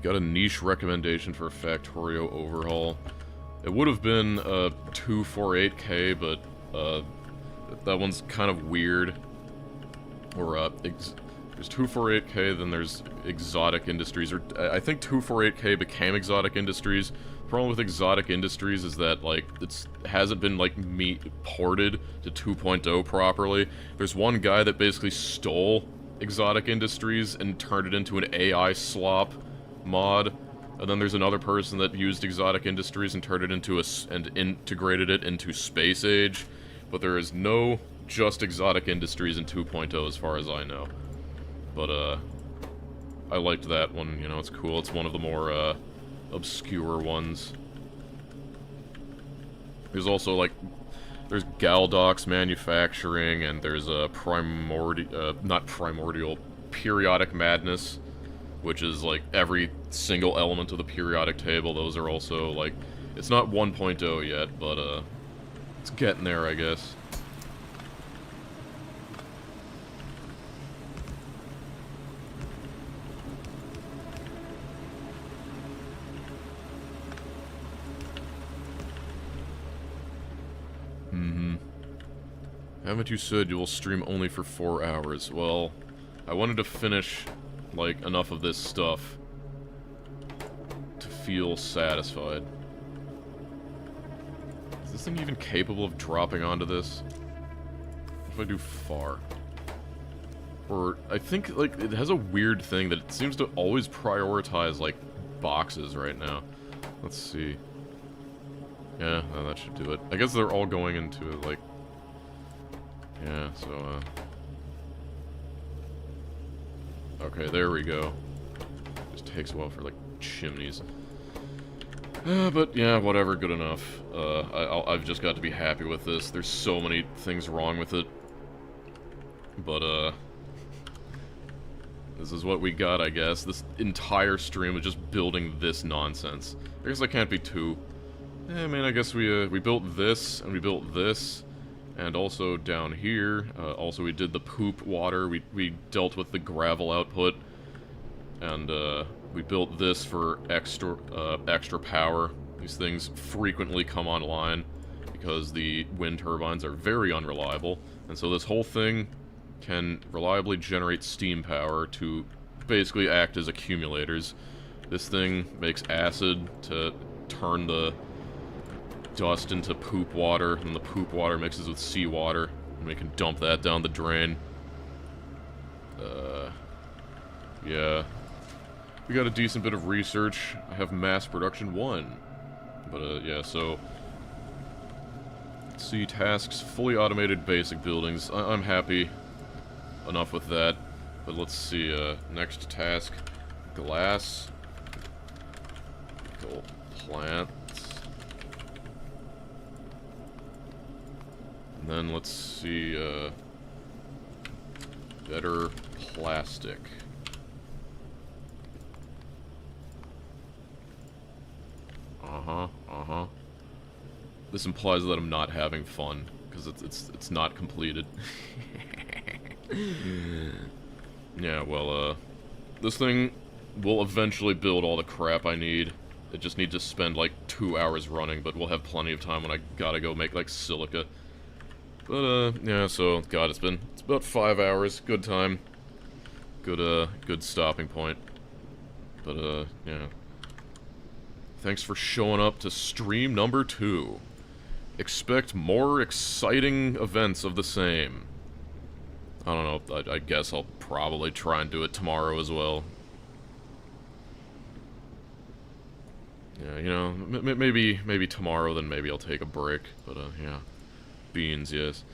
got a niche recommendation for a Factorio overhaul. It would have been 248K, but that one's kind of weird. Or, there's 248K, then there's Exotic Industries, or I think 248K became Exotic Industries. The problem with Exotic Industries is that, like, it hasn't been, like, ported to 2.0 properly. There's one guy that basically stole Exotic Industries and turned it into an AI slop mod, and then there's another person that used Exotic Industries and turned it into and integrated it into Space Age, but there is no just Exotic Industries in 2.0 as far as I know. But I liked that one, you know, it's cool. It's one of the more obscure ones. There's also, like, there's Galdox Manufacturing, and there's a Periodic Madness, which is, like, every single element of the periodic table. Those are also, like, it's not 1.0 yet, but, it's getting there, I guess. Haven't you said you will stream only for 4 hours? Well, I wanted to finish, like, enough of this stuff to feel satisfied. Is this thing even capable of dropping onto this? What if I do far? Or, I think, like, it has a weird thing that it seems to always prioritize, like, boxes right now. Let's see. Yeah, no, that should do it. I guess they're all going into, like... Yeah, so, okay, there we go. Just takes a while for, like, chimneys. But, yeah, whatever, good enough. I've just got to be happy with this. There's so many things wrong with it. But, this is what we got, I guess. This entire stream is just building this nonsense. I guess I can't be too... I mean, I guess we built this, and we built this, and also down here, also we did the poop water, we dealt with the gravel output, and, we built this for extra power. These things frequently come online, because the wind turbines are very unreliable, and so this whole thing can reliably generate steam power to basically act as accumulators. This thing makes acid to turn the dust into poop water, and the poop water mixes with seawater, and we can dump that down the drain. Yeah. We got a decent bit of research. I have mass production 1. But, yeah, so... Let's see, tasks, fully automated basic buildings. I'm happy enough with that. But let's see, next task. Glass. Gold plants. And then let's see, better plastic. This implies that I'm not having fun, because it's not completed. Yeah, well, this thing will eventually build all the crap I need. It just needs to spend, like, 2 hours running, but we'll have plenty of time when I gotta go make, like, silica. But, yeah, so, God, it's about 5 hours. Good time. Good stopping point. But, yeah. Thanks for showing up to stream number 2. Expect more exciting events of the same. I don't know, I guess I'll probably try and do it tomorrow as well. Yeah, you know, maybe tomorrow, then maybe I'll take a break. But, yeah. Beans, yes.